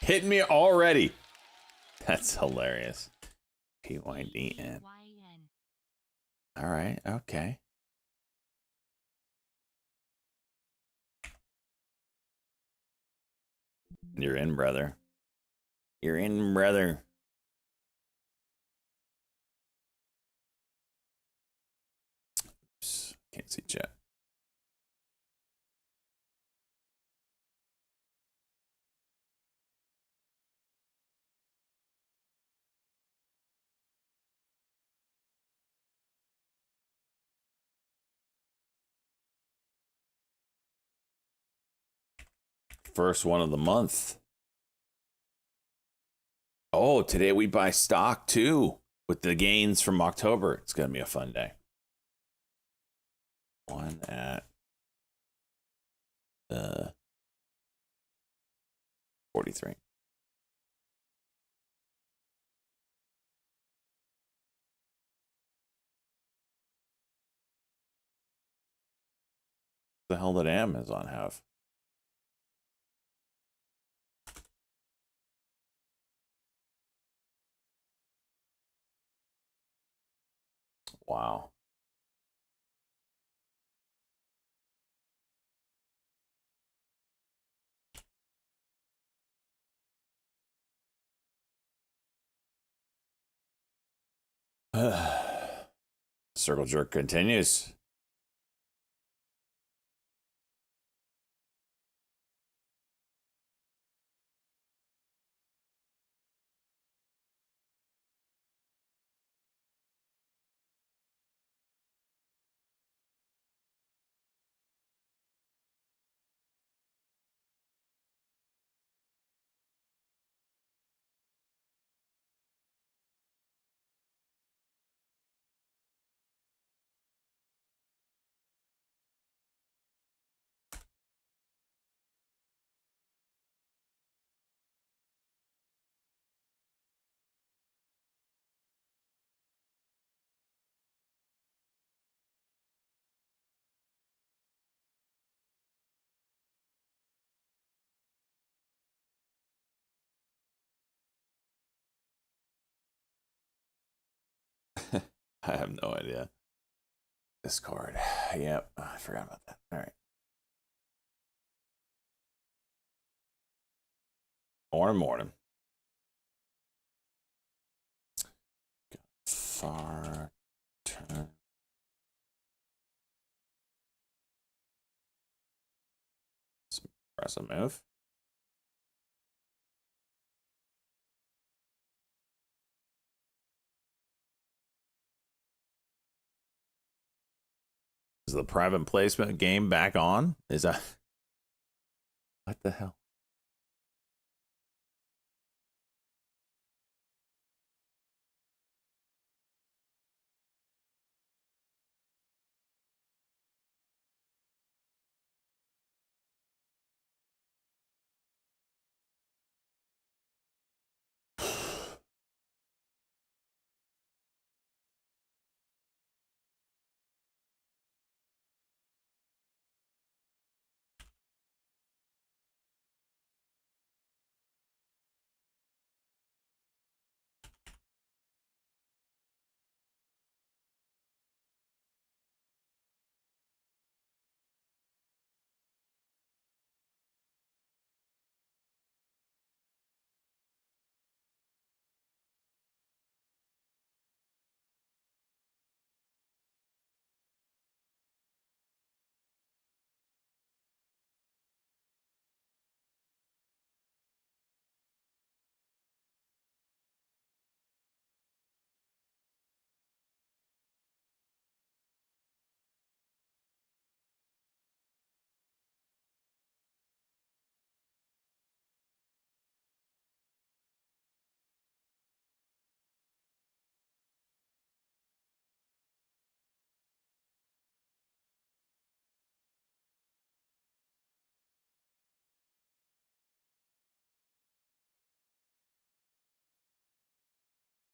Hitting me already. That's hilarious. PYDN. All right. Okay. You're in, brother. You're in, brother. Oops. Can't see chat. First one of the month. Oh, today we buy stock too with the gains from October. It's going to be a fun day. One at 43. The hell did Amazon have? Wow. Circle jerk continues. I have no idea. Discord. Yep. I forgot about that. All right. Morning. Far turn. Press a move. Is the private placement game back on? Is that what the hell?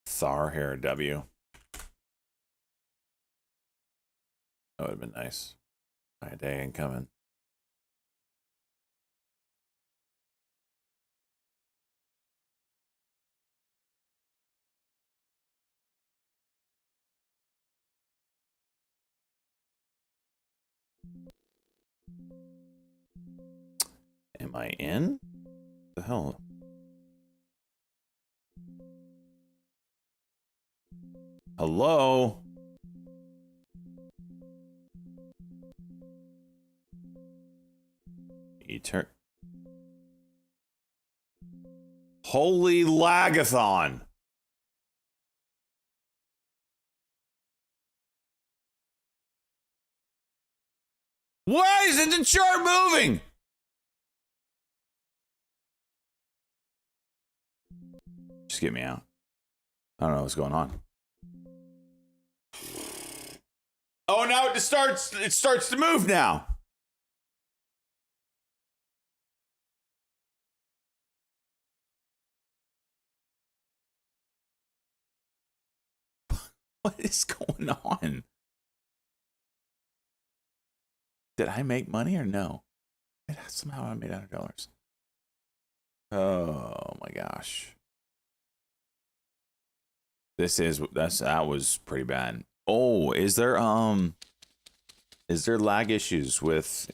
Thar here, W. That would have been nice. My day ain't coming. Am I in? What the hell? Hello? Holy Lagathon! Why isn't the chart moving? Just get me out. I don't know what's going on. Oh, now it starts to move now. What is going on? Did I make money or no? Somehow I made $100. Oh my gosh. That was pretty bad. Oh, is there lag issues with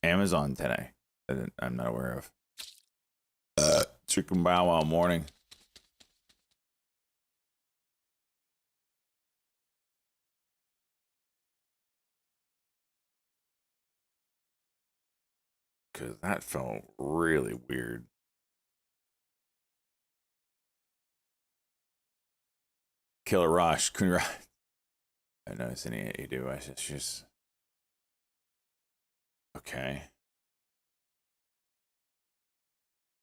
Amazon today that I'm not aware of? Chicken Bow Wow morning. Cause that felt really weird. Killer Rush, congrats. I don't notice any you do. I just okay.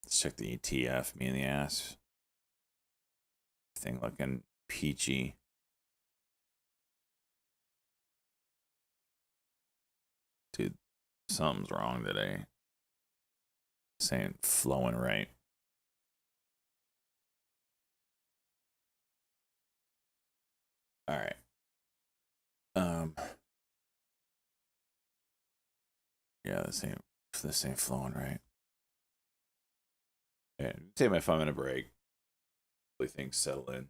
Let's check the ETF. Me in the ass. Thing looking peachy. Dude, something's wrong today. This ain't flowing right. All right. Yeah, this ain't flowing right. Yeah, take my 5-minute break. Hopefully things settle in.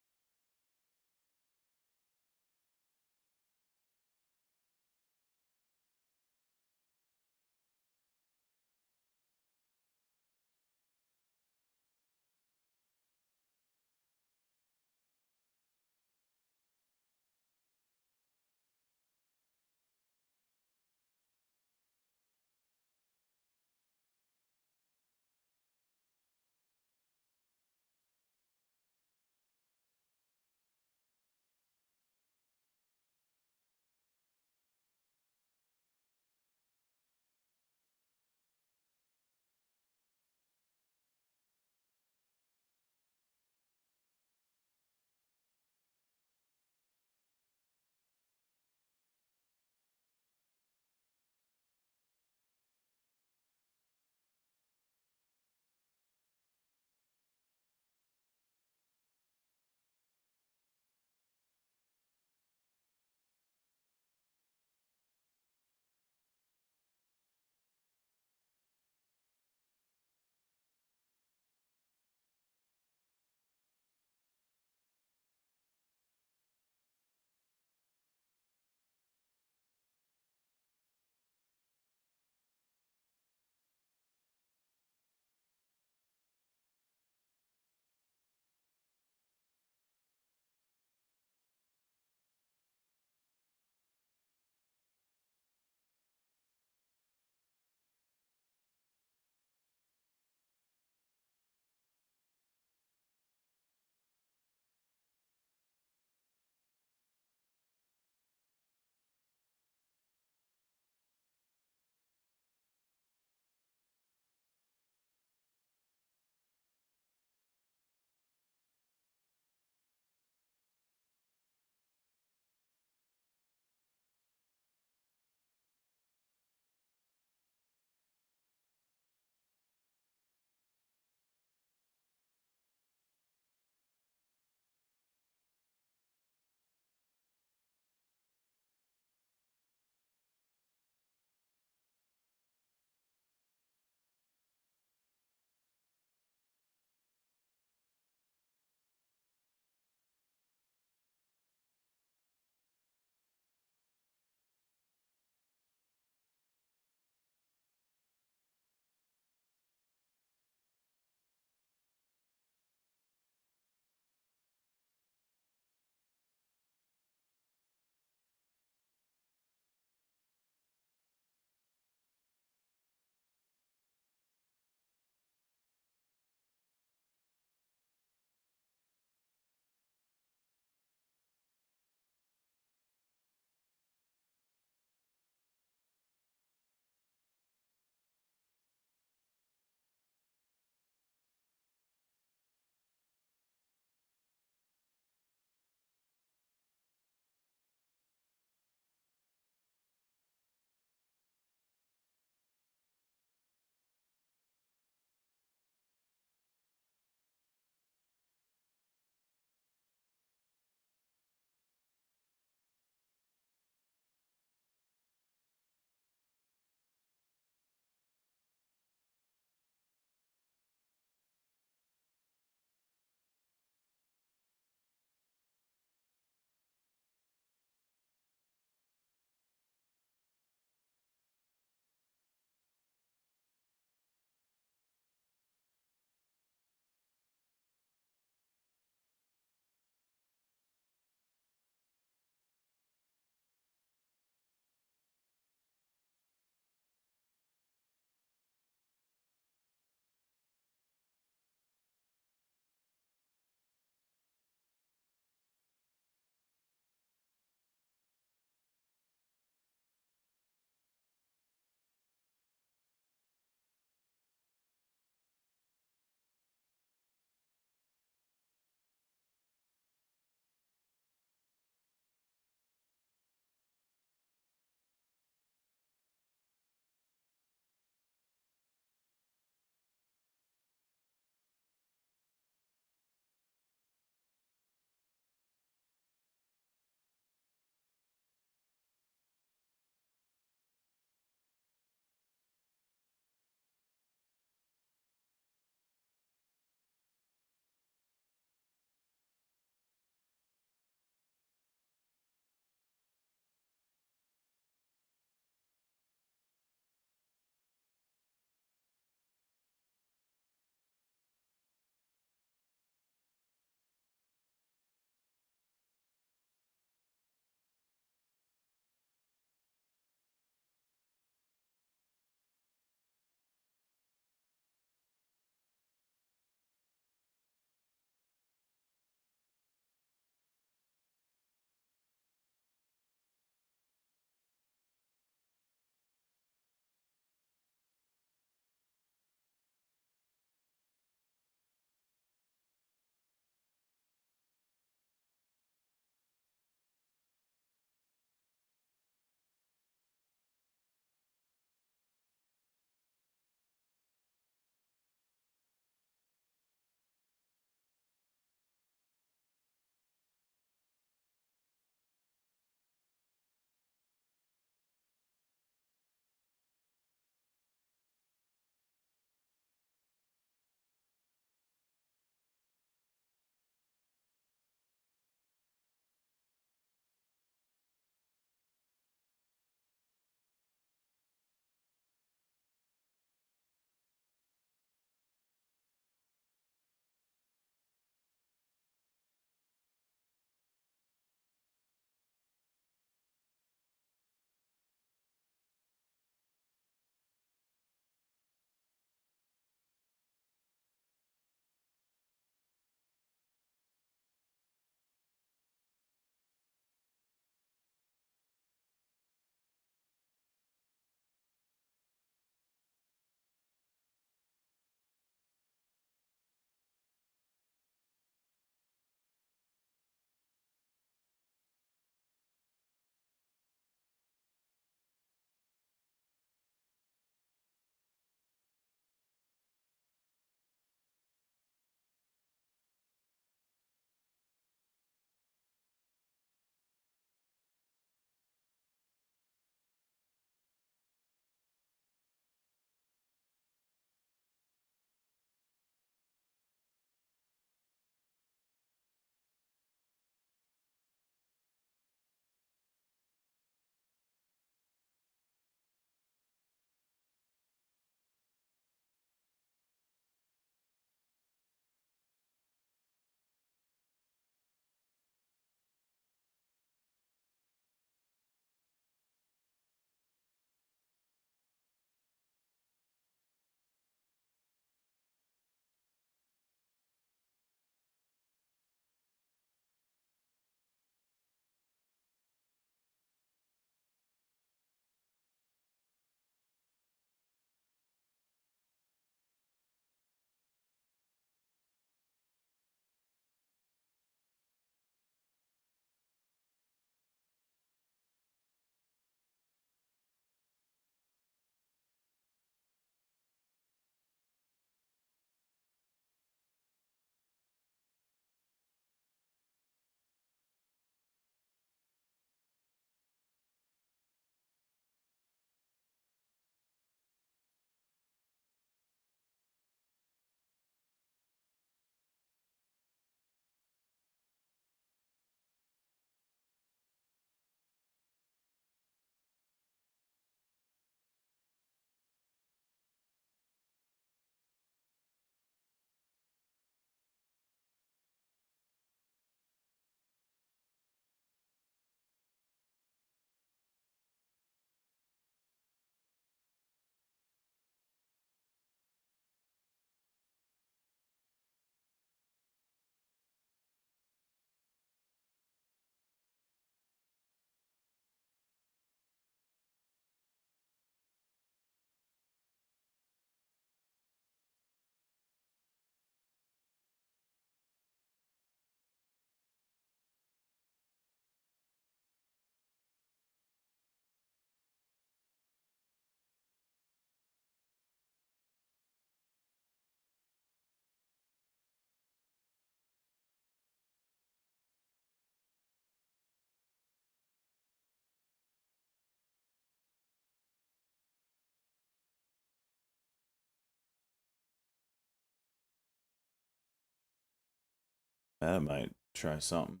I might try something.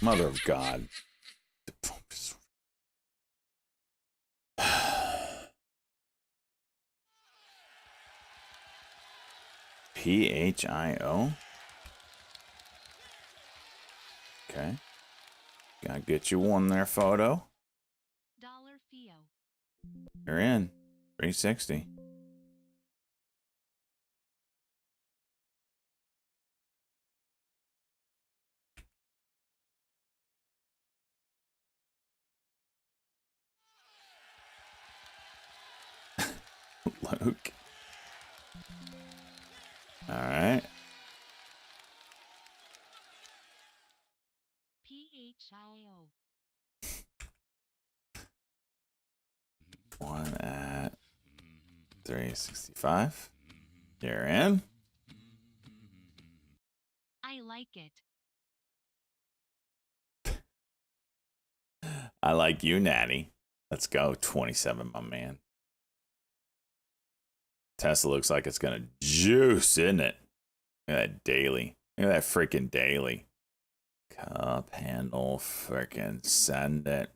Mother of God. PHIO? Okay. Gotta get you one there, photo. $Fio. You're in. 360. Luke. Alright. PHIO. One at 365. You're in. I like it. I like you, Natty. Let's go. 27, my man. Tesla looks like it's gonna juice, isn't it? Look at that daily. Look at that freaking daily. Cup handle, freaking send it.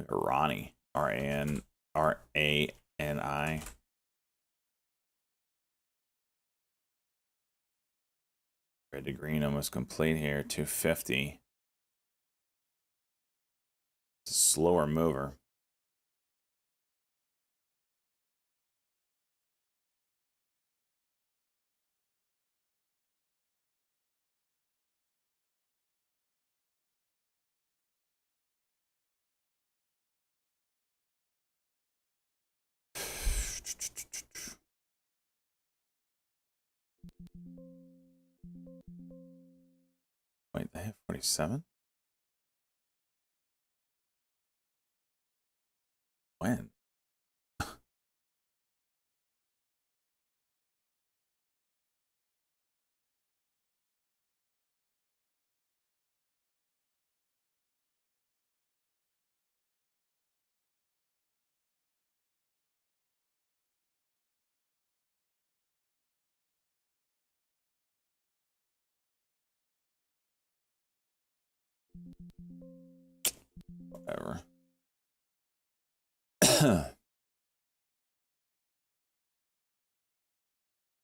Ronnie. R-A-N-I. Red to green almost complete here. 250. It's a slower mover. Wait, they have 47? When? Whatever.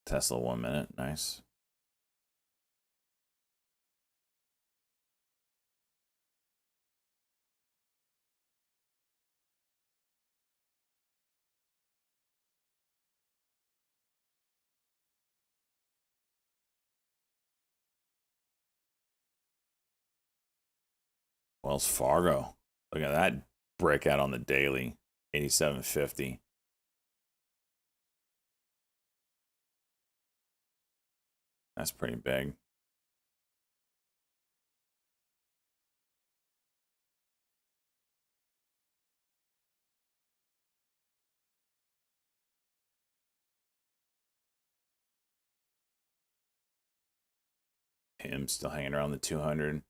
Tesla 1 minute. Nice. Wells Fargo. Look at that breakout on the daily. 87.50. That's pretty big. Him still hanging around the 200.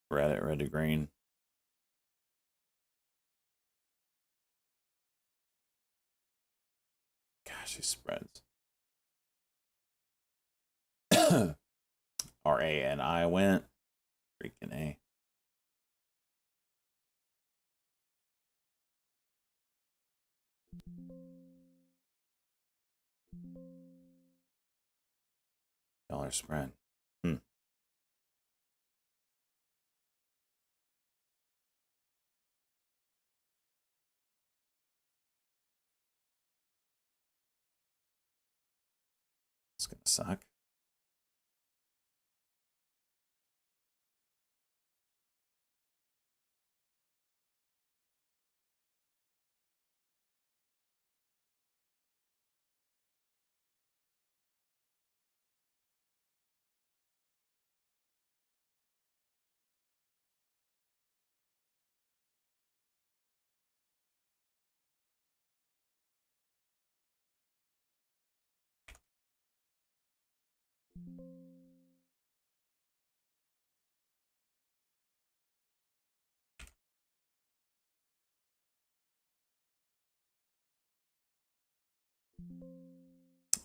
Reddit, red to green. Gosh, these spreads. RANI went. Freaking A. Dollar spread. It's gonna suck.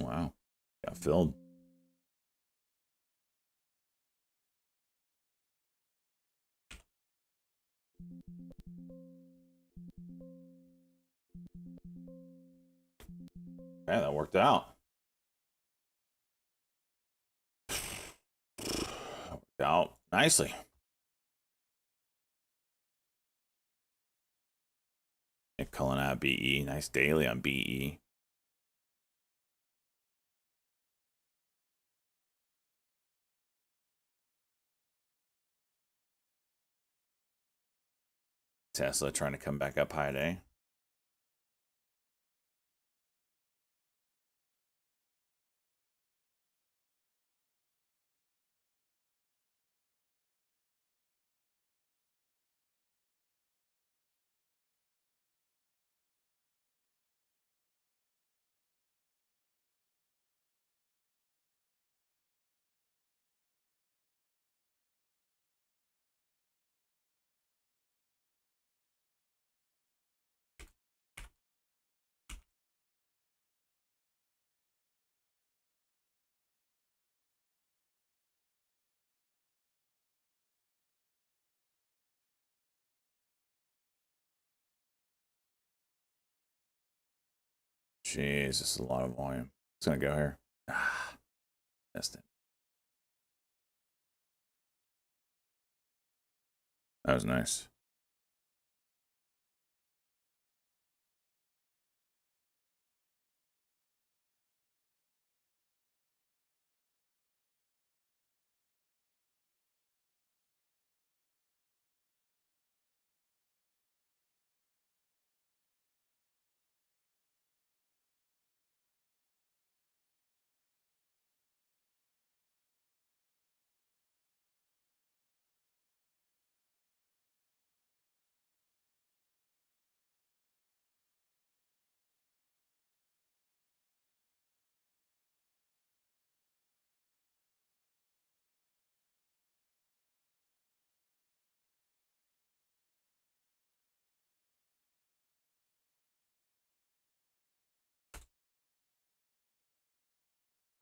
Wow. Got filled. Yeah, that worked out. That worked out nicely. Nick Cullen at BE. Nice daily on BE. Tesla trying to come back up high today. Jeez, this is a lot of volume. It's gonna go here. Ah, missed it. That was nice.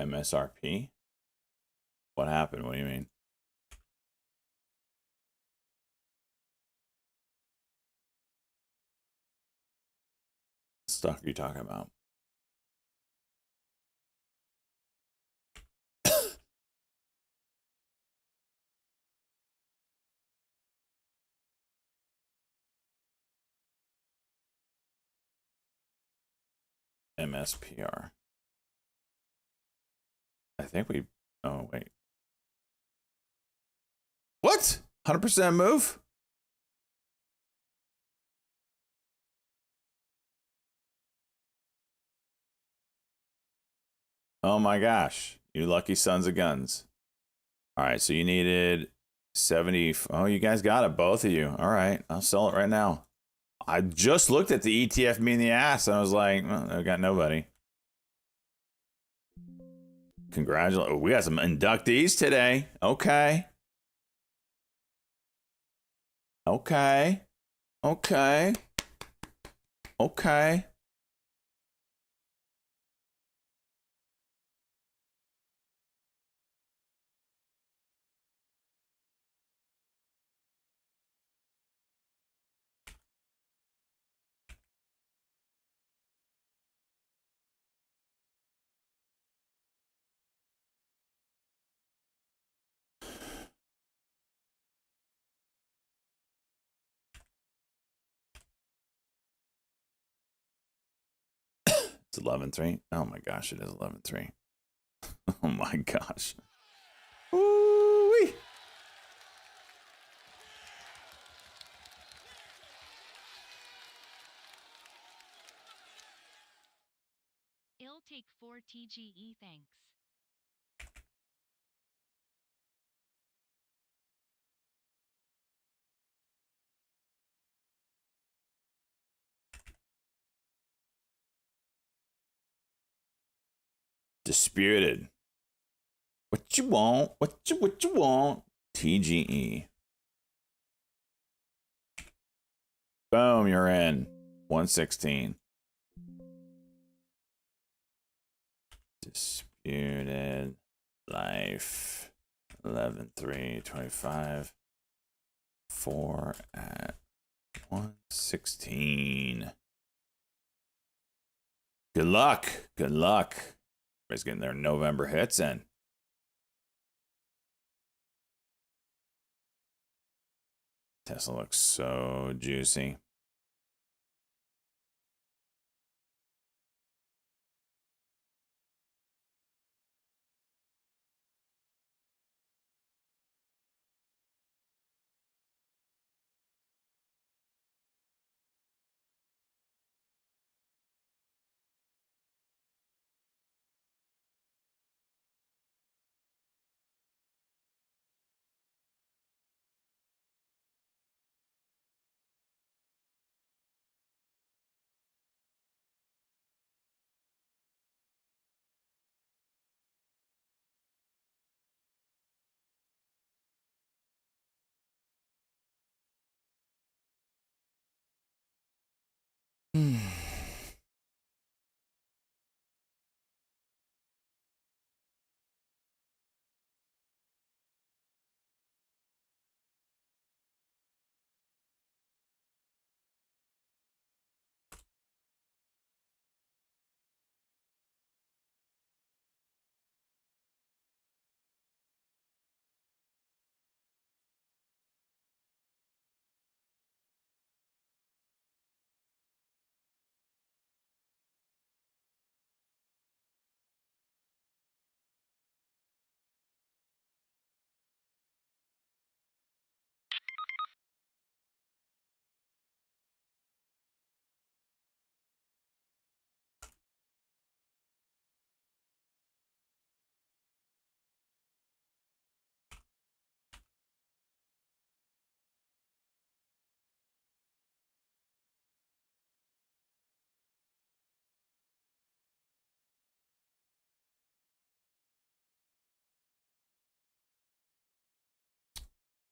MSRP? What happened? What do you mean? What stock are you talking about? MSPR. I think we. Oh, wait. What? 100% move? Oh my gosh. You lucky sons of guns. All right, so you needed 70. Oh, you guys got it, both of you. All right, I'll sell it right now. I just looked at the ETF me in the ass and I was like, well, I got nobody. Congratulations. Oh, we got some inductees today. Okay. Okay. Okay. Okay. 11.3. Oh my gosh, it is 11.3. Oh my gosh. Woo-wee. I'll take 4 TGE, thanks. Disputed. What you want? What you want? TGE. Boom, you're in. 116. Disputed life. 11.3, 25. 4 at 116. Good luck. Good luck. Everybody's getting their November hits in. Tesla looks so juicy.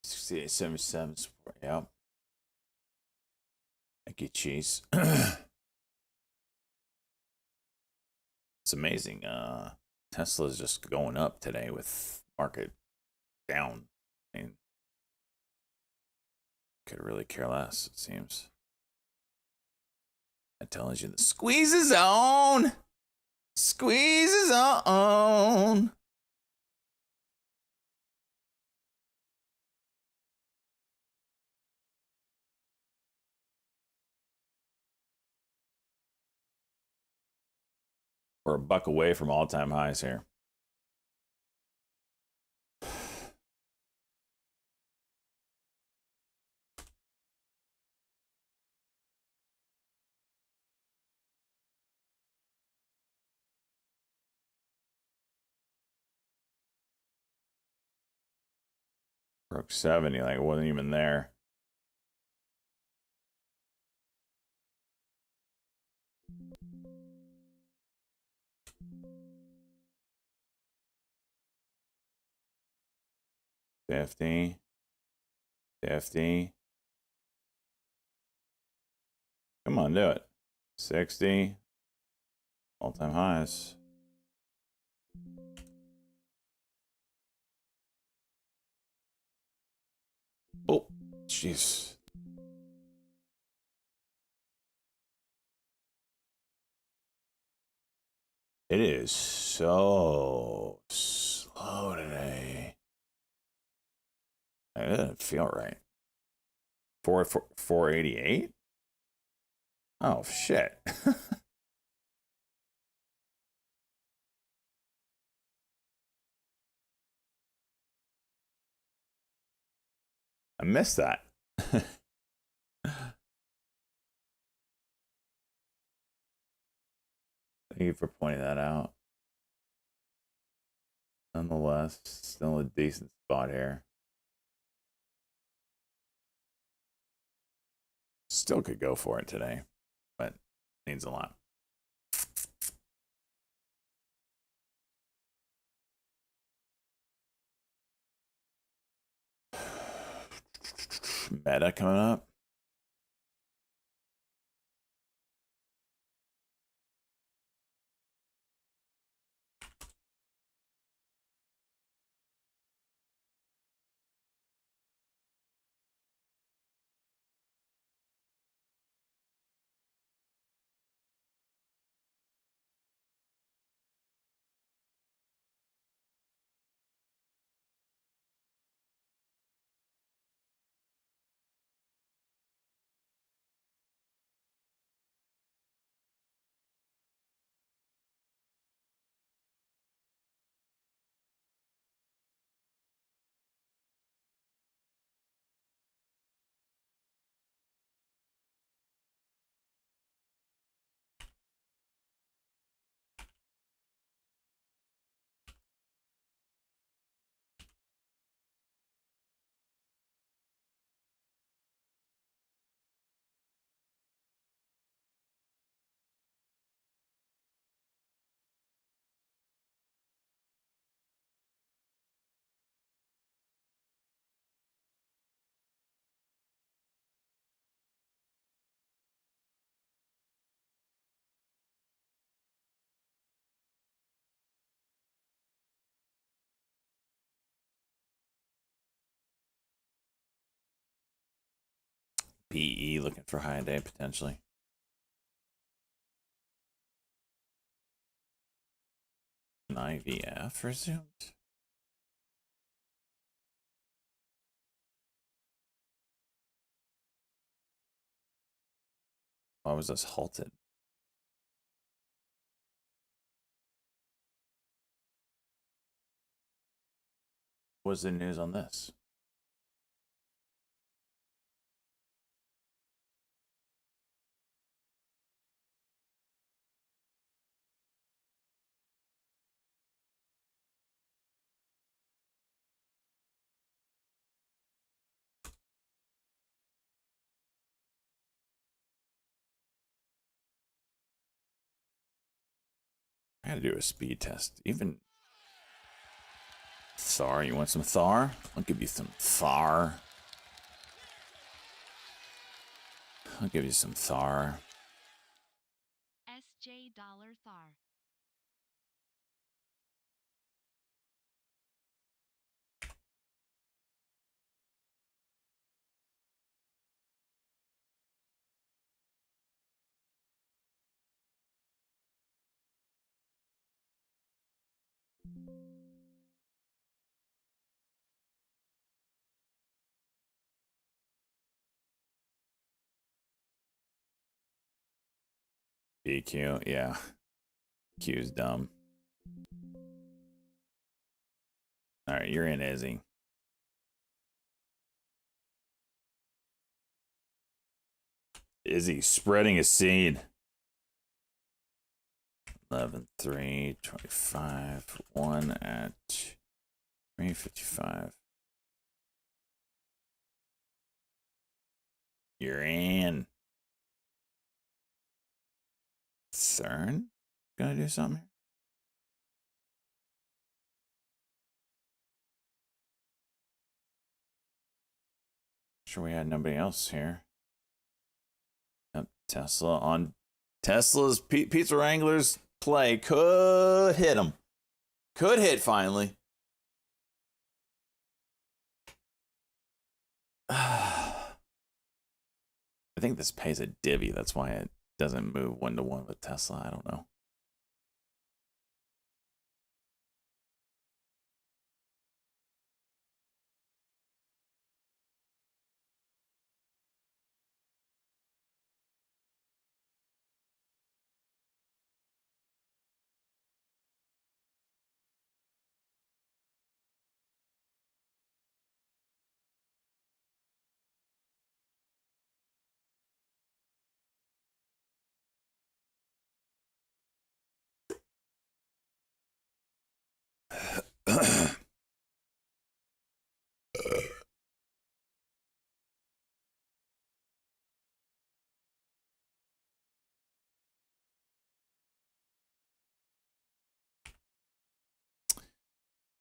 $68, $77 support. Yep. Thank you, Cheese. It's amazing. Tesla's just going up today with market down. I mean, could really care less, it seems. That tells you the squeeze is on. Squeeze is on. We're a buck away from all-time highs here. Broke 70, like it wasn't even there. $50. Come on, do it. 60. All-time highs. Oh, jeez. It is so slow today. It doesn't feel right. 488? Oh, shit. I missed that. Thank you for pointing that out. Nonetheless, still a decent spot here. Still could go for it today, but needs a lot. Meta coming up. PE looking for high day potentially. An IVF resumed. Why was this halted? What's the news on this? I gotta do a speed test. Even Thar, you want some Thar? I'll give you some Thar. I'll give you some Thar. SJ Dollar Thar. BQ, yeah. Q's dumb. Alright, you're in, Izzy. Izzy spreading his seed. 11, 3, 25, 1 at 355. You're in. CERN? Gonna do something here? Sure, we had nobody else here. Yep, Tesla on Tesla's Pizza Wranglers play could hit him. Could hit finally. I think this pays a divvy. That's why it doesn't move 1-to-1 with Tesla. I don't know.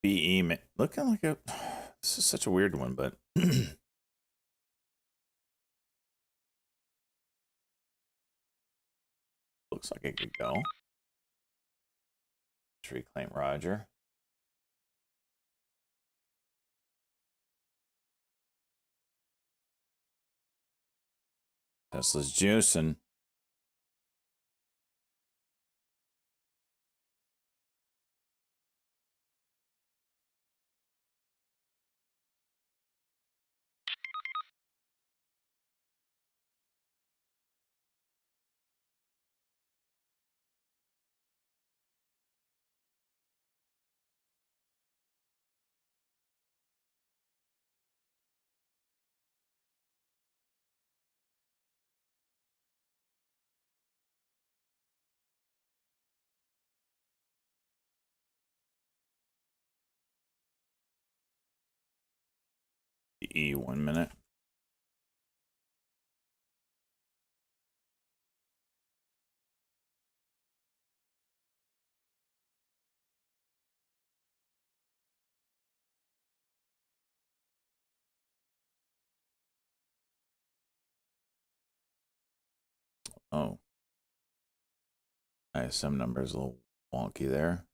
BE looking like a. This is such a weird one, but looks like it could go. Let's reclaim Roger. Tesla's juicing. BE 1 minute. Oh. ISM number is a little wonky there.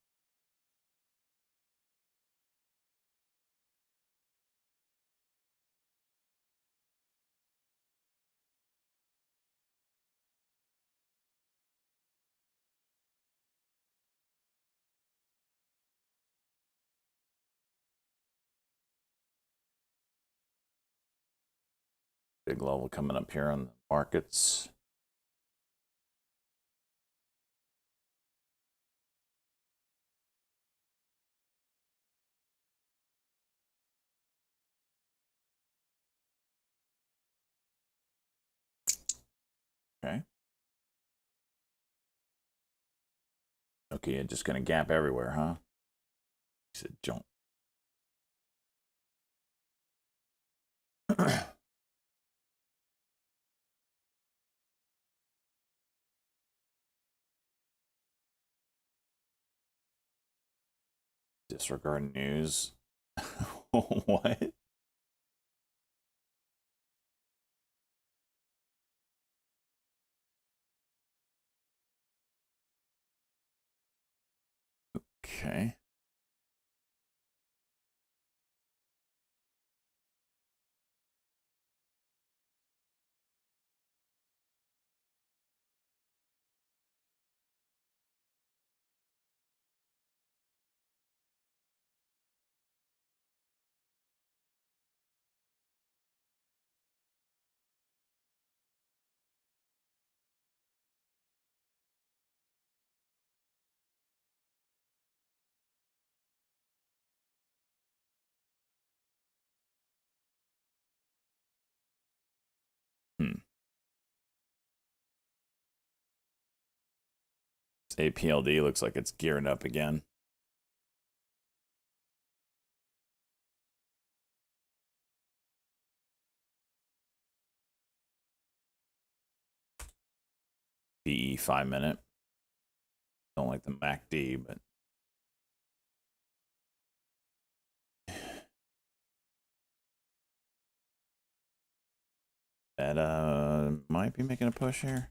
Big level coming up here on the markets. Okay. Okay, you're just gonna gap everywhere, huh? He said, "Don't." Disregard news. What? Okay. Hmm. APLD looks like it's gearing up again. BE 5 minute. Don't like the MACD, but that might be making a push here.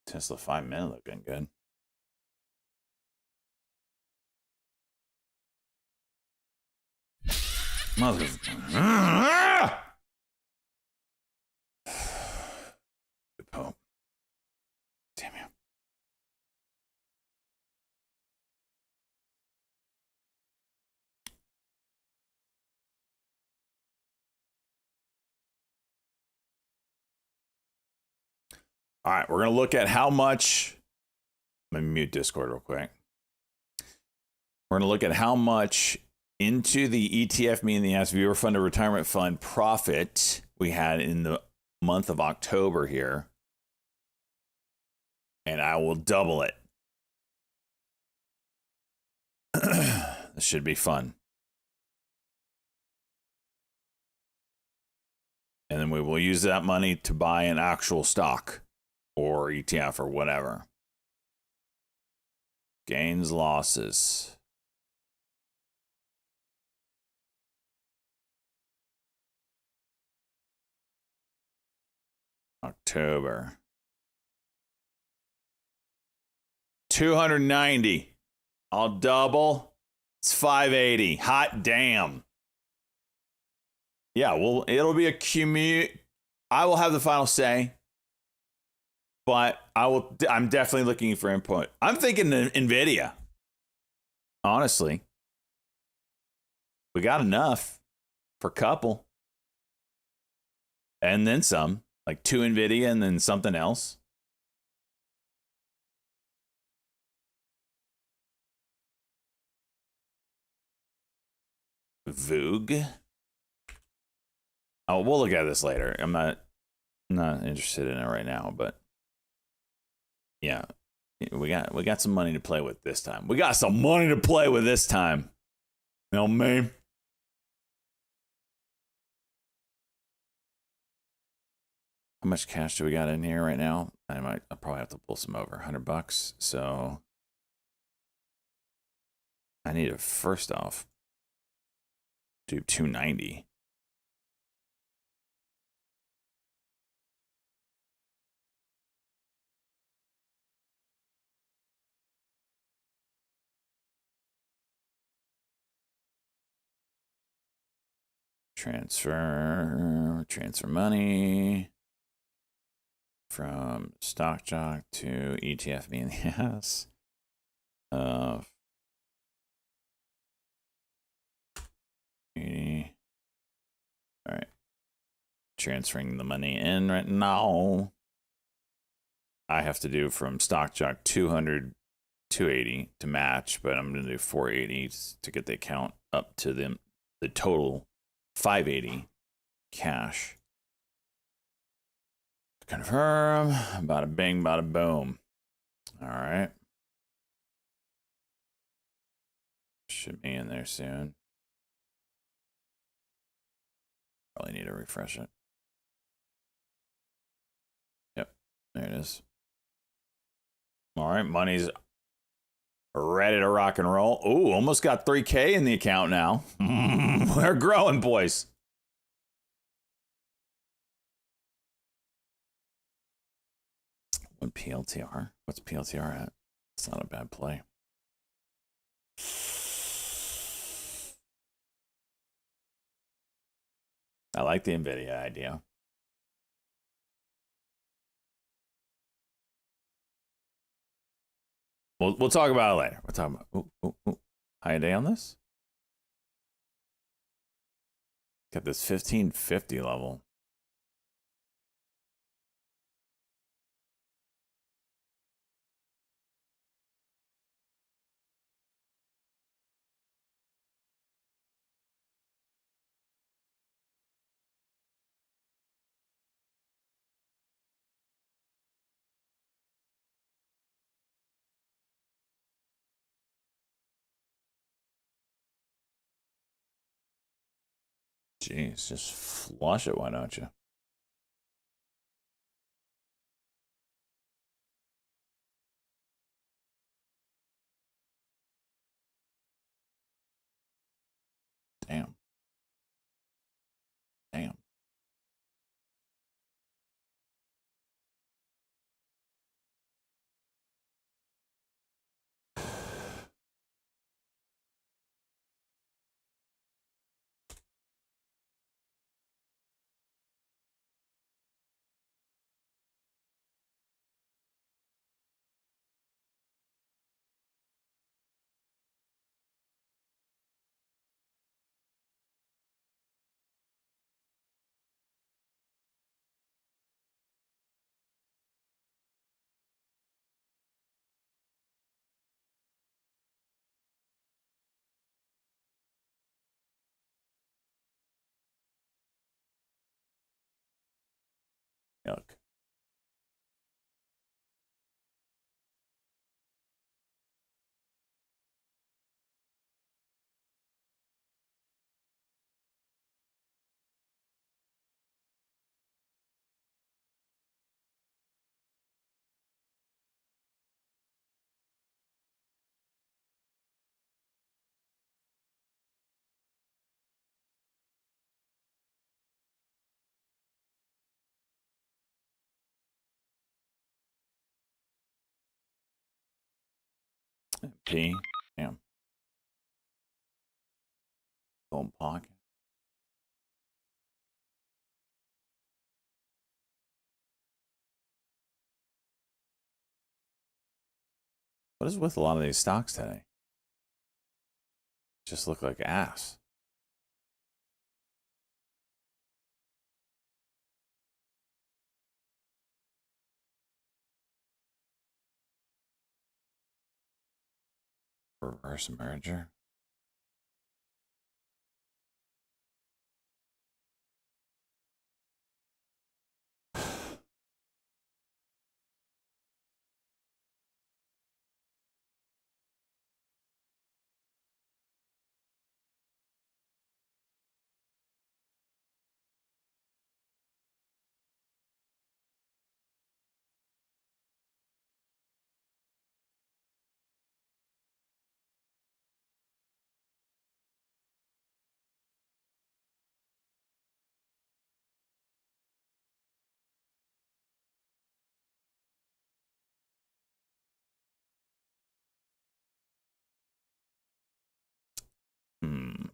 Tesla 5-minute looking good. Mother. Good poem. Damn you. All right, we're going to look at how much. Let me mute Discord real quick. We're going to look at how much into the ETF Me in the Ass Viewer Funded Retirement Fund profit we had in the month of October here. And I will double it. This should be fun. And then we will use that money to buy an actual stock or ETF or whatever. Gains, losses. October. 290. I'll double. It's 580. Hot damn. Yeah, well, it'll be a commute. I will have the final say. But I'm definitely looking for input. I'm thinking NVIDIA. Honestly. We got enough for a couple. And then some. Like 2 NVIDIA and then something else. Voog. Oh, we'll look at this later. I'm not interested in it right now, but yeah, we got some money to play with this time. We got some money to play with this time. You know what I mean? How much cash do we got in here right now? I'll probably have to pull some over $100. So I need to first off do 290. Transfer money from Stock Jock to ETF Me in the Ass. All right. Transferring the money in right now. I have to do from Stock Jock 200, 280 to match, but I'm going to do 480 to get the account up to the total 580 cash. Confirm. Bada bing, bada boom. All right. Should be in there soon. Probably need to refresh it. Yep, there it is. All right, money's ready to rock and roll. Ooh, almost got 3K in the account now. We're growing, boys. What PLTR? What's PLTR at? It's not a bad play. I like the NVIDIA idea. We'll talk about it later. We'll talk about high day on this. Got this 1550 level. Jeez, just flush it, why don't you? Damn. Damn. Yuck. P. Damn. Gold pocket. What is with a lot of these stocks today? Just look like ass. Reverse merger. Hmm.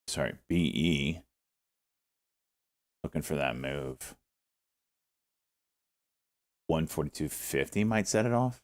Sorry, BE. Looking for that move. 142.50 might set it off.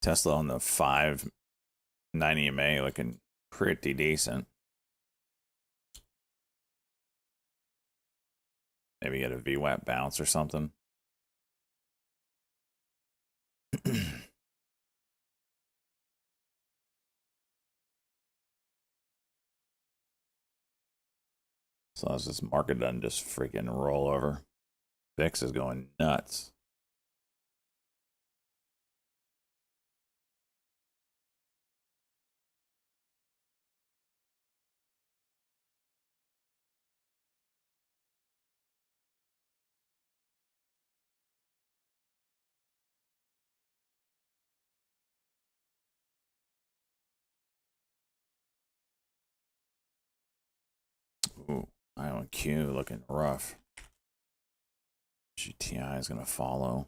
Tesla on the 590 MA looking pretty decent. Maybe get a VWAP bounce or something. So as this market doesn't just freaking roll over. VIX is going nuts. Ooh, IOQ looking rough. GTI is going to follow.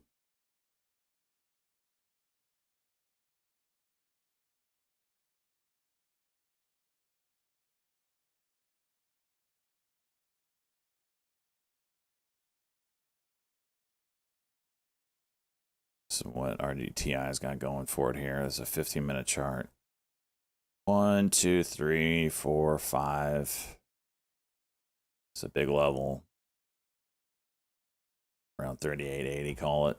So what RDTI's got going for it here. This is a 15-minute chart. 1, 2, 3, 4, 5. It's a big level. Around 38.80, call it.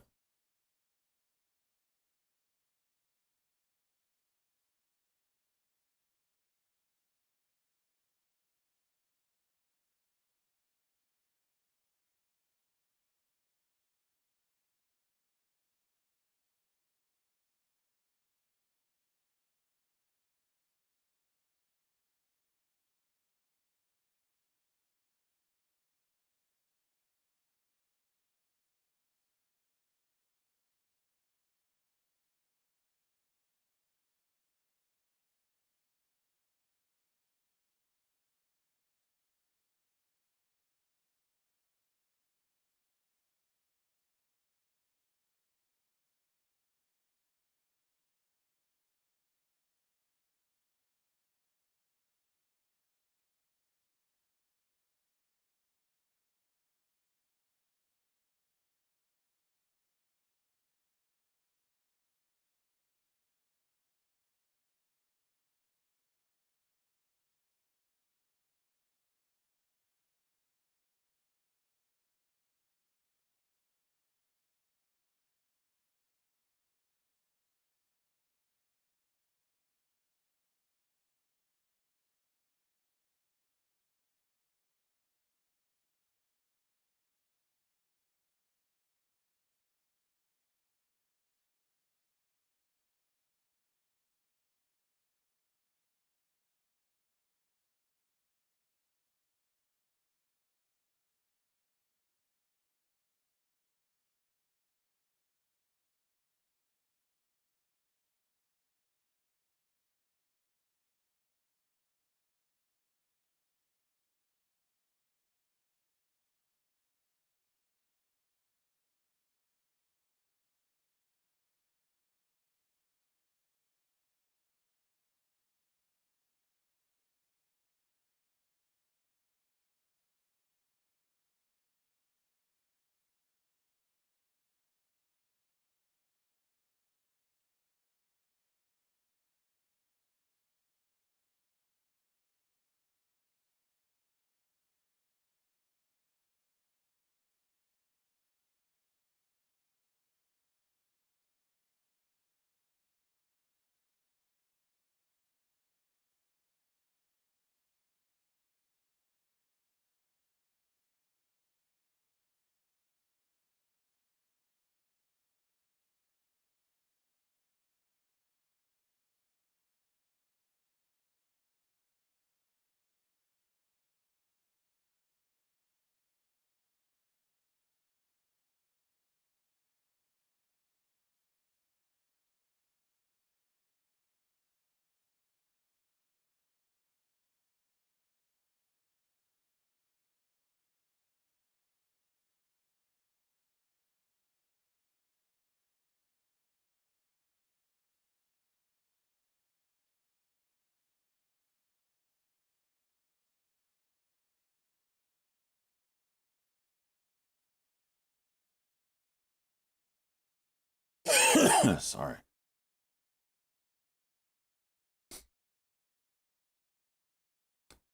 Sorry.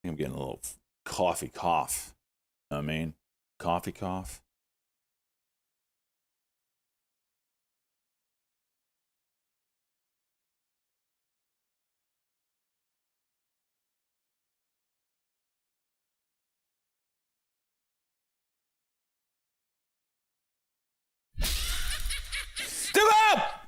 I'm getting a little coffee cough. You know what I mean? Coffee cough. Step up!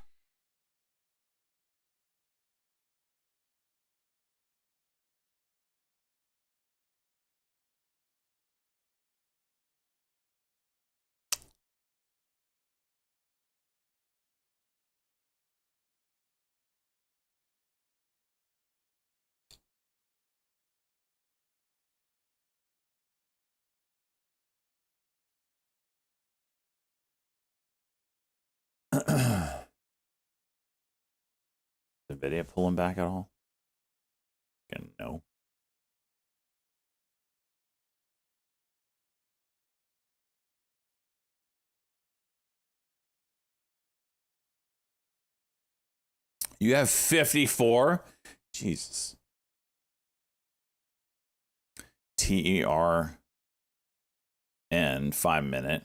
Nvidia pulling back at all? No. You have 54? Jesus. TERN 5-minute.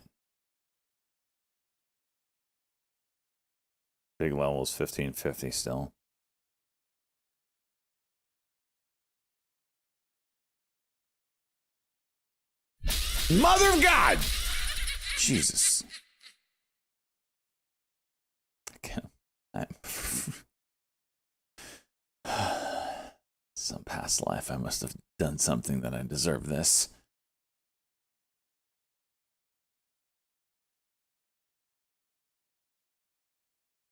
Big level is 1550 still. Mother of God! Jesus. Some past life, I must have done something that I deserve this.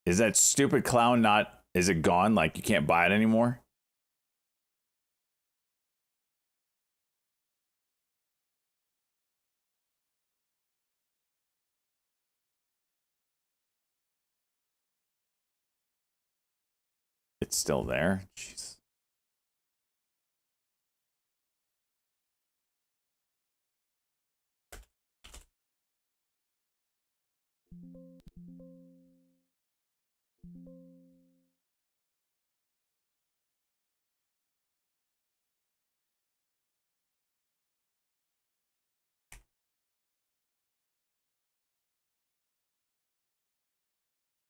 Is that stupid clown not... Is it gone? Like, you can't buy it anymore? It's still there? Jeez.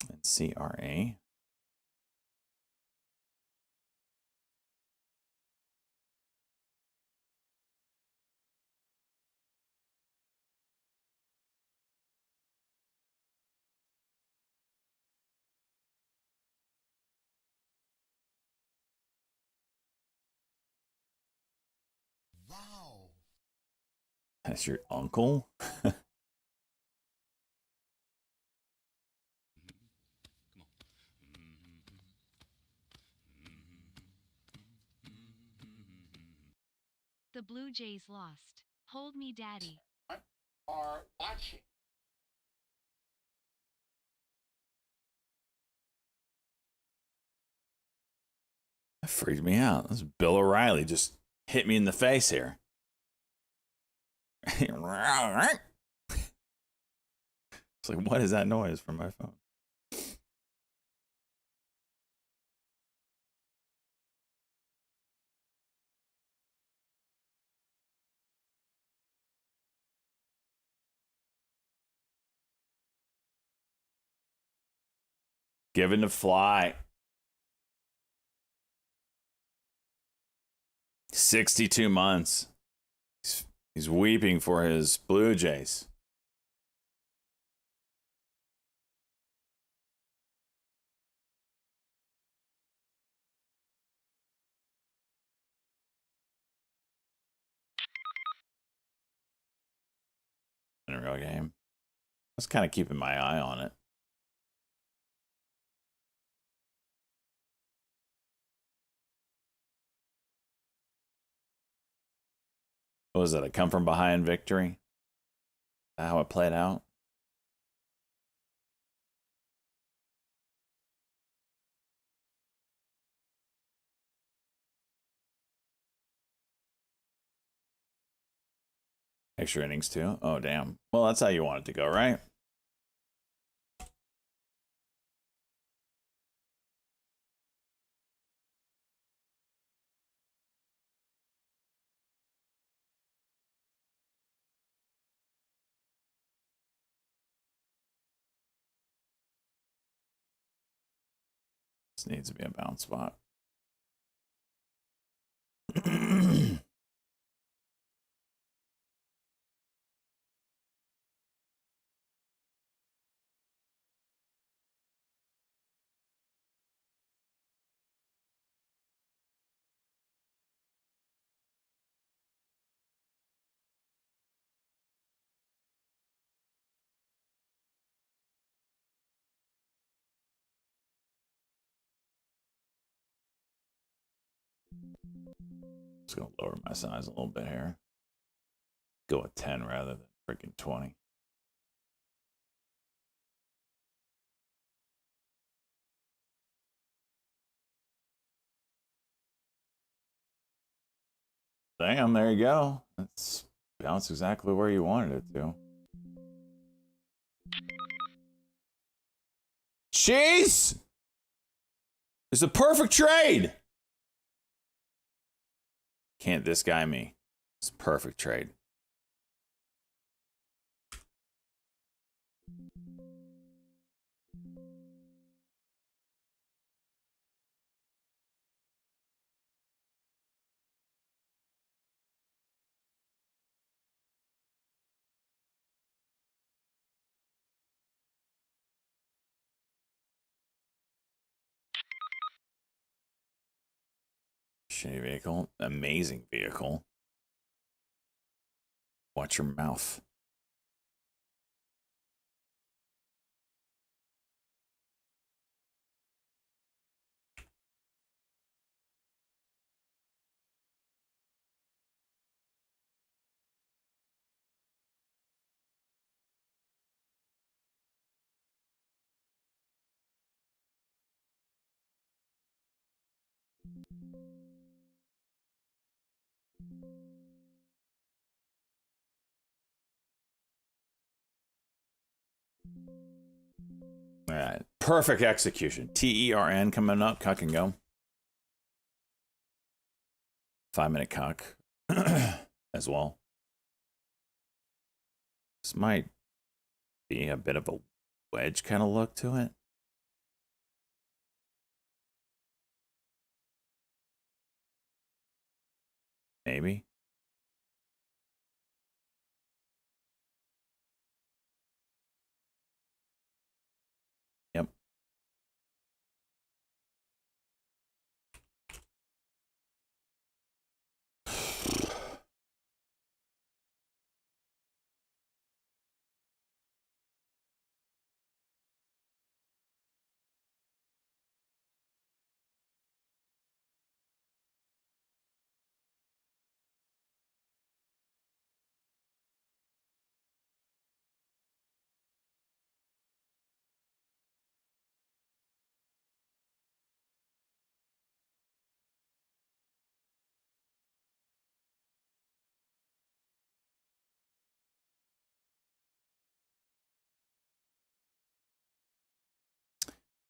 And CRA. Wow. That's your uncle? The Blue Jays lost. Hold me, daddy. Are watching. That freaked me out. This Bill O'Reilly just hit me in the face here. It's like, what is that noise from my phone? Given to fly. 62 months. He's weeping for his Blue Jays. In a real game. I was kind of keeping my eye on it. What was it? A come from behind victory? Is that how it played out? Extra innings too? Oh, damn. Well, that's how you want it to go, right? This needs to be a bounce spot. Just gonna lower my size a little bit here. Go with 10 rather than freaking 20. Damn, there you go. That's bounced exactly where you wanted it to. Cheese! It's a perfect trade. Can't this guy me. It's a perfect trade. Shitty vehicle. Amazing vehicle. Watch your mouth. All right. Perfect execution. TERN coming up. Cuck and go. 5-minute cuck as well. This might be a bit of a wedge kind of look to it. Maybe. Yep.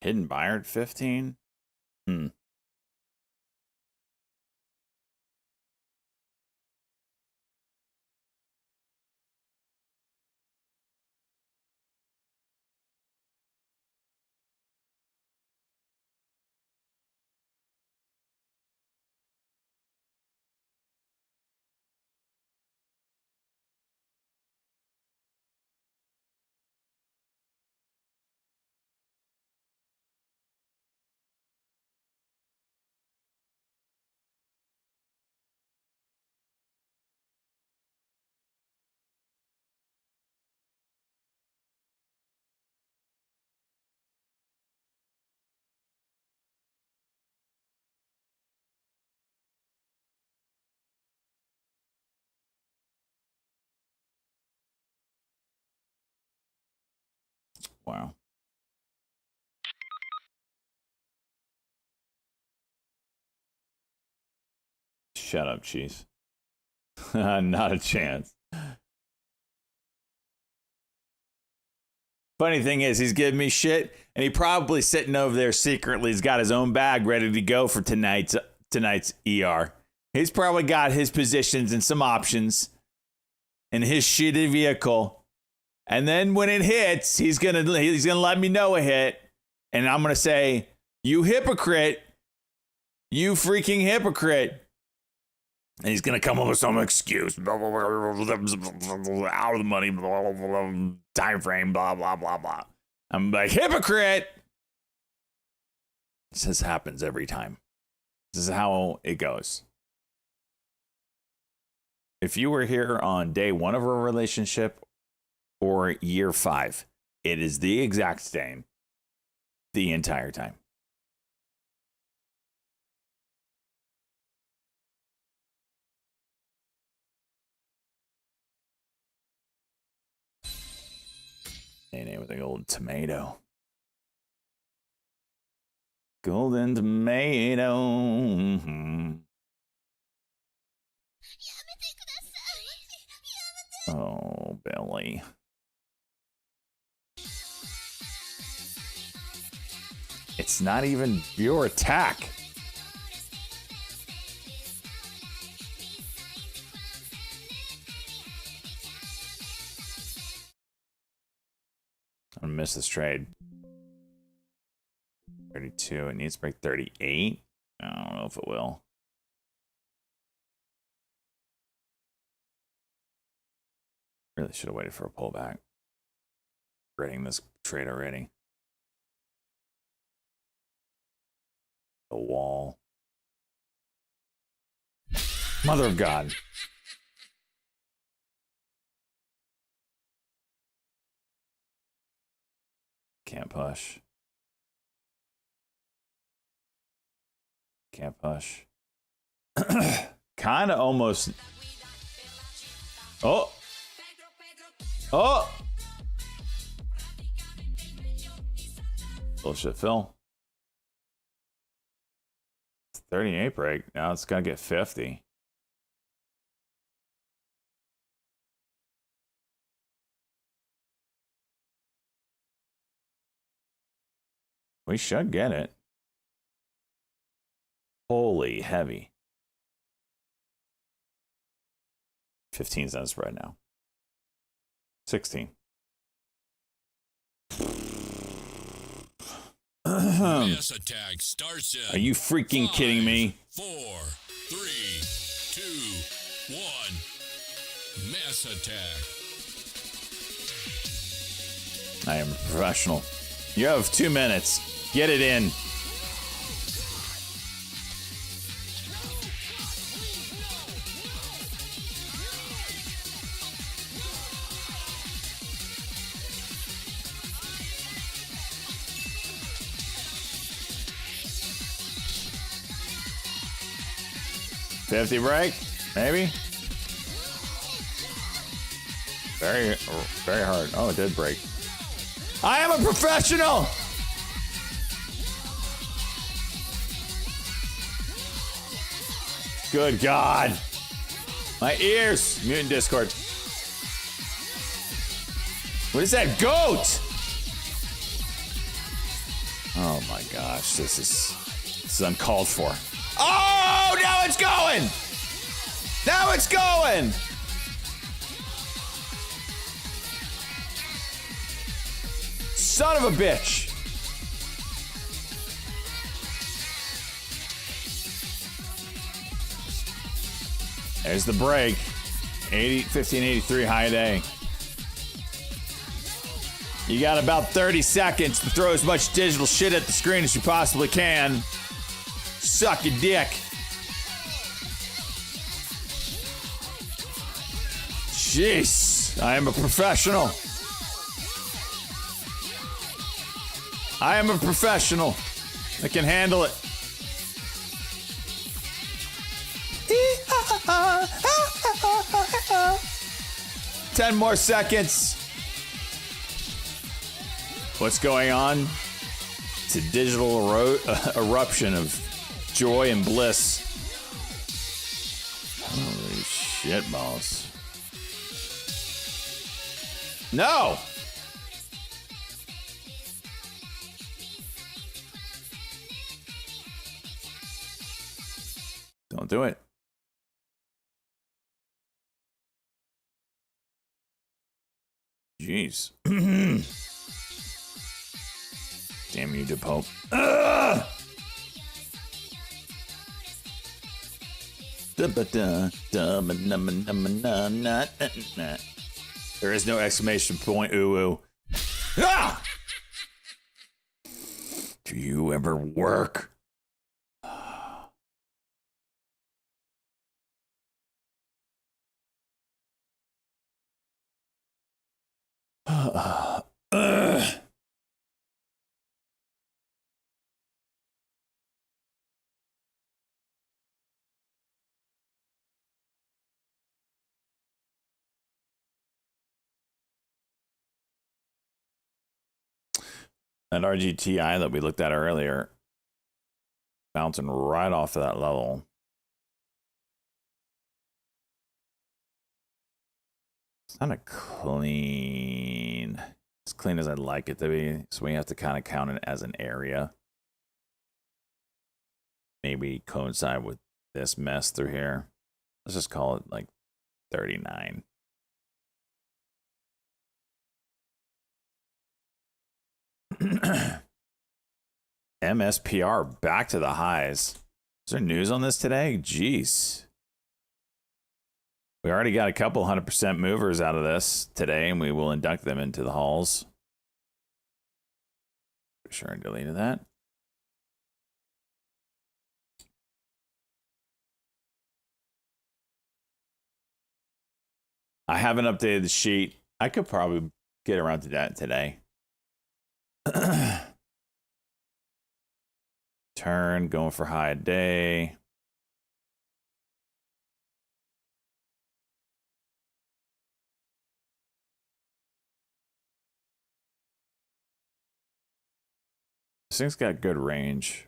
Hidden buyer at 15? Hmm. Wow. Shut up, Cheese. Not a chance. Funny thing is, he's giving me shit, and he probably sitting over there secretly. He's got his own bag ready to go for tonight's ER. He's probably got his positions and some options in his shitty vehicle. And then when it hits, he's gonna let me know a hit, and I'm gonna say, "You hypocrite! You freaking hypocrite!" And he's gonna come up with some excuse, out of the money, time frame, blah blah blah blah. I'm like, hypocrite. This happens every time. This is how it goes. If you were here on day 1 of a relationship or year 5, it is the exact same the entire time. Nene with a golden tomato. Golden tomato. Oh, Billy. It's not even your attack. I'm gonna miss this trade. 32. It needs to break 38. I don't know if it will. Really should have waited for a pullback. Regretting this trade already. The wall. Mother of God. Can't push. Can't push. Kind of almost. Oh. Oh. Bullshit, Phil. 38 break. Now it's gonna get 50. We should get it. Holy heavy. 15 cent spread now. 16. Mass attack starts in. Are you freaking kidding me? 4, 3, 2, 1. Mass attack. I am a professional. You have 2 minutes. Get it in. $50 break, maybe. Very hard. Oh, it did break. I am a professional. Good God. My ears. Mutant Discord. What is that? Goat. Oh my gosh. This is uncalled for. Oh, now it's going. Now it's going. Son of a bitch. There's the break. 1583 high day. You got about 30 seconds to throw as much digital shit at the screen as you possibly can. Suck your dick. Jeez, I am a professional. I am a professional. I can handle it. Ten more seconds. What's going on? It's a digital eruption of joy and bliss. Holy shit balls. No! Don't do it. Jeez. Damn you, DePope. There is no exclamation point, ooh. Ah! Do you ever work? That RGTI that we looked at earlier, bouncing right off of that level. It's not a clean, as clean as I'd like it to be. So we have to kind of count it as an area. maybe coincide with this mess through here. Let's just call it like 39. MSPR back to the highs. Is there news on this today? Jeez. We already got a couple 100% movers out of this today, and we will induct them into the halls. Pretty sure I deleted that. I haven't updated the sheet. I could probably get around to that today. Turn, going for high day. This thing's got good range.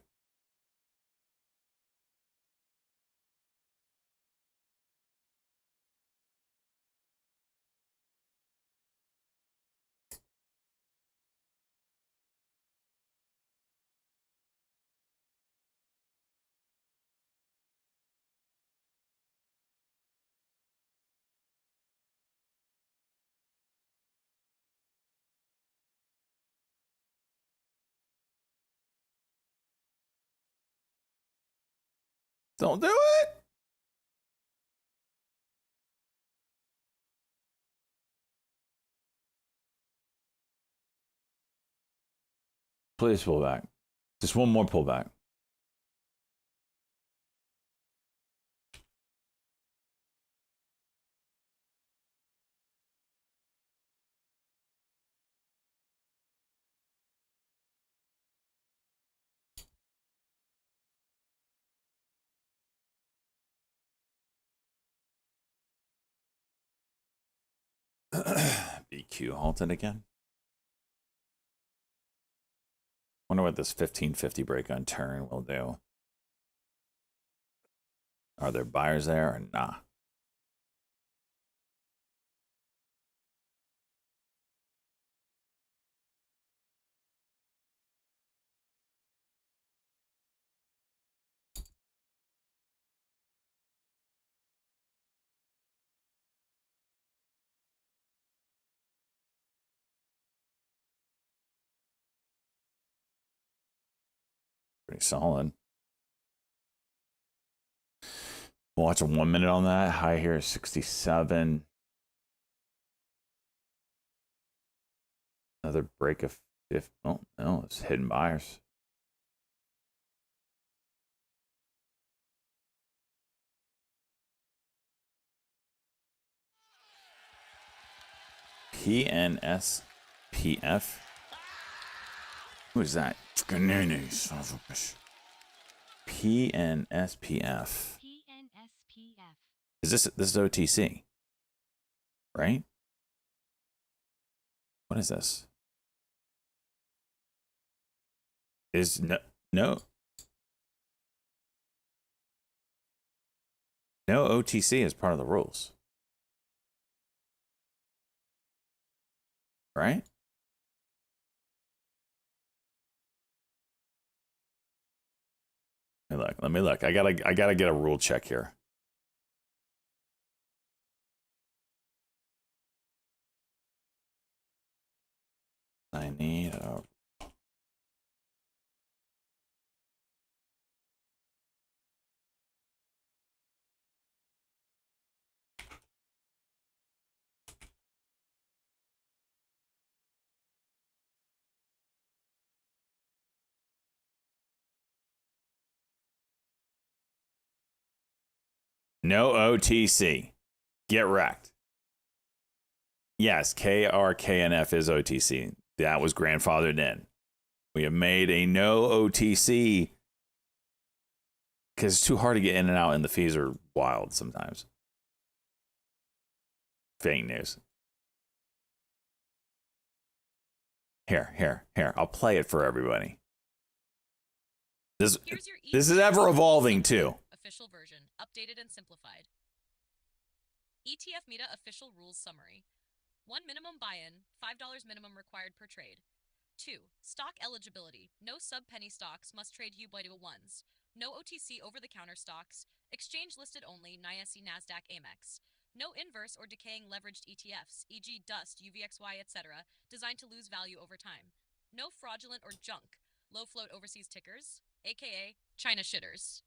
Don't do it. Please pull back. Just one more pullback. BQ halted again. Wonder what this 1550 break on turn will do. Are there buyers there or nah? Pretty solid. Watch a 1 minute on that. High here is 67. Another break of 50. Oh, no, it's hidden buyers. PNSPF. Who is that? PNSPF. PNSPF. Is this is OTC? Right? What is this? Is no OTC is part of the rules. Right? Let me look. I gotta get a rule check here. I need a no OTC. Get wrecked. Yes, KRKNF is OTC. That was grandfathered in. We have made a no OTC because it's too hard to get in and out, and the fees are wild sometimes. Fake news. Here. I'll play it for everybody. This is ever evolving too. Official version, updated and simplified. ETF Meta official rules summary. 1 minimum buy-in, $5 minimum required per trade. 2. Stock eligibility. No sub-penny stocks must trade UBW1s. No OTC over-the-counter stocks. Exchange listed only NYSE NASDAQ Amex. No inverse or decaying leveraged ETFs, e.g. DUST, UVXY, etc., designed to lose value over time. No fraudulent or junk, low-float overseas tickers, aka China shitters.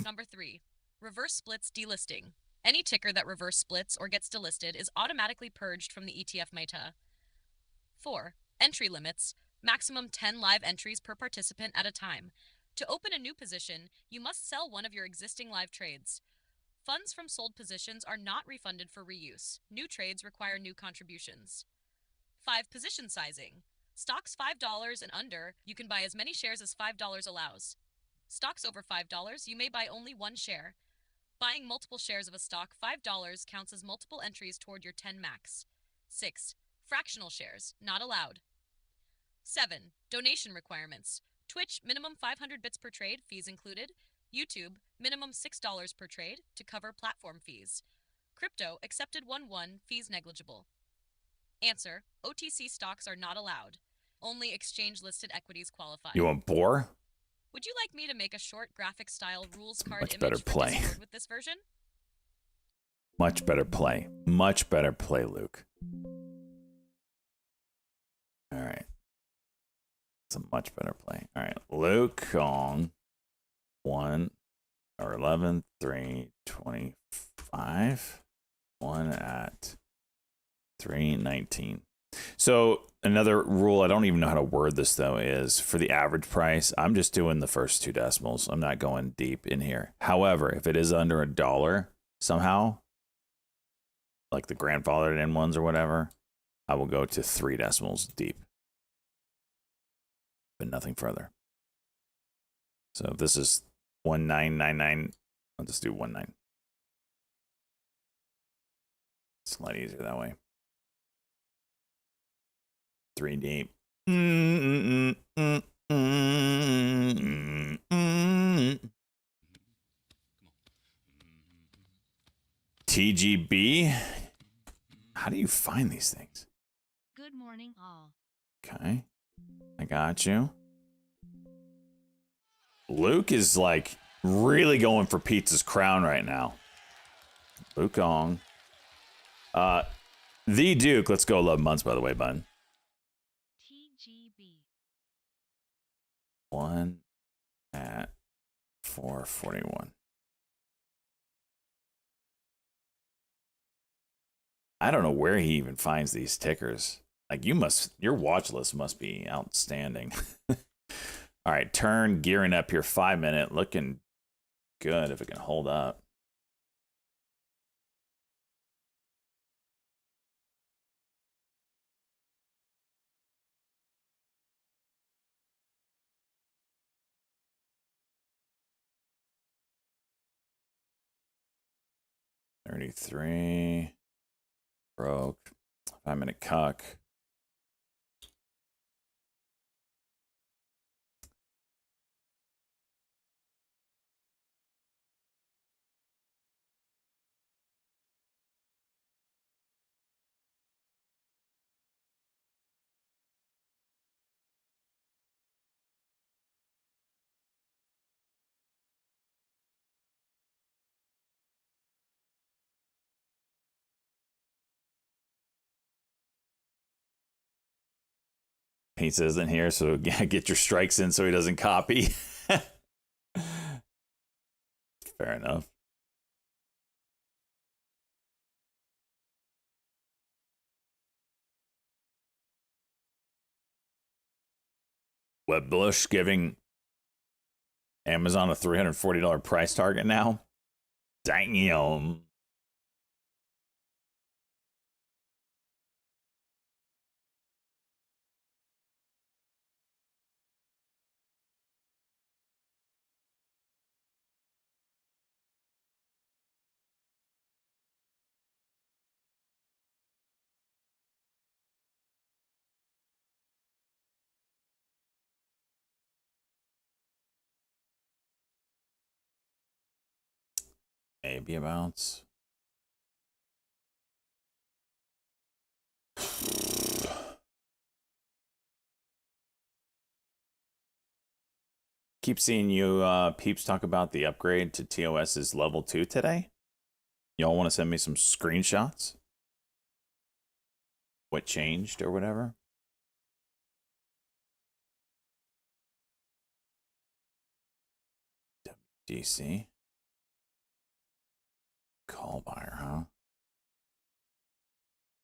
Number 3. Reverse splits delisting. Any ticker that reverse splits or gets delisted is automatically purged from the ETF meta. 4. Entry limits. Maximum 10 live entries per participant at a time. To open a new position, you must sell one of your existing live trades. Funds from sold positions are not refunded for reuse. New trades require new contributions. 5. Position sizing. Stocks $5 and under, you can buy as many shares as $5 allows. Stocks over $5, you may buy only one share. Buying multiple shares of a stock $5 counts as multiple entries toward your 10 max. 6. Fractional shares, not allowed. 7. Donation requirements. Twitch, minimum 500 bits per trade, fees included. YouTube, minimum $6 per trade to cover platform fees. Crypto, accepted 1-1, fees negligible. Answer, OTC stocks are not allowed. Only exchange-listed equities qualify. You want Boar? Would you like me to make a short graphic-style rules card Much image better for play. Discord with this version? Much better play. Much better play, Luke. All right. It's a much better play. All right. Luke Kong. 1 or 11, 3, 25. 1 at 319. So another rule, I don't even know how to word this though, is for the average price, I'm just doing the first 2 decimals. I'm not going deep in here. However, if it is under $1 somehow, like the grandfathered in ones or whatever, I will go to 3 decimals deep. But nothing further. So if this is 1999, I'll just do 19. It's a lot easier that way. 3 deep. TGB? How do you find these things? Good morning, all. Okay. I got you. Luke is like really going for Pizza's crown right now. Luke Ong. The Duke, let's go 11 months, by the way, bud. TGB. 1 at 441. I don't know where he even finds these tickers. Like your watch list must be outstanding. All right, turn gearing up here 5 minute, looking good if it can hold up. $33 broke. 5 minute cuck. Pizza isn't here, so get your strikes in so he doesn't copy. Fair enough. Web Bush giving Amazon a $340 price target now. Damn. Maybe a bounce. keep seeing you peeps talk about the upgrade to TOS's level 2 today. Y'all want to send me some screenshots? What changed or whatever? DC. Call buyer, huh?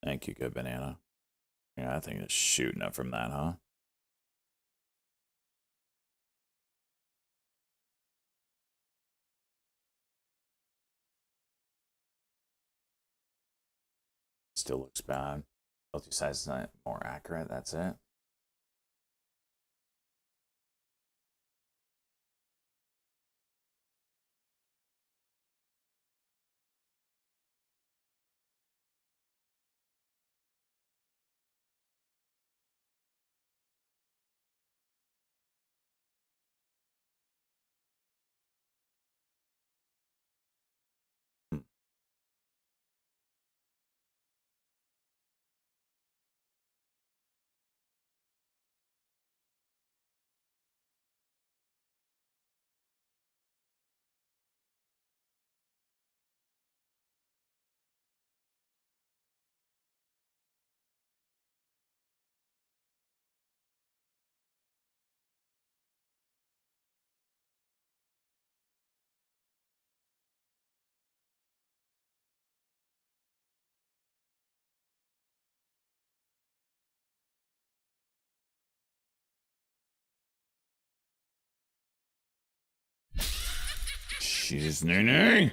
Thank you, good banana. Yeah, I think it's shooting up from that, huh? Still looks bad. LT size is not more accurate, that's it. Jesus, Nene!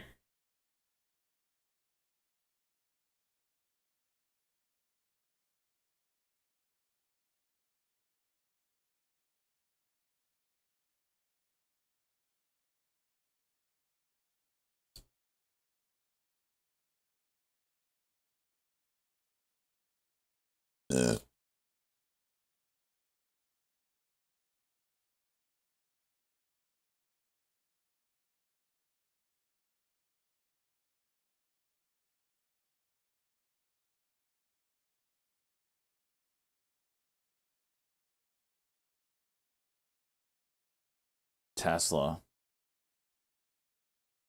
Tesla.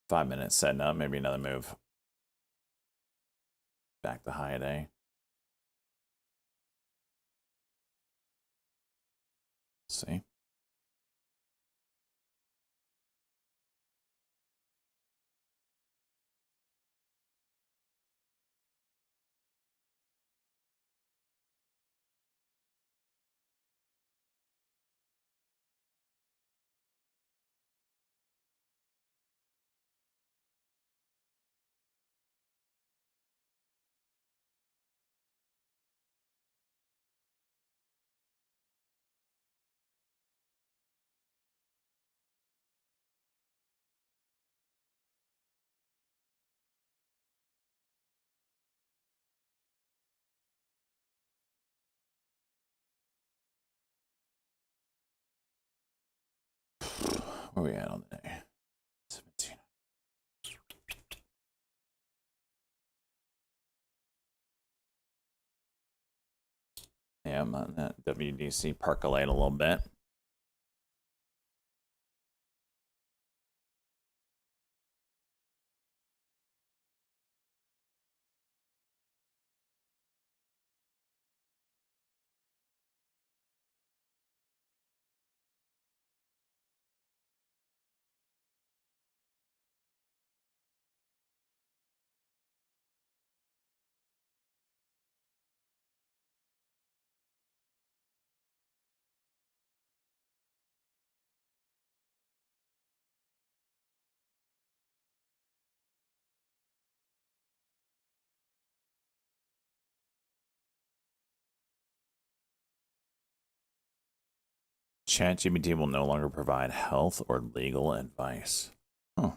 5 minutes setting up, maybe another move. Back to high day. See. Where are we at on the day? 17. Yeah, I'm on that WDC percolate a little bit. ChatGPT will no longer provide health or legal advice. Huh.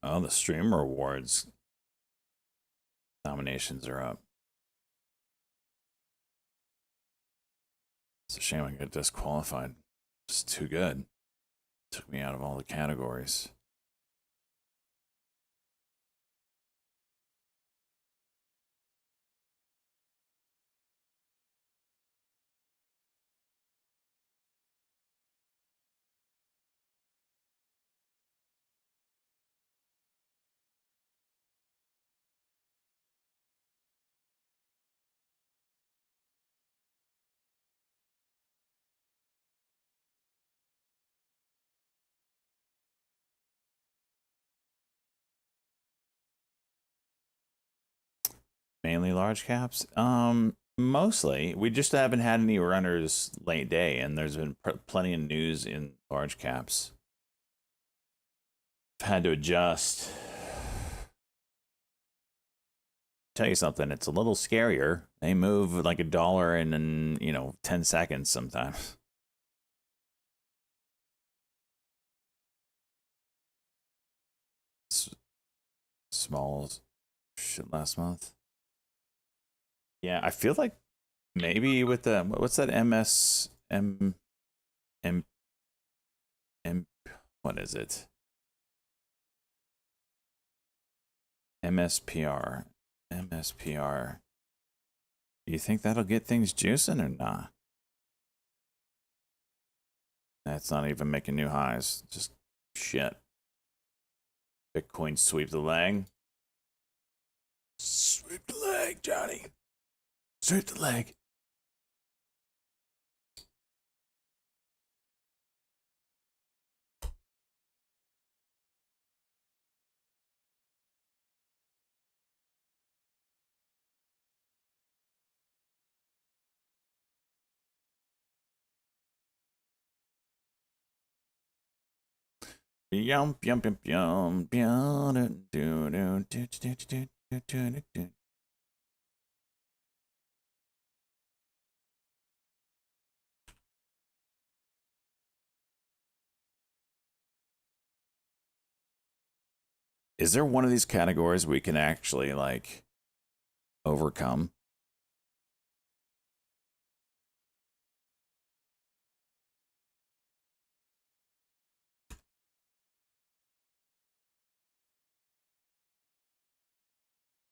Oh, the streamer awards nominations are up. It's a shame I got disqualified. It's too good. Took me out of all the categories. Mainly large caps. Mostly. We just haven't had any runners late day, and there's been plenty of news in large caps. I've had to adjust. Tell you something, it's a little scarier. They move like $1 in 10 seconds sometimes. Smalls shit last month. Yeah, I feel like maybe with the what's that what is it? MSPR. MSPR. Do you think that'll get things juicing or not? That's not even making new highs. Just shit. Bitcoin sweep the leg. Sweep the leg, Johnny. Sweep the leg. Yum yum yum yum yum do do do do do do do do. Is there one of these categories we can actually like overcome?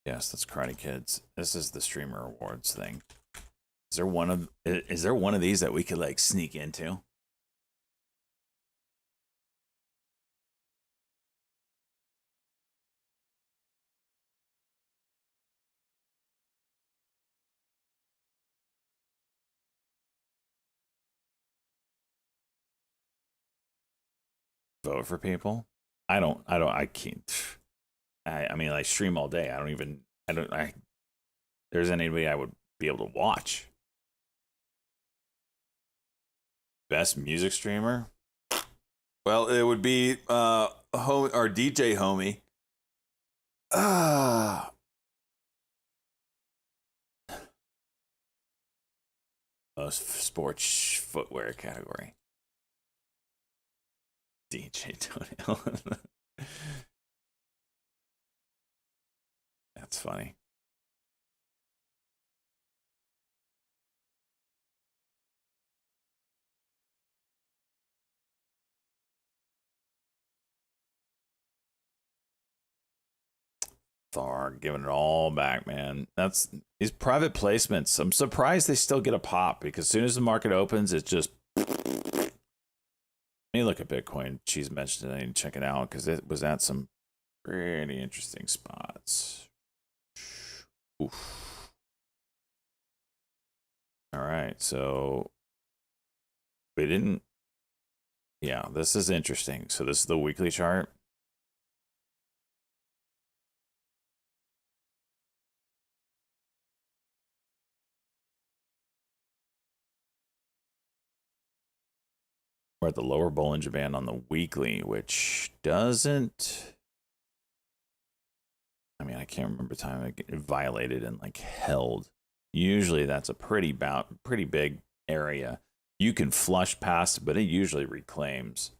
Yes, that's Karate Kids. This is the streamer awards thing. Is there one of these that we could like sneak into? Vote for people? I can't. I mean, I stream all day. There's anybody I would be able to watch. Best music streamer? Well, it would be our DJ homie. Most sports footwear category. DJ Toenail. That's funny. Thar giving it all back, man. That's these private placements. I'm surprised they still get a pop because as soon as the market opens, it's just. Let me look at Bitcoin. She's mentioned it. I need to check it out because it was at some pretty interesting spots. Oof. All right, so we didn't. Yeah, this is interesting. So this is the weekly chart. We're at the lower Bollinger Band on the weekly, which doesn't. I mean, I can't remember time it get violated and like held. Usually that's a pretty big area. You can flush past, but it usually reclaims.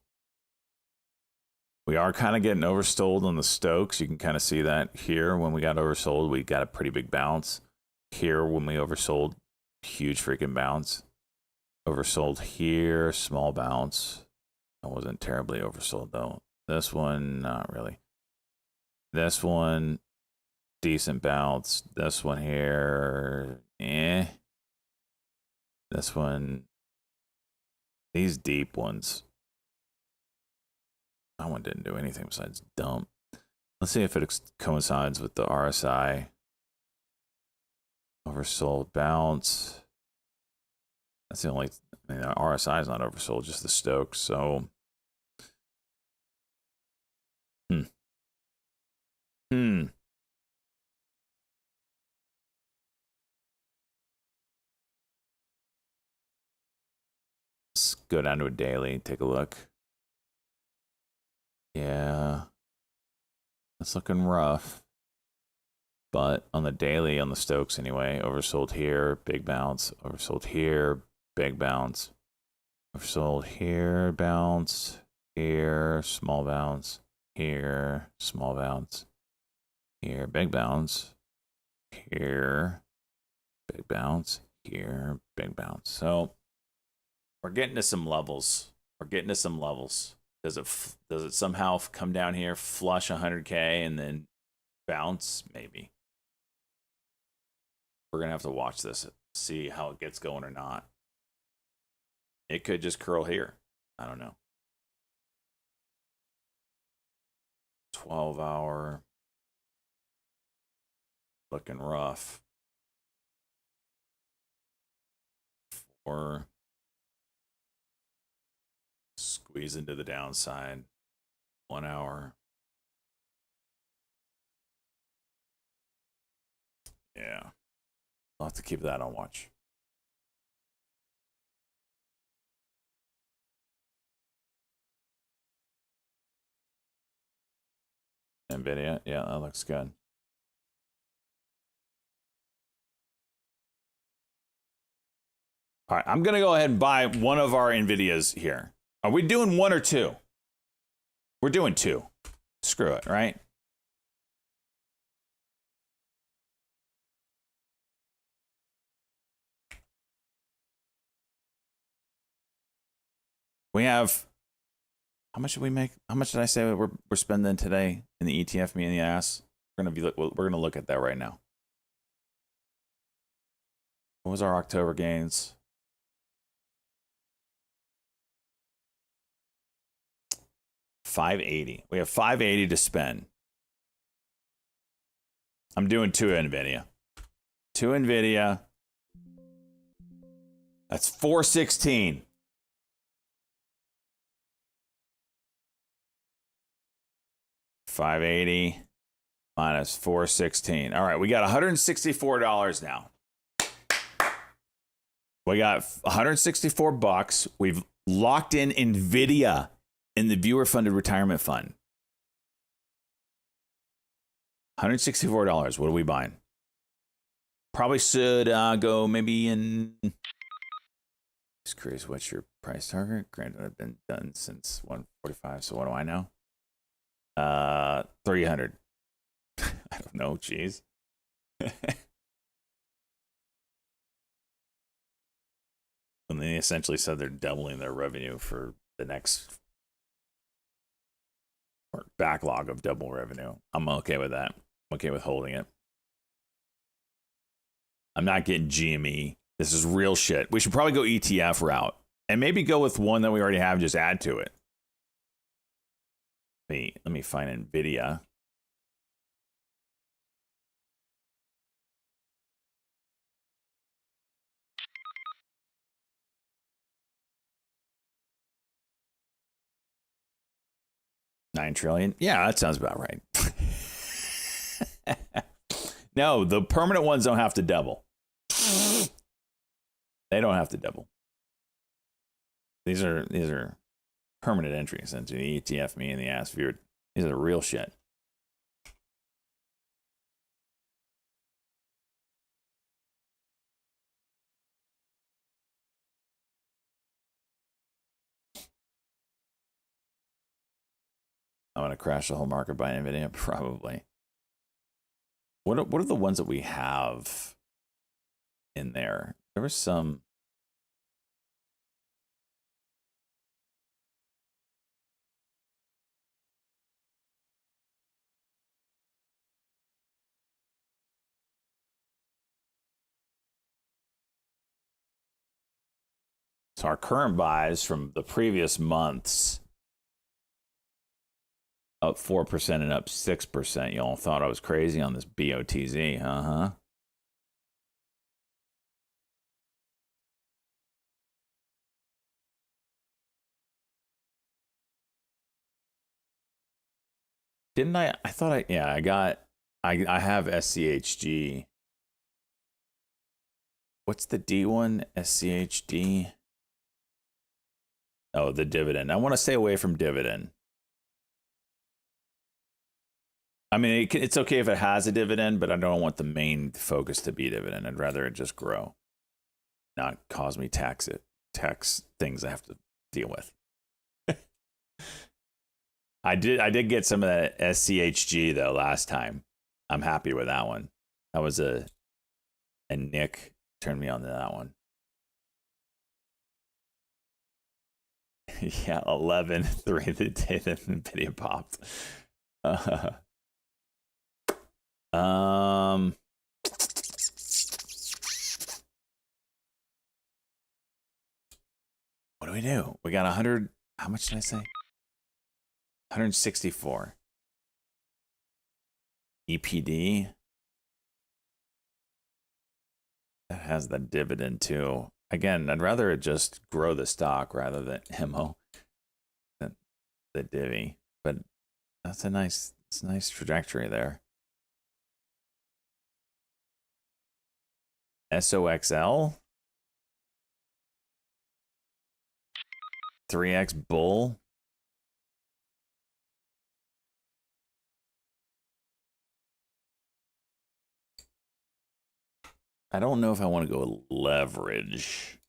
We are kind of getting oversold on the Stokes. You can kind of see that here. When we got oversold, we got a pretty big bounce. Here, when we oversold, huge freaking bounce. Oversold here, small bounce. I wasn't terribly oversold though. This one, not really. This one, decent bounce. This one here, eh. This one, these deep ones. That one didn't do anything besides dump. Let's see if it coincides with the RSI. Oversold bounce. That's the only, I mean, the RSI is not oversold, just the Stokes. So, Let's go down to a daily, take a look. Yeah, it's looking rough. But on the daily, on the Stokes anyway, oversold here, big bounce. Oversold here, big bounce. Oversold here, bounce. Here, small bounce. Here, small bounce. Here, big bounce. Here, big bounce. Here, big bounce. So we're getting to some levels. We're getting to some levels. Does it somehow come down here, flush 100K, and then bounce? Maybe. We're going to have to watch this, see how it gets going or not. It could just curl here. I don't know. 12-hour. Looking rough. 4. Squeeze into the downside. 1 hour. Yeah. I'll have to keep that on watch. NVIDIA, yeah, that looks good. All right, I'm going to go ahead and buy one of our NVIDIAs here. Are we doing 1 or 2? We're doing 2. Screw it, right? We have, how much did we make? How much did I say we're spending today in the ETF, me in the ass? We're gonna look at that right now. What was our October gains? $580. We have $580 to spend. I'm doing 2 NVIDIA. 2 NVIDIA. That's $416. $580 minus $416. All right, we got $164 now. We got $164. We've locked in NVIDIA in the viewer-funded retirement fund. $164. What are we buying? Probably should go maybe in. Just curious, what's your price target? Granted, I've been done since 145. So what do I know? 300. I don't know. Jeez. And they essentially said they're doubling their revenue for the next backlog of double revenue. I'm okay with that. I'm okay with holding it. I'm not getting GME. This is real shit. We should probably go ETF route and maybe go with one that we already have, just add to it. Let me find NVIDIA. $9 trillion. Yeah, that sounds about right. No, the permanent ones don't have to double. They don't have to double. These are permanent entries into the ETF, me in the ass viewer. These are the real shit. I'm gonna crash the whole market by NVIDIA, probably. What are the ones that we have in there? There was some. So our current buys from the previous months up 4% and up 6%. Y'all thought I was crazy on this BOTZ, huh? Didn't I? I thought I have SCHG. What's the D one? SCHD? Oh, the dividend. I want to stay away from dividend. I mean, it's okay if it has a dividend, but I don't want the main focus to be dividend. I'd rather it just grow, not cause me tax things I have to deal with. I did get some of that SCHG though last time. I'm happy with that one. That was and Nick turned me on to that one. Yeah, 11-3 the day that NVIDIA popped. What do we do? We got 100. How much did I say? 164. EPD. That has the dividend too. Again, I'd rather it just grow the stock rather than MO than the divvy. But that's a nice trajectory there. SOXL. 3X bull. I don't know if I want to go leverage.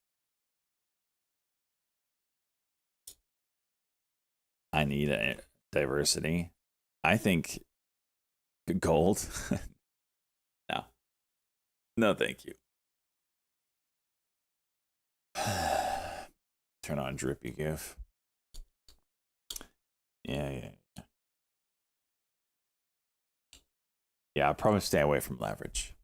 I need a diversity. I think gold. No. No, thank you. Turn on drippy gif. Yeah. Yeah, I'll probably stay away from leverage.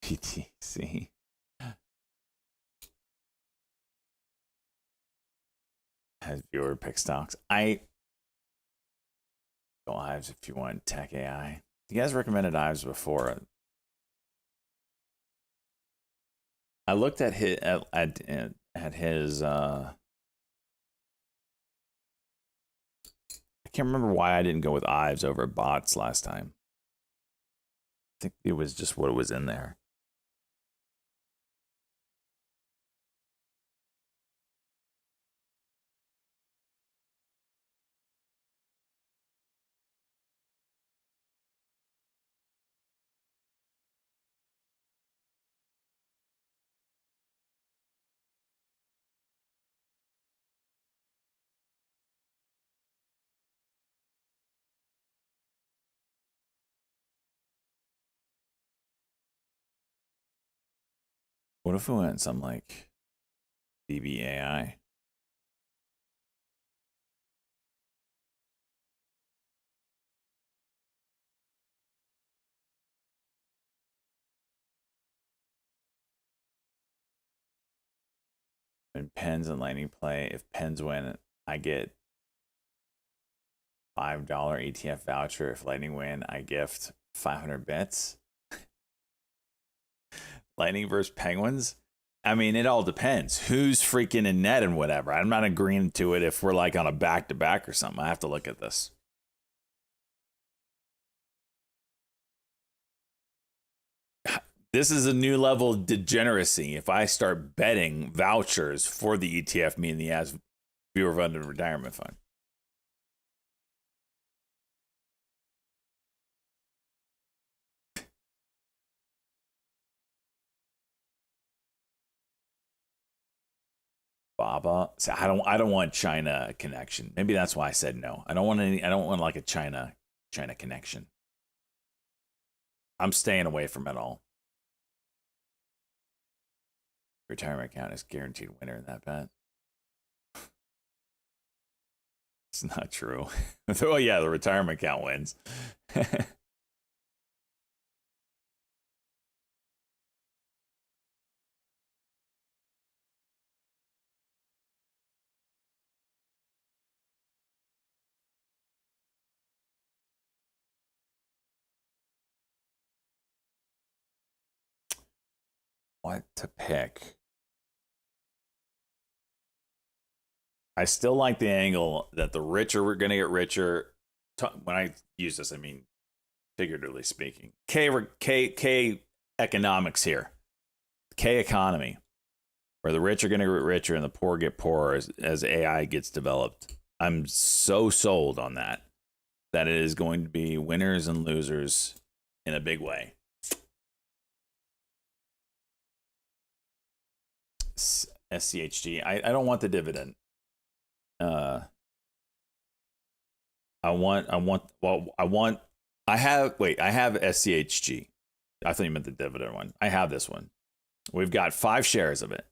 PTC. Has viewer pick stocks. I go Ives if you want tech AI. You guys recommended Ives before. I looked at his I can't remember why I didn't go with Ives over bots last time. I think it was just what was in there. What if we went some like DBAI? When Pens and Lightning play, if Pens win, I get $5 ETF voucher. If Lightning win, I gift 500 bits. Lightning versus Penguins. I mean, it all depends. Who's freaking in net and whatever. I'm not agreeing to it if we're like on a back-to-back or something. I have to look at this. This is a new level of degeneracy. If I start betting vouchers for the ETF, meaning the as viewer funded retirement fund. Baba. So I don't want China connection. Maybe that's why I said no. I don't want like a China connection. I'm staying away from it all. Retirement account is guaranteed winner in that bet. It's not true. Oh yeah, the retirement account wins. What to pick? I still like the angle that the rich are going to get richer. When I use this, I mean figuratively speaking. K economics here. K economy, where the rich are going to get richer and the poor get poorer as AI gets developed. I'm so sold on that it is going to be winners and losers in a big way. SCHG. I don't want the dividend. I have SCHG. I thought you meant the dividend one. I have this one. We've got 5 shares of it.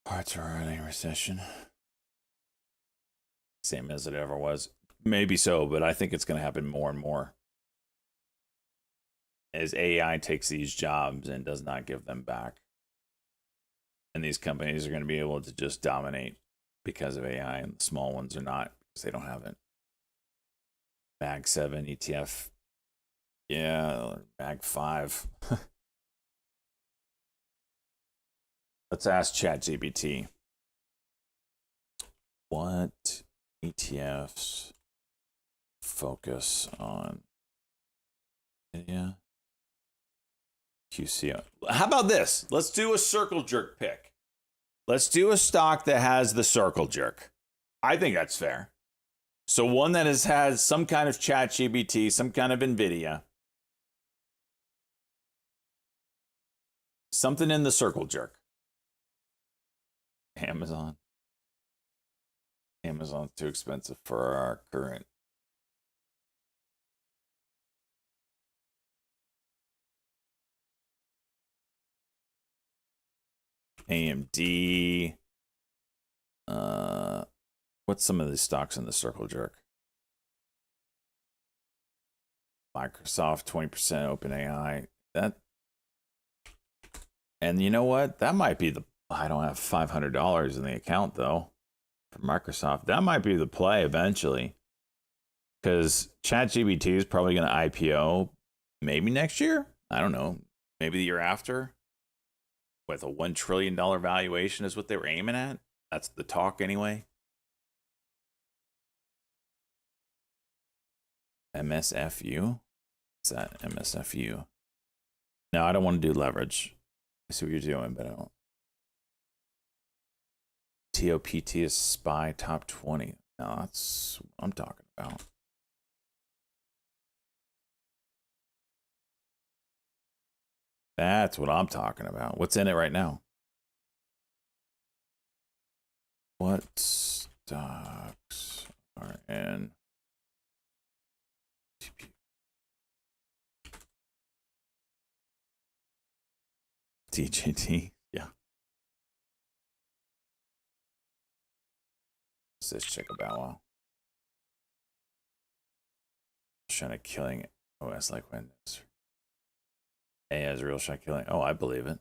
Parts are early recession. Same as it ever was. Maybe so, but I think it's going to happen more and more as AI takes these jobs and does not give them back. And these companies are going to be able to just dominate because of AI, and the small ones are not because they don't have it. Mag 7 ETF. Yeah, Mag 5. Let's ask ChatGPT. What ETFs focus on? Yeah. QCO. How about this? Let's do a circle jerk pick. Let's do a stock that has the circle jerk. I think that's fair. So one that has some kind of ChatGPT, some kind of NVIDIA. Something in the circle jerk. Amazon. Amazon's too expensive for our current. AMD. What's some of these stocks in the circle jerk? Microsoft, 20%, OpenAI. That, and you know what? That might be the. I don't have $500 in the account though for Microsoft. That might be the play eventually, because ChatGPT is probably going to IPO maybe next year. I don't know. Maybe the year after. With a $1 trillion valuation is what they were aiming at. That's the talk anyway. MSFU? What's that? MSFU. No, I don't want to do leverage. I see what you're doing, but I don't. TOPT is SPY top 20. No, that's what I'm talking about. That's what I'm talking about. What's in it right now? What stocks are in TJT? Yeah. What's this chick about? Wow. Trying killing OS like Windows. AI is real shot killing. Oh, I believe it.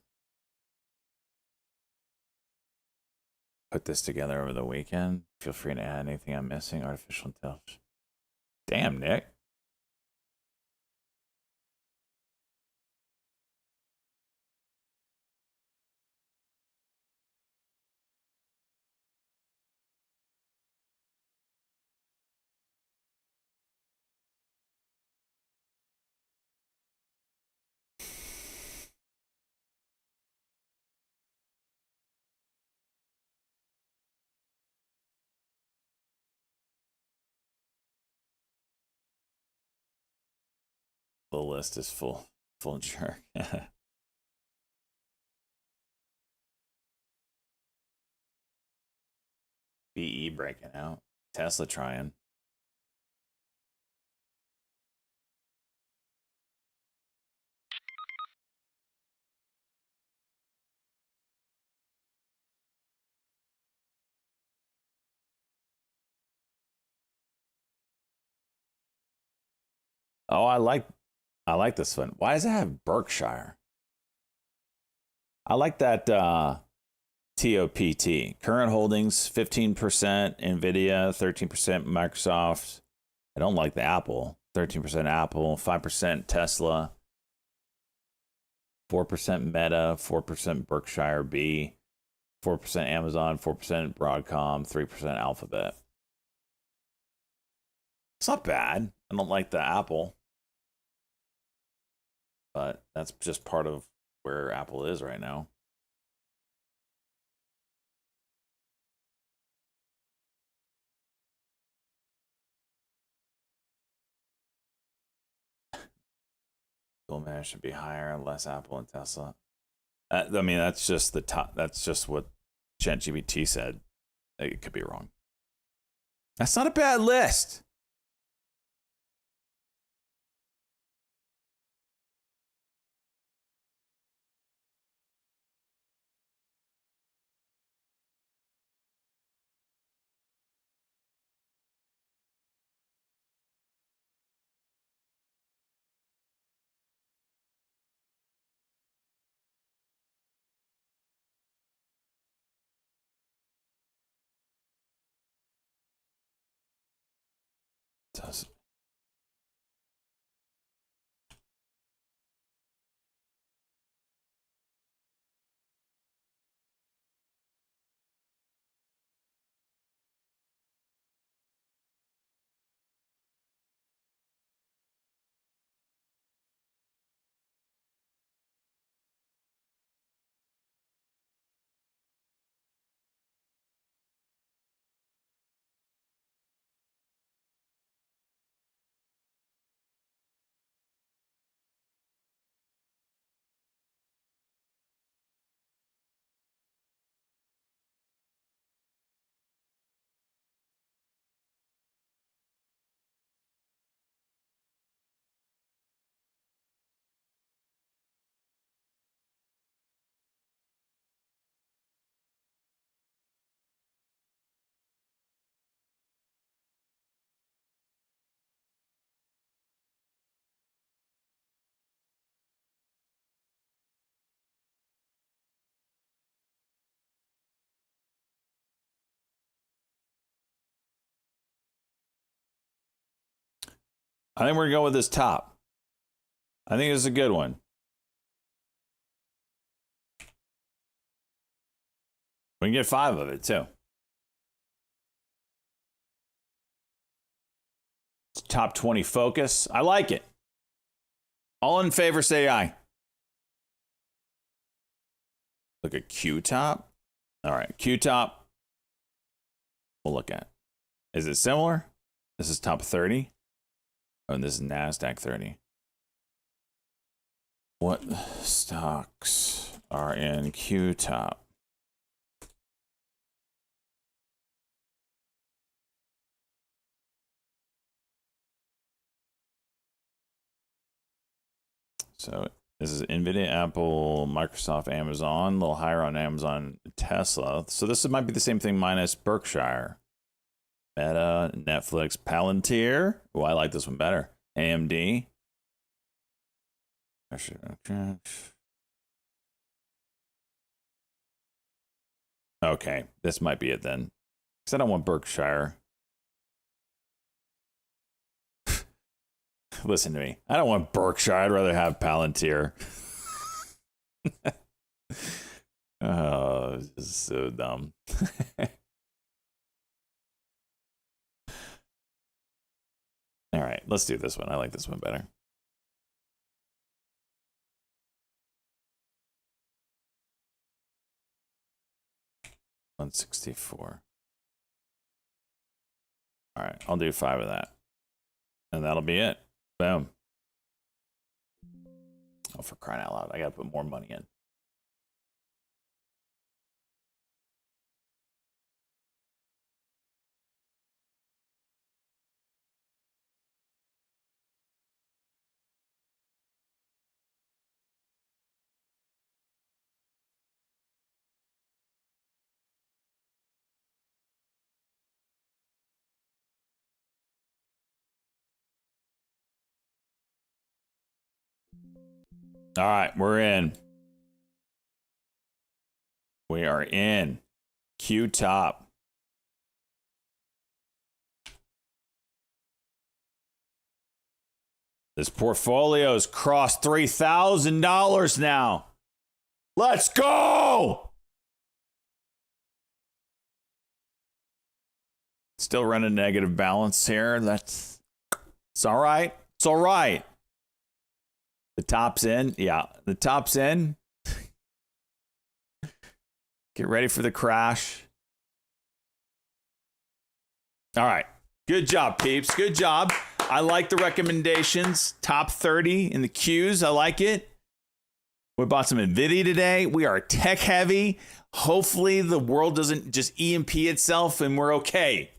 Put this together over the weekend. Feel free to add anything I'm missing. Artificial intelligence. Damn, Nick. The list is full. Full jerk. BE breaking out. Tesla trying. Oh, I like this one. Why does it have Berkshire? I like that TOPT. Current holdings 15% Nvidia, 13% Microsoft. I don't like the Apple. 13% Apple, 5% Tesla, 4% Meta, 4% Berkshire B, 4% Amazon, 4% Broadcom, 3% Alphabet. It's not bad. I don't like the Apple, but that's just part of where Apple is right now. Goldman should be higher, less Apple and Tesla. I mean, that's just the top. That's just what ChatGPT said. It could be wrong. That's not a bad list. Does I think we're going to go with this top. I think it's a good one. We can get 5 of it, too. Top 20 focus. I like it. All in favor, say aye. Look at Q-top. All right, Q-top. We'll look at. Is it similar? This is top 30. Oh, and this is NASDAQ 30. What stocks are in Q-top? So this is NVIDIA, Apple, Microsoft, Amazon. A little higher on Amazon, Tesla. So this might be the same thing minus Berkshire. Meta, Netflix, Palantir. Oh, I like this one better. AMD. Okay, this might be it then. Because I don't want Berkshire. Listen to me. I don't want Berkshire. I'd rather have Palantir. Oh, this is so dumb. All right, let's do this one. I like this one better. $164. All right, I'll do 5 of that. And that'll be it. Boom. Oh, for crying out loud. I got to put more money in. All right, we're in. We are in. Q top. This portfolio's crossed $3,000 now. Let's go! Still running negative balance here. It's all right. It's all right. The top's in. Yeah, the top's in. Get ready for the crash. All right. Good job, peeps. Good job. I like the recommendations. Top 30 in the Qs. I like it. We bought some NVIDIA today. We are tech heavy. Hopefully the world doesn't just EMP itself and we're okay.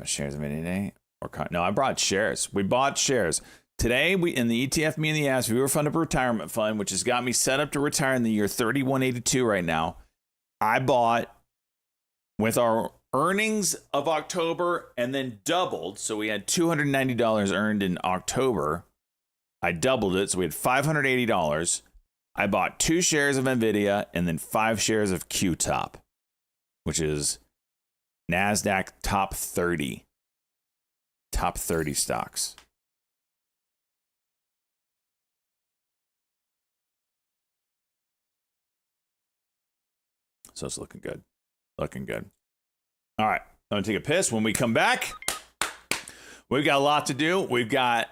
Shares of NVIDIA today? No, I brought shares. We bought shares. Today, we in the ETF Me and the Ass Viewer Funded Retirement Fund, which has got me set up to retire in the year 3182 right now. I bought with our earnings of October and then doubled. So we had $290 earned in October. I doubled it. So we had $580. I bought 2 shares of NVIDIA and then 5 shares of QTOP, which is NASDAQ top 30 stocks. So it's looking good. Looking good. All right. I'm going to take a piss. When we come back, we've got a lot to do. We've got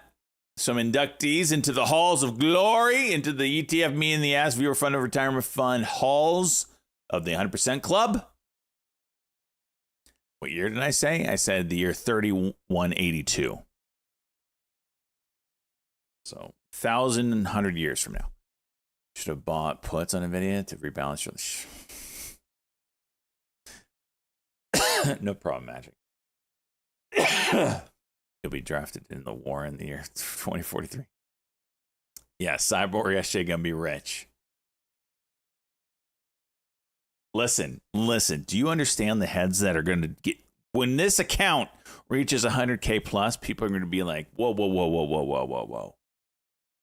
some inductees into the halls of glory, into the ETF Me and the Ass Viewer Funded Retirement Fund halls of the 100% Club. What year did I say? I said the year 3182. So 1,100 years from now. Should have bought puts on NVIDIA to rebalance your... No problem, Magic. You'll be drafted in the war in the year 2043. Yeah, Cyborg SJ gonna be rich. Listen. Do you understand the heads that are going to get when this account reaches 100K plus? People are going to be like, whoa.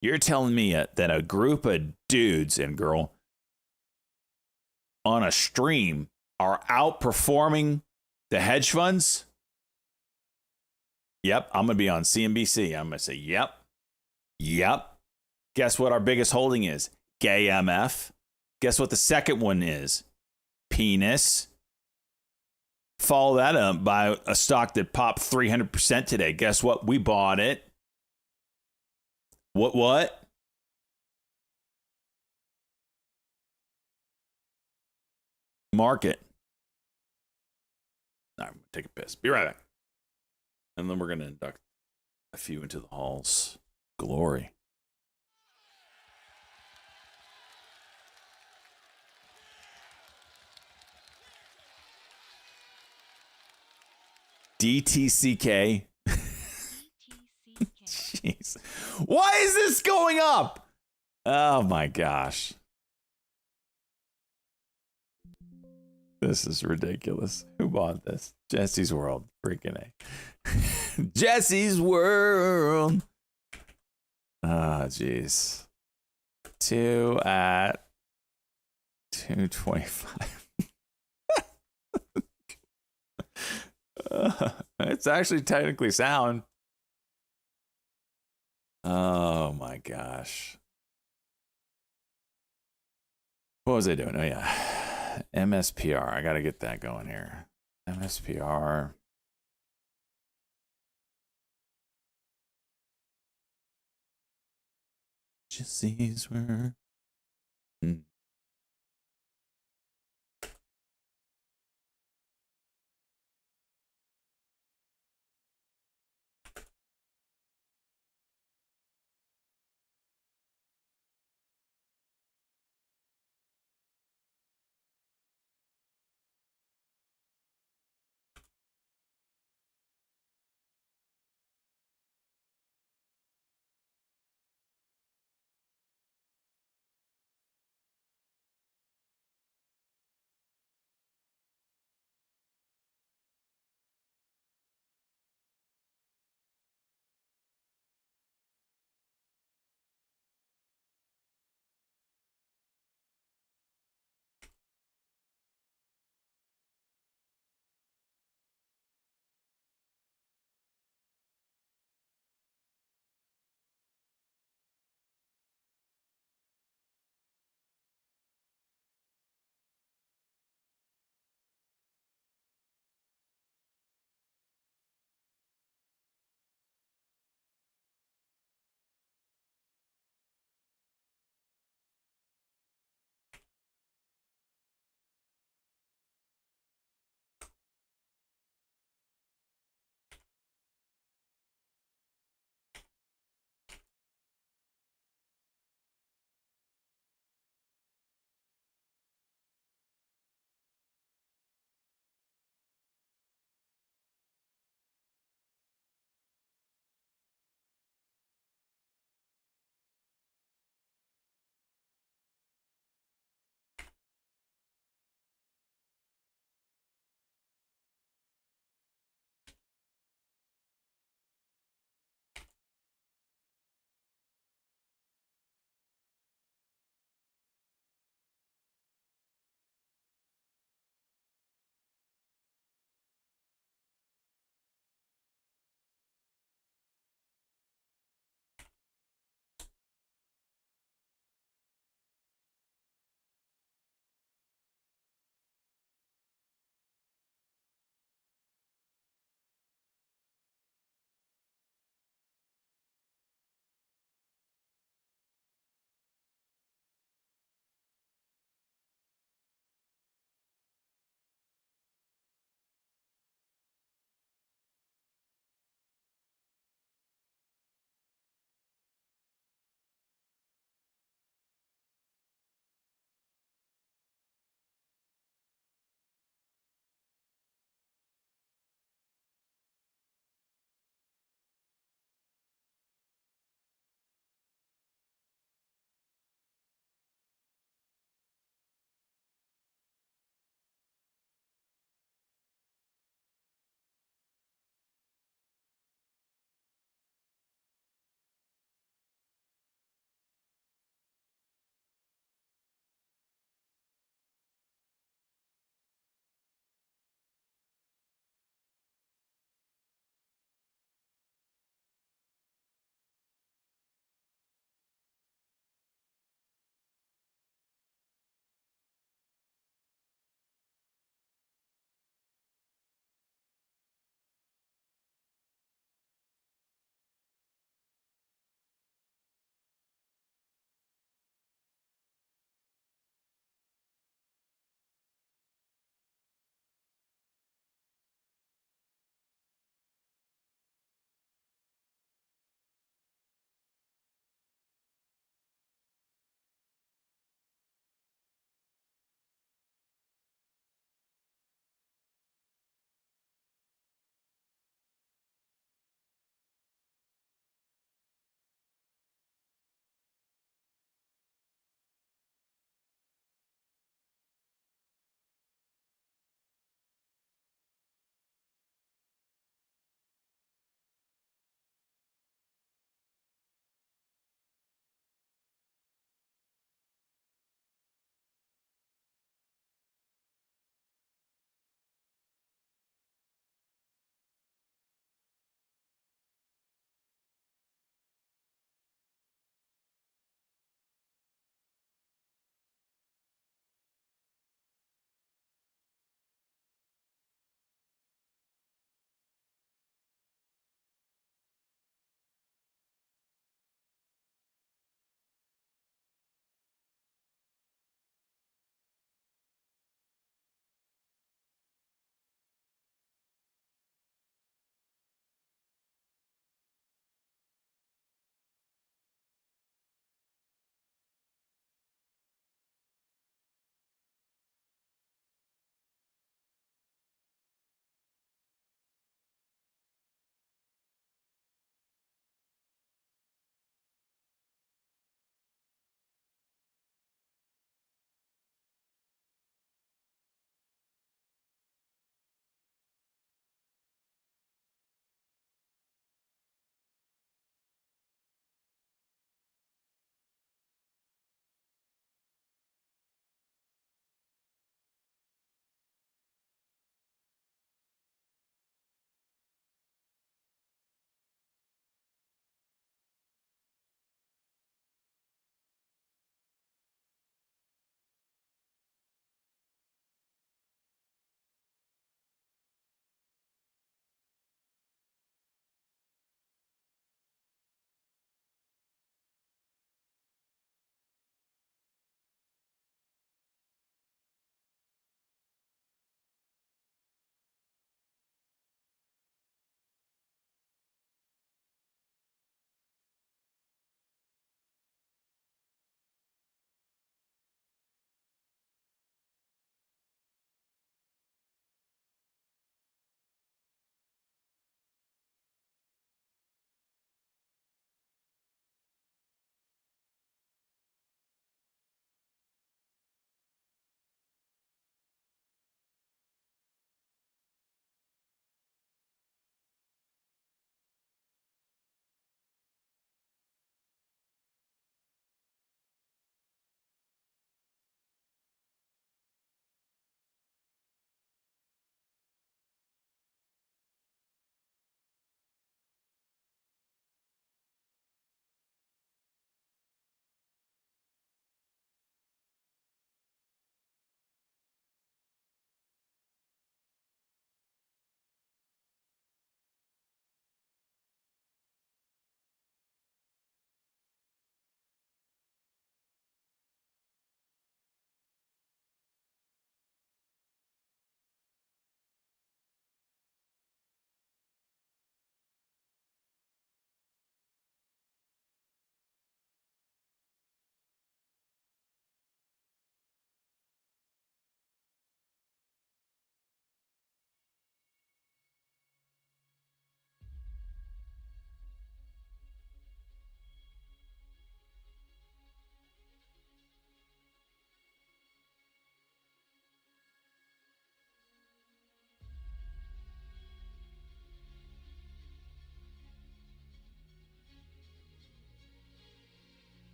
You're telling me that a group of dudes and girl on a stream are outperforming the hedge funds? Yep, I'm going to be on CNBC. I'm going to say, yep. Guess what our biggest holding is? Gay MF. Guess what the second one is? Penis. Follow that up by a stock that popped 300% today. Guess what? We bought it. What? Market. All right, I'm going to take a piss. Be right back. And then we're going to induct a few into the halls. Glory. DTCK. Jeez. Why is this going up? Oh my gosh. This is ridiculous. Who bought this? Jesse's World. Freaking A. Jesse's World. Oh, jeez. 2 at 225. It's actually technically sound. Oh my gosh. What was I doing? Oh yeah. MSPR. I got to get that going here. MSPR. Jesse's were.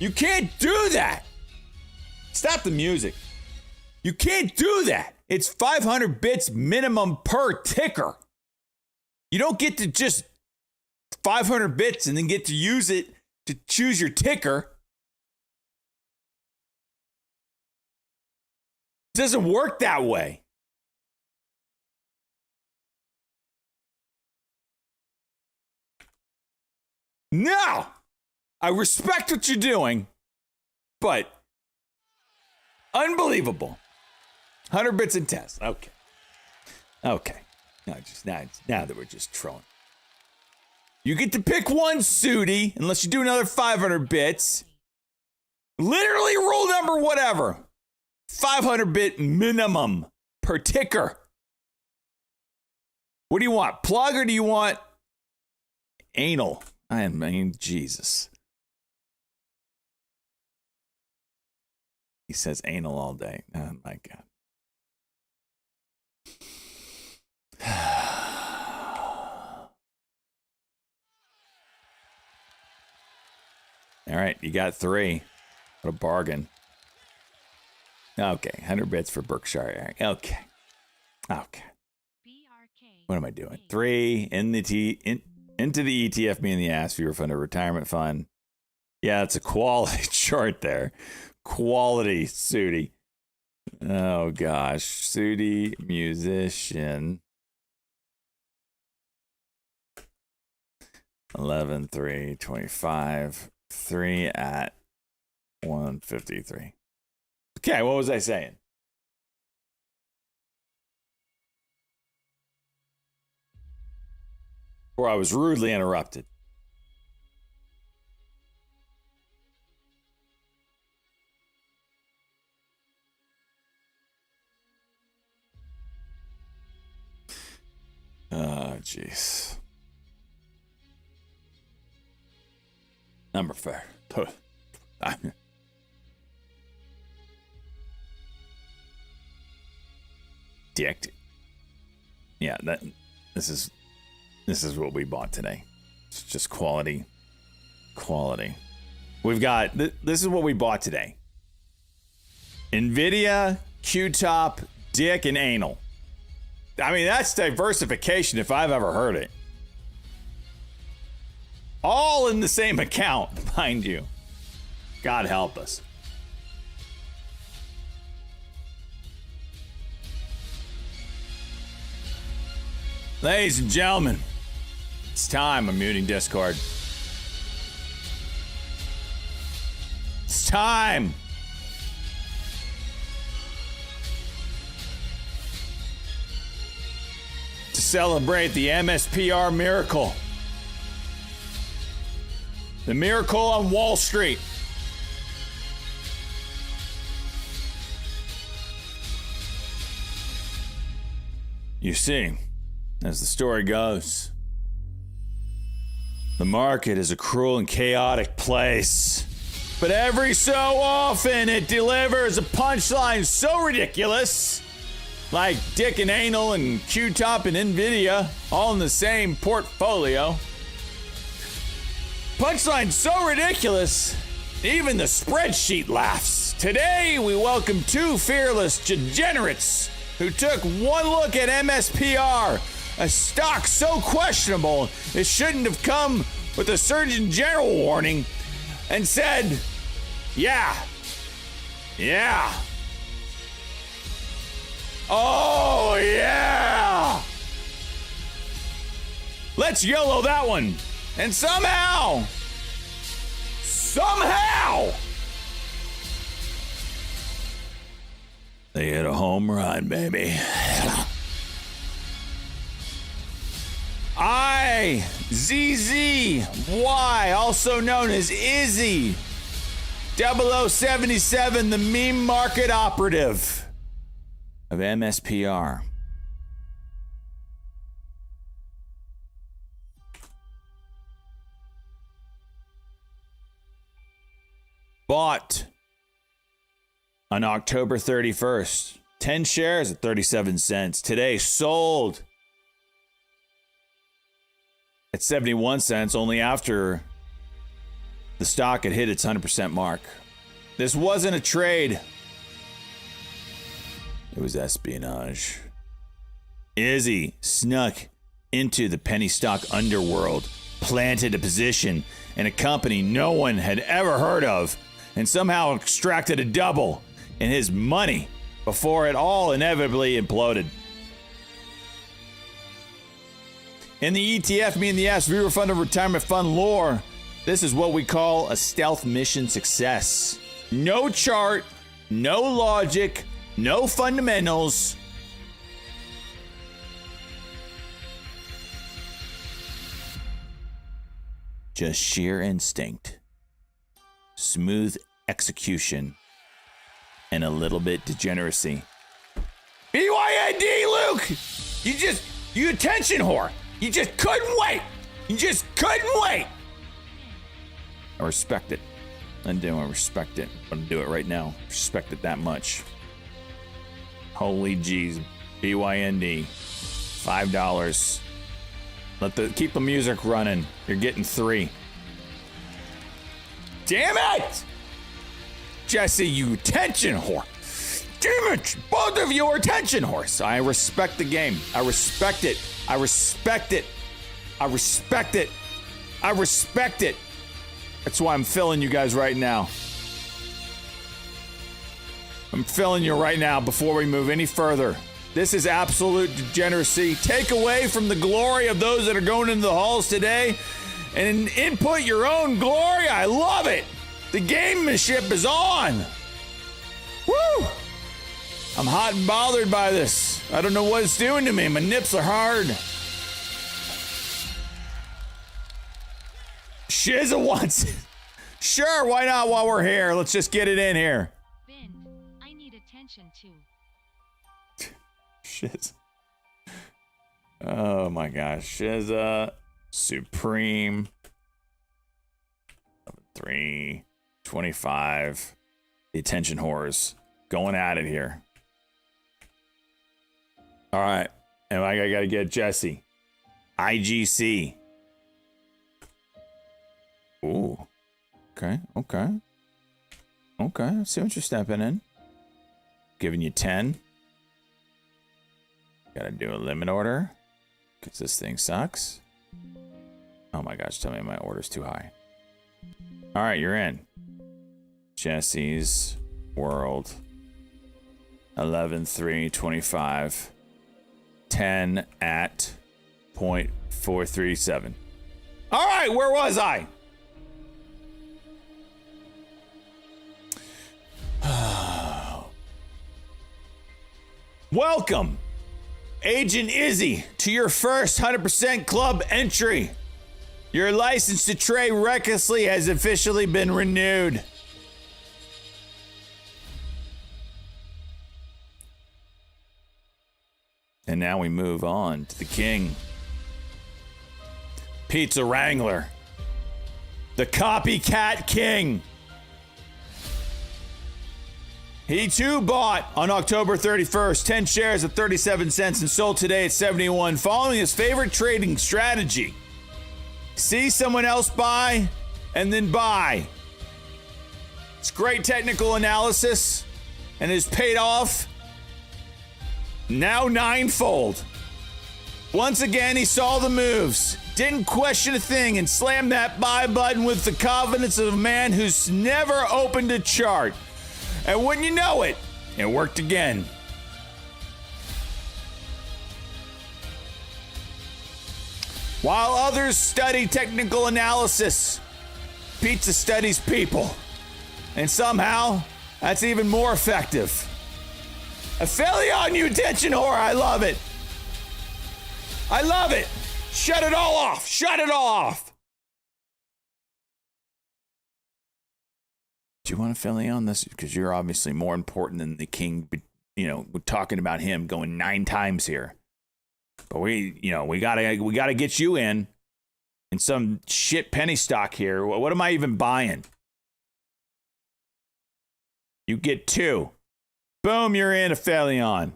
You can't do that. Stop the music. You can't do that. It's 500 bits minimum per ticker. You don't get to just 500 bits and then get to use it to choose your ticker. It doesn't work that way. No! I respect what you're doing, but unbelievable. 100 bits in test. Okay. Now that we're just trolling. You get to pick one, Sudi, unless you do another 500 bits. Literally rule number whatever. 500 bit minimum per ticker. What do you want? Plug or do you want anal? I mean, Jesus. He says anal all day. Oh, my God. All right, you got 3. What a bargain. Okay, 100 bits for Berkshire. Okay. What am I doing? 3 into the ETF, me in the ass viewer fund or retirement fund. Yeah, it's a quality chart there. Quality, Sudi. Oh gosh, Sudi musician. 11, 3, 25, 3 at 153. Okay, what was I saying? Or I was rudely interrupted. Oh, jeez. Number 4. Dick. Yeah, this is what we bought today. It's just quality. We've got this is what we bought today. Nvidia, Q-Top, Dick, and Anal. I mean, that's diversification if I've ever heard it. All in the same account, mind you. God help us. Ladies and gentlemen, it's time. I'm muting Discord. It's time. To celebrate the MSPR miracle. The miracle on Wall Street. You see, as the story goes, the market is a cruel and chaotic place. But every so often it delivers a punchline so ridiculous, like Dick and Anal and Q-Top and Nvidia, all in the same portfolio. Punchline so ridiculous, even the spreadsheet laughs. Today, we welcome 2 fearless degenerates who took one look at MSPR, a stock so questionable it shouldn't have come with a Surgeon General warning, and said, yeah, oh yeah, let's yellow that one. And somehow, they hit a home run, baby. IZZY, also known as Izzy, 0077, the meme market operative of MSPR. Bought on October 31st. 10 shares at 37 cents. Today sold at 71 cents only after the stock had hit its 100% mark. This wasn't a trade. It was espionage. Izzy snuck into the penny stock underworld, planted a position in a company no one had ever heard of, and somehow extracted a double in his money before it all inevitably imploded. In the ETF Me and the Ass Viewer Fund of Retirement Fund lore, this is what we call a stealth mission success. No chart, no logic, no fundamentals. Just sheer instinct, smooth execution, and a little bit degeneracy. BYND, Luke! You attention whore! You just couldn't wait! You just couldn't wait! I respect it. I do, I respect it. I'm gonna do it right now. Respect it that much. Holy jeez. BYND. $5. Keep the music running. You're getting 3. Damn it! Jesse, you attention whore. Damn it! Both of you are attention whores. I respect the game. I respect it. I respect it. I respect it. I respect it. That's why I'm filling you guys right now. I'm filling you right now before we move any further. This is absolute degeneracy. Take away from the glory of those that are going into the halls today and input your own glory. I love it. The gamemanship is on. Woo! I'm hot and bothered by this. I don't know what it's doing to me. My nips are hard. Shizza wants it. Sure, why not while we're here? Let's just get it in here. Bin, I need attention too. Shiz. Oh my gosh. Shizza. Supreme. 325. The attention whores. Going at it here. All right. And I gotta get Jesse. IGC. Ooh. Okay. Okay. Okay. I see what you're stepping in. Giving you 10. Gotta do a limit order. Because this thing sucks. Oh my gosh. Tell me my order's too high. All right. You're in. Jesse's World. 11/3/25. 10 at 0.437. All right. Where was I? Welcome, Agent Izzy, to your first 100% club entry. Your license to trade recklessly has officially been renewed. And now we move on to the king. Pizza Wrangler. The copycat king. He too bought on October 31st 10 shares at 37 cents and sold today at 71, following his favorite trading strategy. See someone else buy and then buy. It's great technical analysis and has paid off now ninefold. Once again, he saw the moves, didn't question a thing, and slammed that buy button with the confidence of a man who's never opened a chart. And wouldn't you know it, it worked again. While others study technical analysis, Pizza studies people. And somehow, that's even more effective. Aphelion, you attention whore, I love it. I love it. Shut it all off. Shut it all off. Do you want to fill in on this? Because you're obviously more important than the king. You know, we're talking about him going 9 times here. But we gotta get you in some shit penny stock here. What am I even buying? You get 2. Boom, you're in, Aphelion.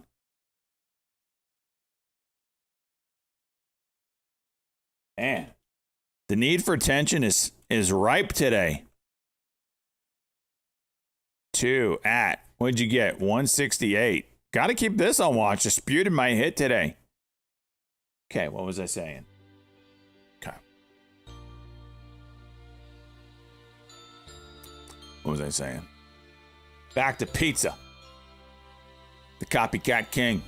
Man, the need for attention is ripe today. 2 at, what'd you get? 168. Got to keep this on watch. Disputed might hit today. Okay, what was I saying? Okay. What was I saying? Back to pizza. The copycat king.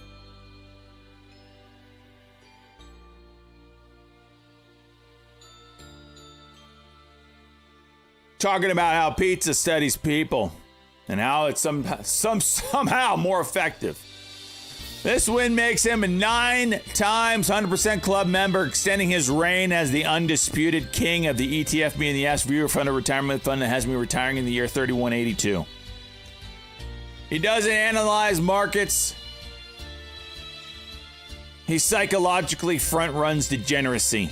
Talking about how pizza studies people and how it's somehow more effective. This win makes him a 9 times 100% club member, extending his reign as the undisputed king of the ETF being the asked viewer funded retirement fund that has me retiring in the year 3182. He doesn't analyze markets. He psychologically front runs degeneracy,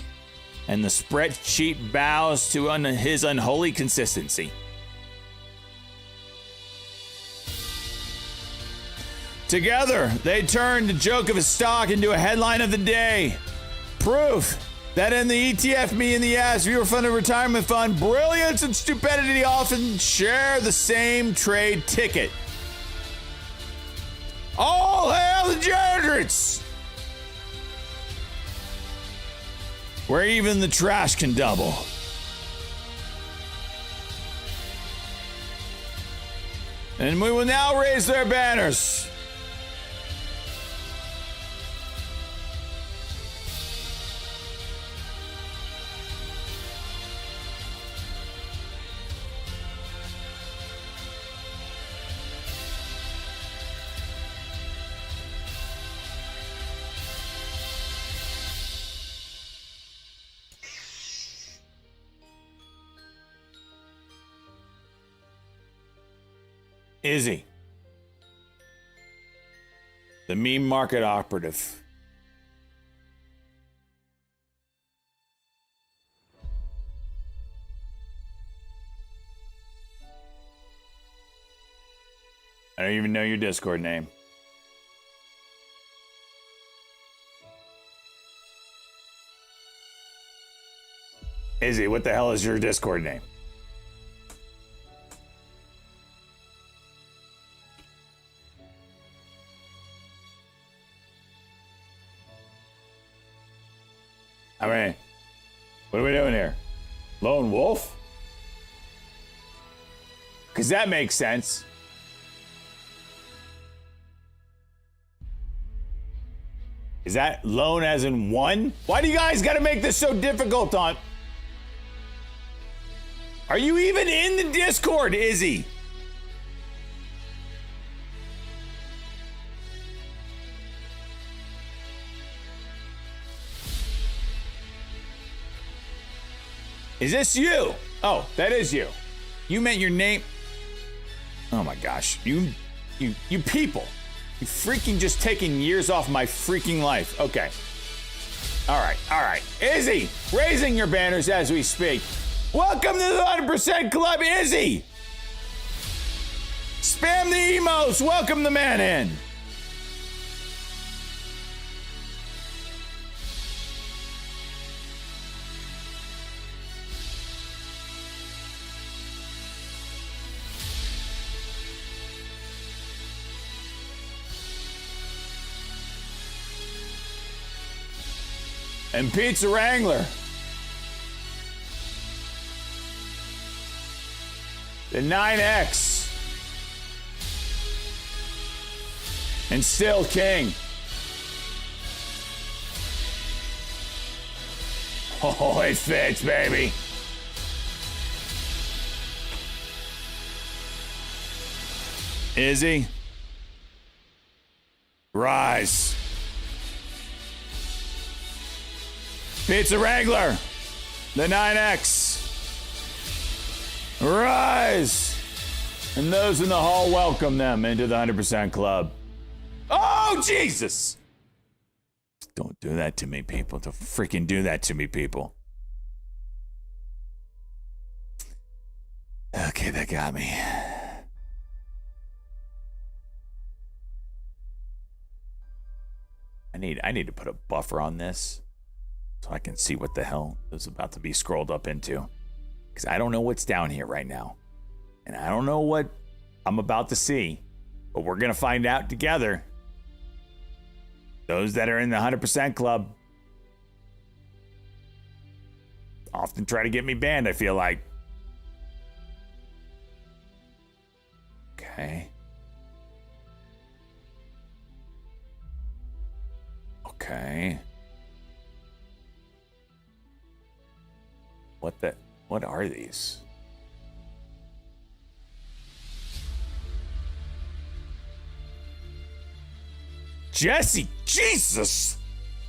and the spreadsheet bows to his unholy consistency. Together, they turned the joke of his stock into a headline of the day. Proof that in the ETF me and the ass viewer funded retirement fund, brilliance and stupidity often share the same trade ticket. All hail the degenerates! Where even the trash can double. And we will now raise their banners. Izzy, the meme market operative. I don't even know your Discord name. Izzy, what the hell is your Discord name? I mean, what are we doing here? Lone Wolf? Because that makes sense. Is that lone as in one? Why do you guys gotta make this so difficult on? Are you even in the Discord, Izzy? Is this you? Oh, that is you. You meant your name. Oh my gosh. You people. You freaking just taking years off my freaking life. Okay. All right. Izzy, raising your banners as we speak. Welcome to the 100% Club, Izzy. Spam the emos. Welcome the man in. And Pizza Wrangler. The 9X. And still king. Oh, it fits, baby. Izzy. Rise. Pizza Wrangler, the 9X. Rise. And those in the hall welcome them into the 100% Club. Oh, Jesus. Don't do that to me, people. Don't freaking do that to me, people. Okay, that got me. I need to put a buffer on this, so I can see what the hell is about to be scrolled up into. Because I don't know what's down here right now. And I don't know what I'm about to see. But we're going to find out together. Those that are in the 100% club often try to get me banned, I feel like. Okay. Okay. What are these? Jesse, Jesus!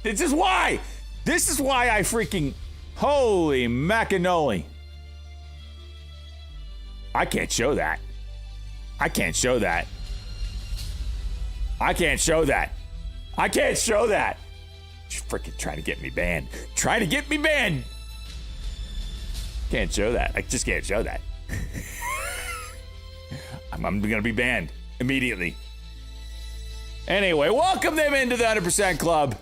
This is why I freaking, holy macanoli. I can't show that. I can't show that. I can't show that. I can't show that. She's freaking trying to get me banned. Trying to get me banned. Can't show that. I just can't show that. I'm gonna be banned immediately. Anyway, welcome them into the 100% Club.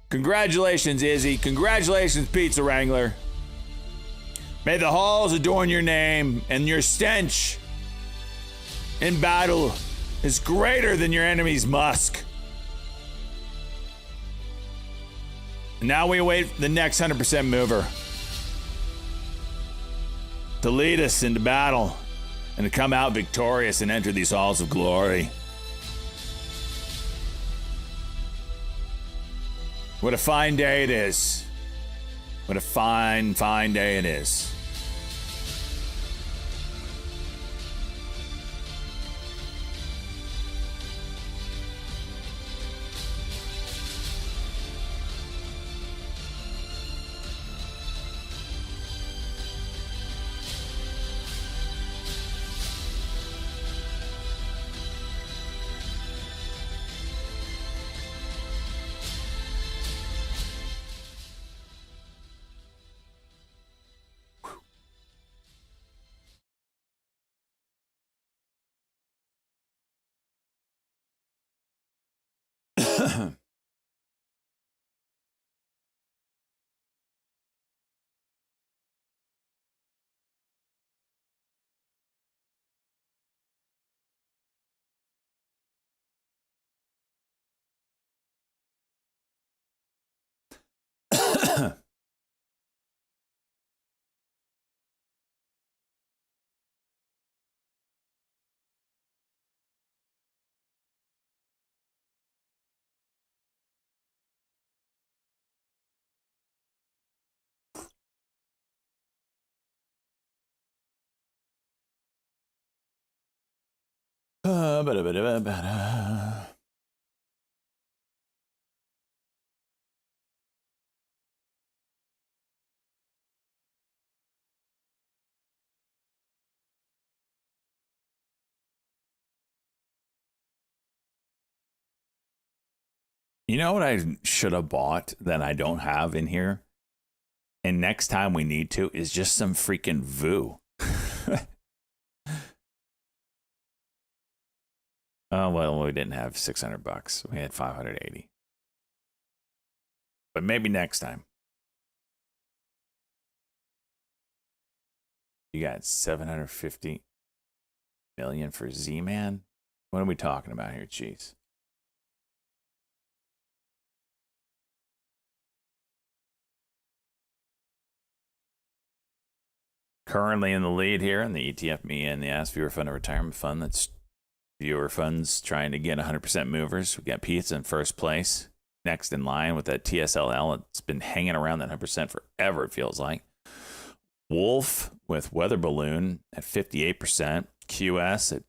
Congratulations, Izzy. Congratulations, Pizza Wrangler. May the halls adorn your name, and your stench in battle is greater than your enemy's musk. And now we await the next 100% mover to lead us into battle and to come out victorious and enter these halls of glory. What a fine day it is. What a fine, fine day it is. You know what I should have bought that I don't have in here? And next time we need to is just some freaking VOO. Oh, well, we didn't have $600. We had 580. But maybe next time. You got 750 million for Z-Man? What are we talking about here, Cheese? Currently in the lead here in the ETF Me and the Ask Viewer Fund and Retirement Fund. That's viewer funds trying to get 100% movers. We got Pizza in first place. Next in line with that TSLL. It's been hanging around that 100% forever, it feels like. Wolf with Weather Balloon at 58%. QS at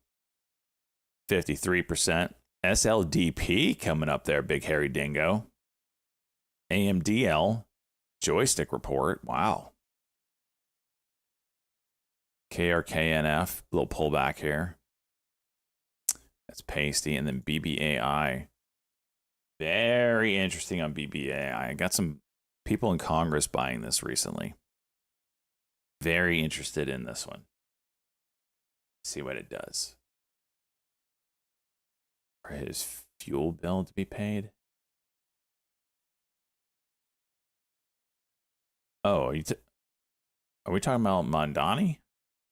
53%. SLDP coming up there, Big Hairy Dingo. AMDL Joystick Report. Wow. KRKNF, little pullback here. That's pasty. And then BBAI. Very interesting on BBAI. I got some people in Congress buying this recently. Very interested in this one. See what it does. For his fuel bill to be paid. Oh, are we talking about Mondani?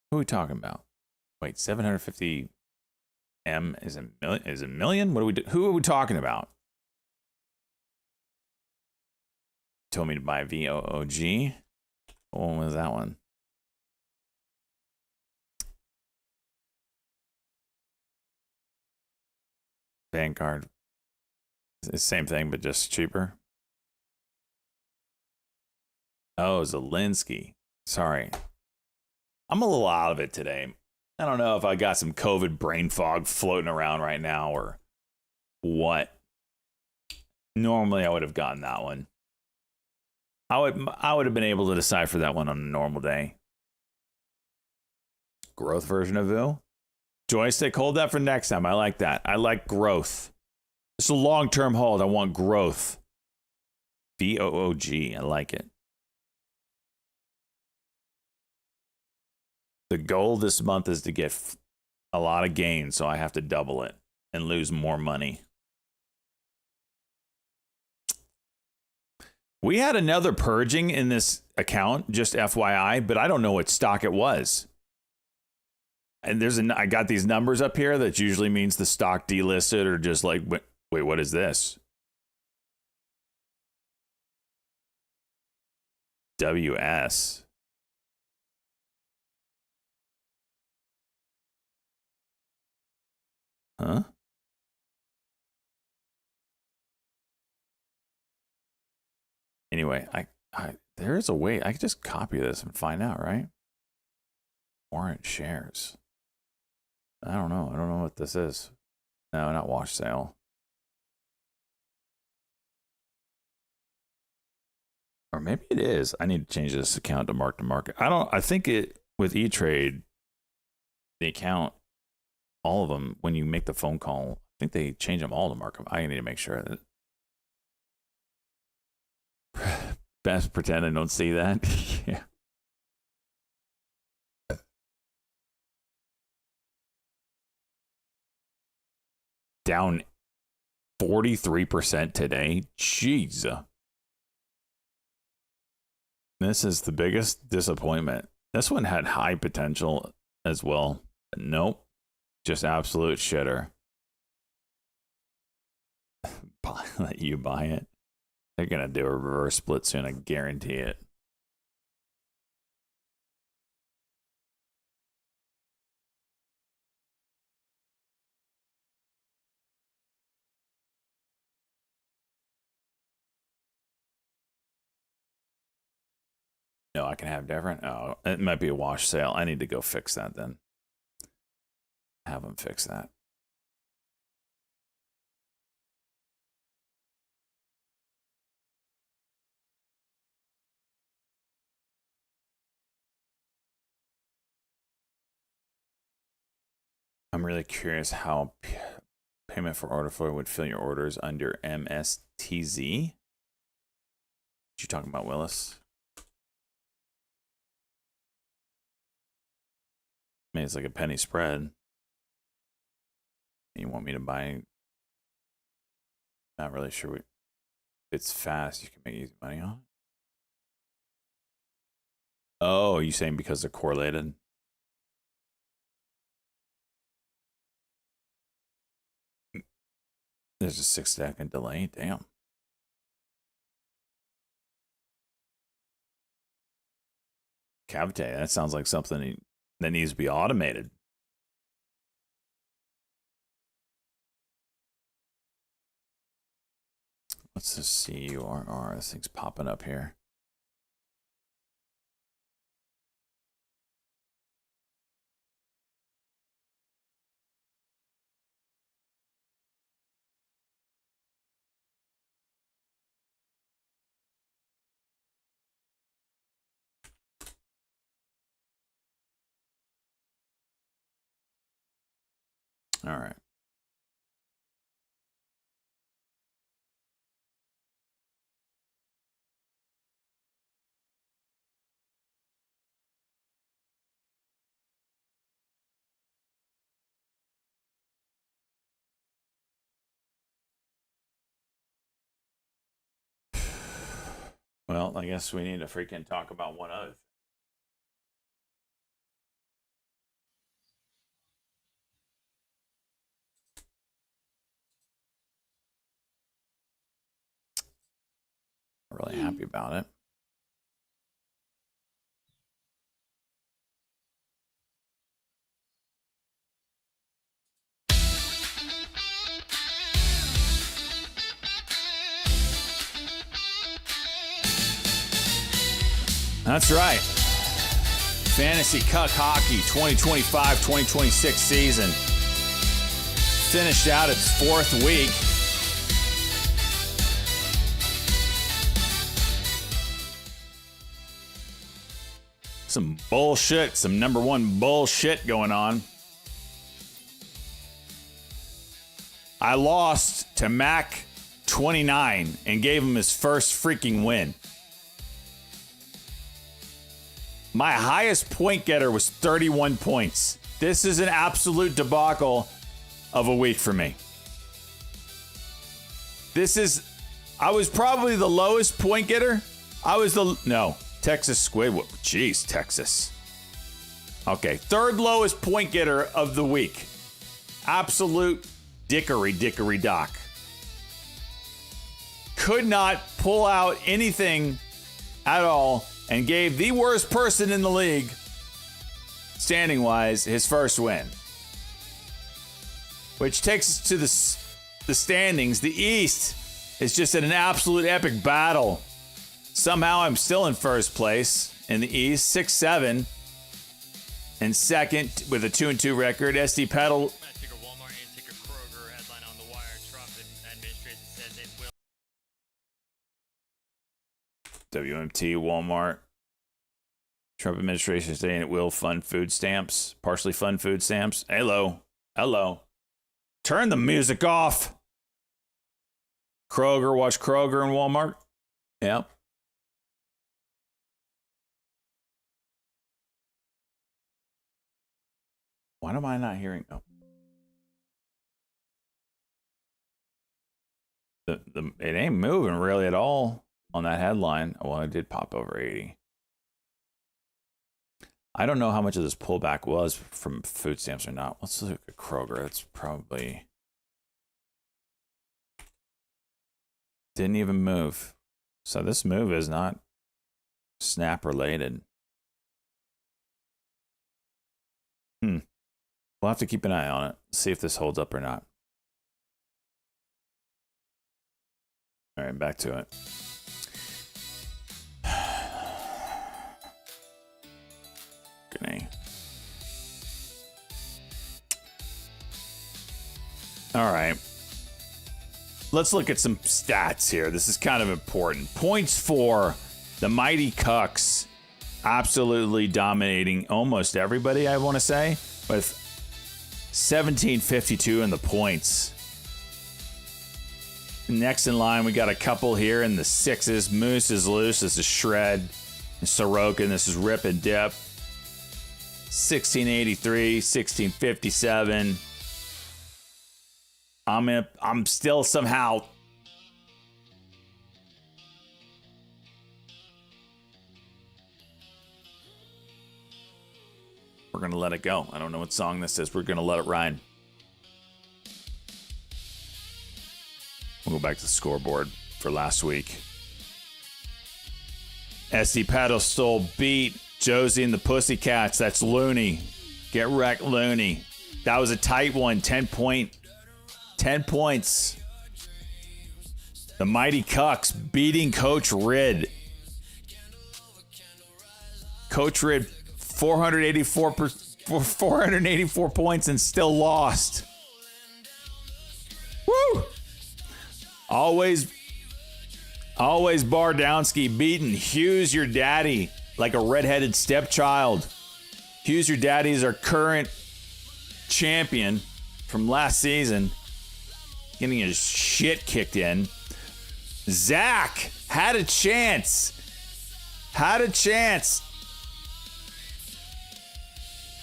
Who are we talking about? Wait, 750 M is a million. Is it million? What do we do? Who are we talking about? Told me to buy VOOG. What one was that one? Vanguard. It's the same thing, but just cheaper. Oh, Zelensky. Sorry. I'm a little out of it today. I don't know if I got some COVID brain fog floating around right now or what. Normally, I would have gotten that one. I would have been able to decipher that one on a normal day. Growth version of VOO. Joystick, hold that for next time. I like that. I like growth. It's a long-term hold. I want growth. VOOG. I like it. The goal this month is to get a lot of gains, so I have to double it and lose more money. We had another purging in this account, just FYI, but I don't know what stock it was. And I got these numbers up here that usually means the stock delisted or just like, wait, what is this? WS. Huh? Anyway, there is a way I could just copy this and find out, right? Warrant shares. I don't know. I don't know what this is. No, not wash sale. Or maybe it is. I need to change this account to mark to market. I think it with E-Trade, the account, all of them, when you make the phone call, I think they change them all to markup. I need to make sure that. Best pretend I don't see that. Yeah. Down 43% today. Jeez. This is the biggest disappointment. This one had high potential as well. Nope. Just absolute shitter. Let you buy it. They're going to do a reverse split soon. I guarantee it. No, I can have different. Oh, it might be a wash sale. I need to go fix that then. Have them fix that. I'm really curious how payment for order flow would fill your orders under MSTZ. What you talking about, Willis? I mean, it's like a penny spread. You want me to buy? Not really sure. If it's fast, you can make easy money on it. Oh, you saying because they're correlated? There's a 6-second delay. Damn. Cavite. That sounds like something that needs to be automated. What's this CURR? This thing's popping up here. All right. Well, I guess we need to freaking talk about one other thing. really happy about it. That's right. Fantasy Cuck Hockey 2025-2026 season finished out its 4th week. Some bullshit, some number one bullshit going on. I lost to Mac 29 and gave him his first freaking win. My highest point getter was 31 points. This is an absolute debacle of a week for me. I was probably the lowest point getter. Texas Squid. Jeez, Texas. Okay, 3rd lowest point getter of the week. Absolute dickery dock. Could not pull out anything at all and gave the worst person in the league, standing-wise, his first win. Which takes us to the standings. The East is just in an absolute epic battle. Somehow I'm still in first place in the East, 6-7. And second with a 2-2 record, SD Pedal. Ticker Walmart and ticker Kroger. Headline on the wire. Trump administration says it will. WMT, Walmart. Trump administration saying it will fund food stamps, partially fund food stamps. Hello. Turn the music off. Kroger, watch Kroger and Walmart. Yep. Why am I not hearing? Oh. It ain't moving really at all on that headline. Well, it did pop over 80. I don't know how much of this pullback was from food stamps or not. Let's look at Kroger. That's probably didn't even move. So this move is not snap related. We'll have to keep an eye on it. See if this holds up or not. All right, back to it. Okay. All right. Let's look at some stats here. This is kind of important. Points for the Mighty Cucks. Absolutely dominating almost everybody, I want to say, with 1752 in the points. Next in line, we got a couple here in the 6s. Moose is loose. This is Shred. Sorokin, this is Rip and Dip. 1683, 1657. I'm still somehow we're gonna let it go. I don't know what song this is. We're gonna let it ride. We'll go back to the scoreboard for last week. SD Pedestal beat Josie and the Pussycats. That's Looney. Get wrecked, Looney. That was a tight one. 10 points. The Mighty Cucks beating Coach Rid. Coach Rid 484 points and still lost. Woo! Always Bardowski beating Hughes Your Daddy like a redheaded stepchild. Hughes Your Daddy is our current champion from last season, getting his shit kicked in. Zach had a chance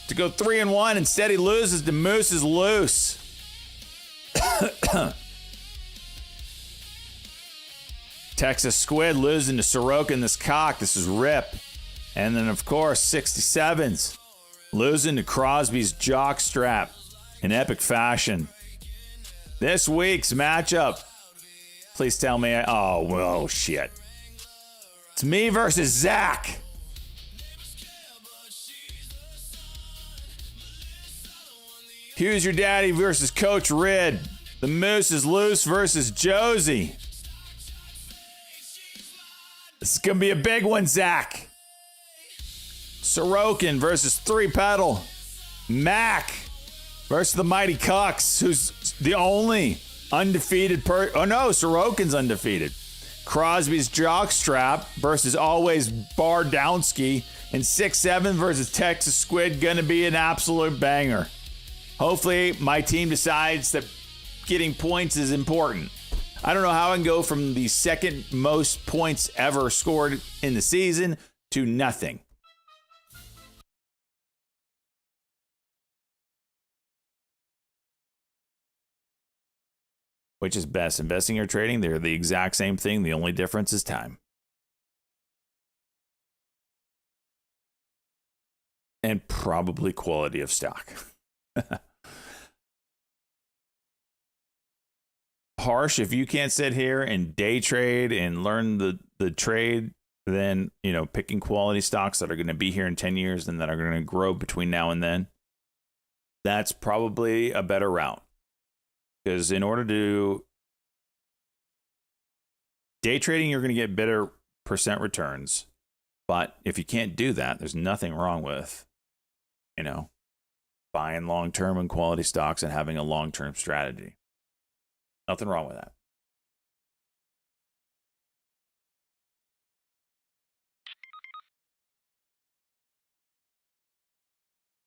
to go 3-1. Instead, he loses to Moose is Loose. Texas Squid losing to Sorokin this cock. This is Rip. And then, of course, 67s losing to Crosby's Jockstrap in epic fashion. This week's matchup. Please tell me. Oh, well, shit. It's me versus Zach. Here's your daddy versus Coach Rid. The Moose is loose versus Josie. This is going to be a big one, Zach. Sorokin versus Three Pedal. Mac versus the Mighty Cox, who's the only undefeated oh no, Sorokin's undefeated. Crosby's Jockstrap versus Always Bar Downsky. And 6-7 versus Texas Squid, gonna be an absolute banger. Hopefully my team decides that getting points is important. I don't know how I can go from the second most points ever scored in the season to nothing. Which is best, investing or trading? They're the exact same thing. The only difference is time. And probably quality of stock. Harsh, if you can't sit here and day trade and learn the trade, then, you know, picking quality stocks that are going to be here in 10 years and that are going to grow between now and then, that's probably a better route. Because in order to day trading, you're going to get better percent returns. But if you can't do that, there's nothing wrong with, you know, buying long-term and quality stocks and having a long-term strategy. Nothing wrong with that.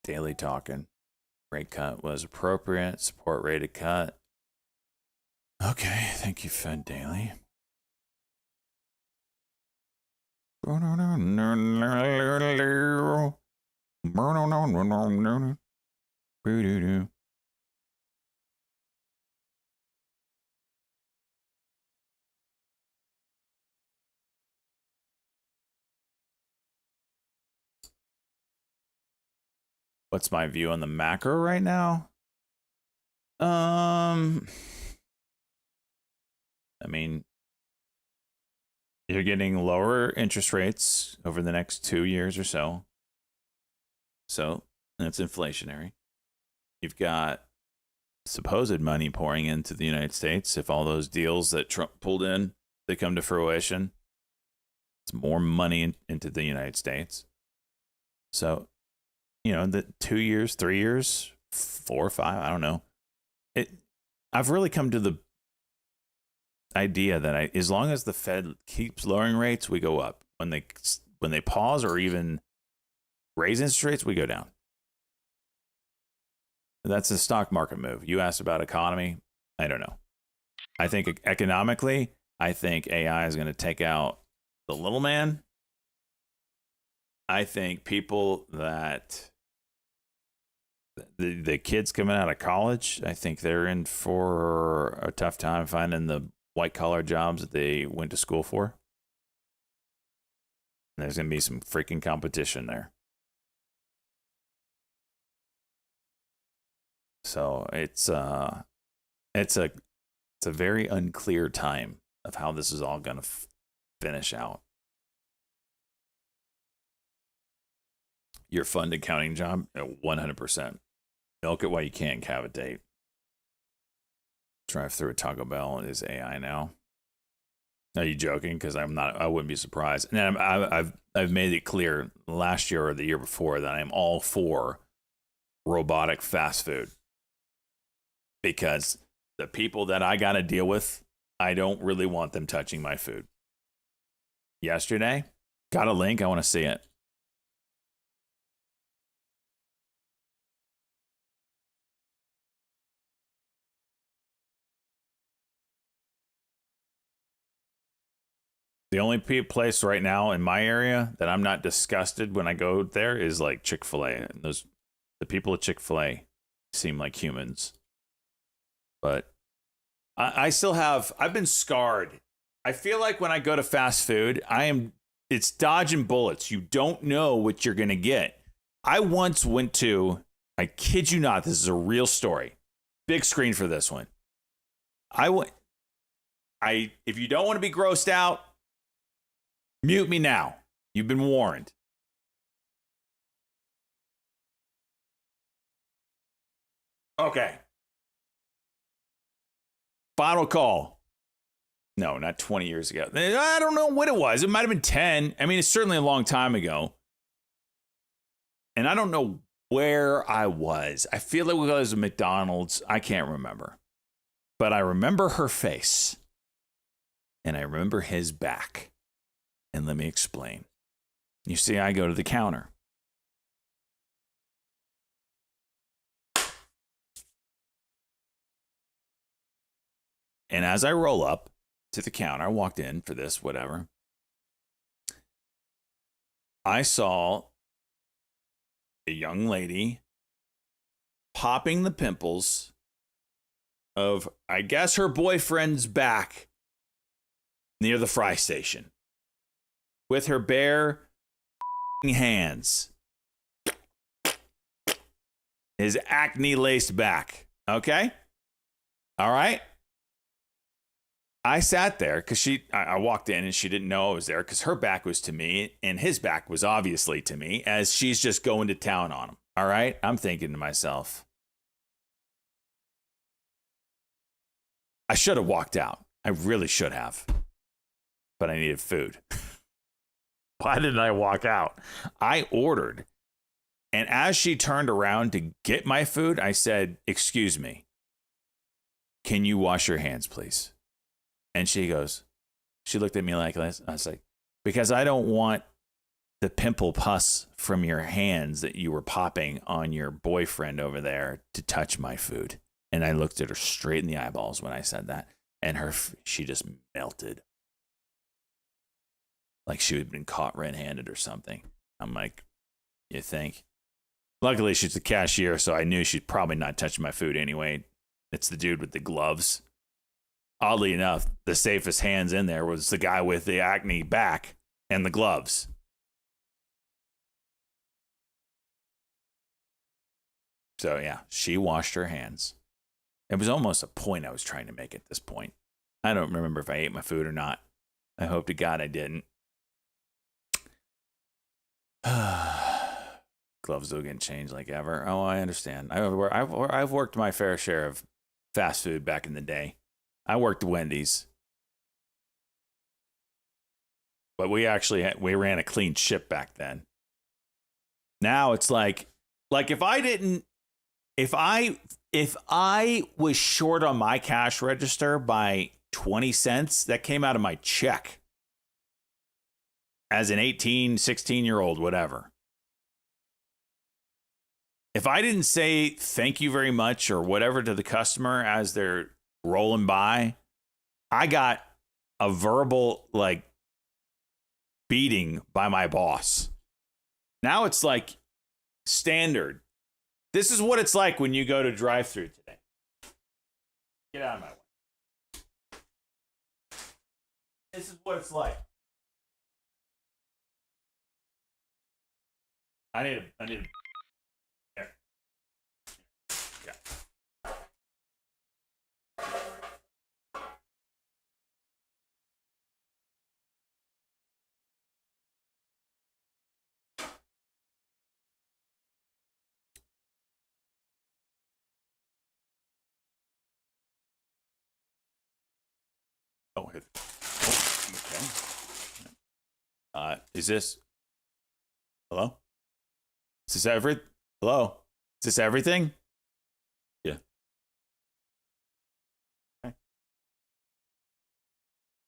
Daily talking. Rate cut was appropriate. Support rated cut. Okay, thank you, Fed Daily. What's my view on the macro right now? I mean, you're getting lower interest rates over the next 2 years or so. So that's inflationary. You've got supposed money pouring into the United States. If all those deals that Trump pulled in, they come to fruition, it's more money into the United States. So, you know, the 2 years, 3 years, 4 or 5, I don't know. I've really come to the idea that as long as the Fed keeps lowering rates, we go up. When they pause or even raise interest rates, we go down. That's a stock market move. You asked about economy. I don't know. I think economically, I think AI is going to take out the little man. I think people that the kids coming out of college, I think they're in for a tough time finding the white collar jobs that they went to school for. And there's going to be some freaking competition there. So it's a very unclear time of how this is all going to finish out. Your fund accounting job, 100%. Milk it while you can, cavitate. Drive through a Taco Bell is AI now. Are you joking? Because I'm not. I wouldn't be surprised. And I've made it clear last year or the year before that I'm all for robotic fast food, because the people that I got to deal with, I don't really want them touching my food. Yesterday, got a link. I want to see it. The only place right now in my area that I'm not disgusted when I go there is like Chick-fil-A. And the people at Chick-fil-A seem like humans. But I still I've been scarred. I feel like when I go to fast food, it's dodging bullets. You don't know what you're going to get. I once went to, I kid you not, this is a real story. Big screen for this one. If you don't want to be grossed out, Mute me now. You've been warned. Okay. Final call. No, not 20 years ago. I don't know what it was. It might have been 10. I mean, it's certainly a long time ago. And I don't know where I was. I feel like it was a McDonald's. I can't remember. But I remember her face. And I remember his back. And let me explain. You see, I go to the counter. And as I roll up to the counter, I walked in for this, whatever. I saw a young lady popping the pimples of, I guess, her boyfriend's back near the fry station with her bare hands. His acne-laced back. Okay? All right? I sat there because I walked in and she didn't know I was there because her back was to me and his back was obviously to me as she's just going to town on him. All right? I'm thinking to myself, I should have walked out. I really should have. But I needed food. Why didn't I walk out? I ordered. And as she turned around to get my food, I said, "Excuse me. Can you wash your hands, please?" And she looked at me like this. I was like, "Because I don't want the pimple pus from your hands that you were popping on your boyfriend over there to touch my food." And I looked at her straight in the eyeballs when I said that. And she just melted. Like she had been caught red-handed or something. I'm like, "You think?" Luckily, she's the cashier, so I knew she'd probably not touch my food anyway. It's the dude with the gloves. Oddly enough, the safest hands in there was the guy with the acne back and the gloves. So, yeah, she washed her hands. It was almost a point I was trying to make at this point. I don't remember if I ate my food or not. I hope to God I didn't. Gloves don't get changed like ever. Oh, I understand. I've worked my fair share of fast food back in the day. I worked Wendy's, but we ran a clean ship back then. Now it's like if I was short on my cash register by 20 cents, that came out of my check as an 18, 16-year-old, whatever. If I didn't say thank you very much or whatever to the customer as they're rolling by, I got a verbal beating by my boss. Now it's like standard. This is what it's like when you go to drive-thru today. Get out of my way. This is what it's like. I need a there. Yeah. Oh, okay. Is this? Hello? Is this Hello? Is this everything? Yeah. Okay.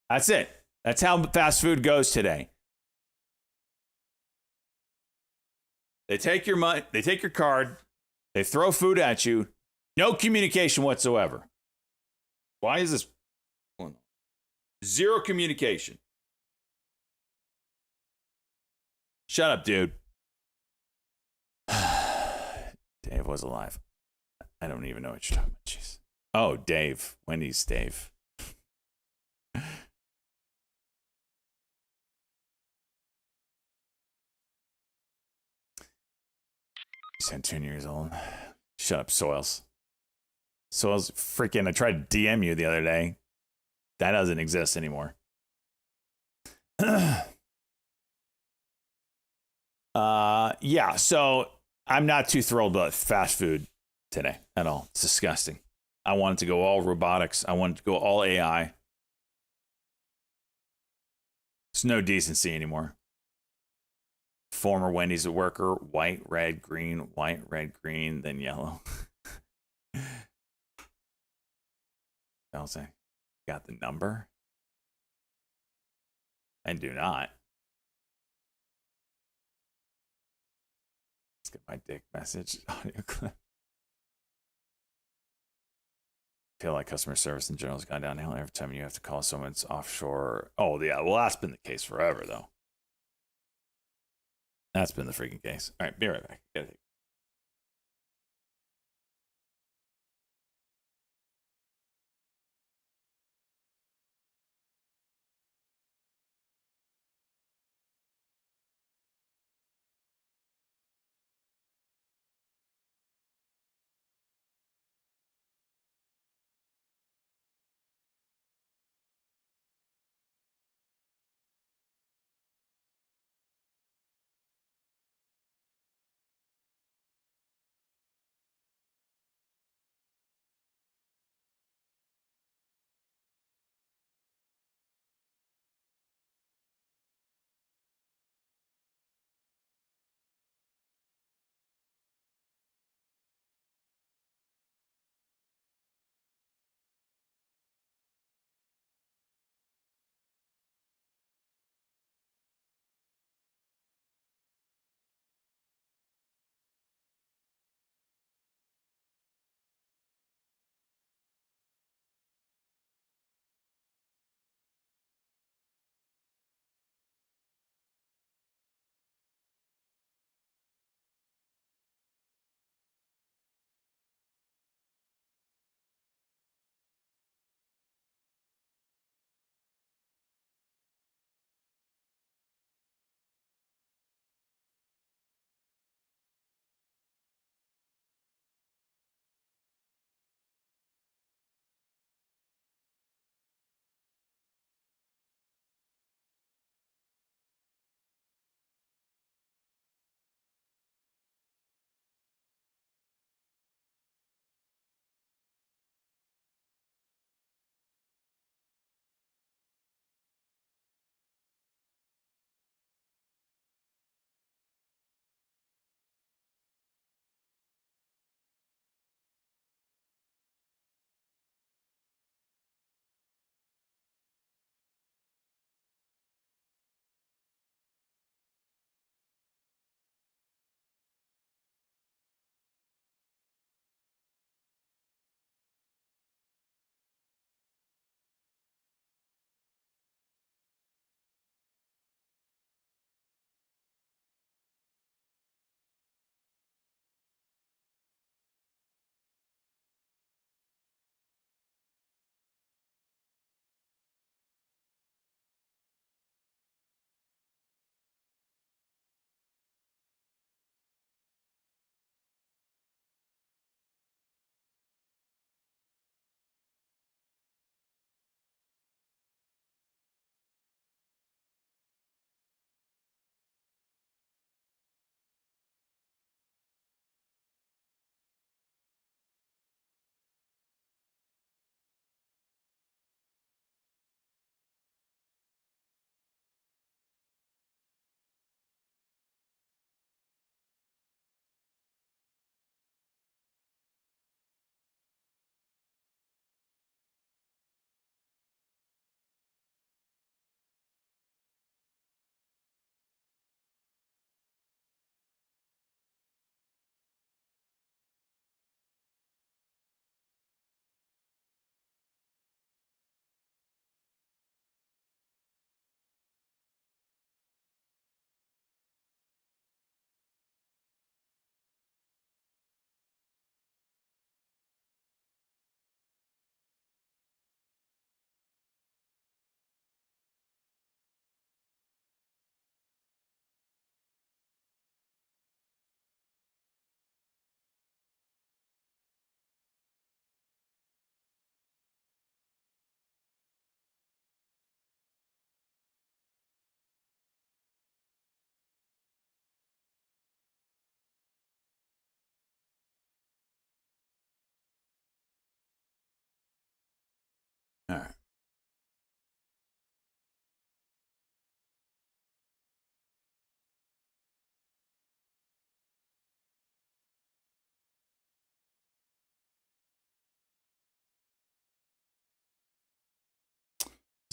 That's it. That's how fast food goes today. They take your money, they take your card, they throw food at you, no communication whatsoever. Why is this? Zero communication. Shut up, dude. Dave was alive. I don't even know what you're talking about. Jeez. Oh, Dave. Wendy's Dave. He's 10 years old. Shut up, Soils. Soils, freaking, I tried to DM you the other day. That doesn't exist anymore. Yeah, so I'm not too thrilled about fast food today at all. It's disgusting. I wanted to go all robotics. I wanted to go all AI. There's no decency anymore. Former Wendy's worker, white, red, green, then yellow. I'll say, got the number? And do not. Let's get my dick message audio clip. I feel like customer service in general has gone downhill every time you have to call someone's offshore. Oh, yeah. Well, that's been the case forever, though. That's been the freaking case. All right, be right back. Gotta take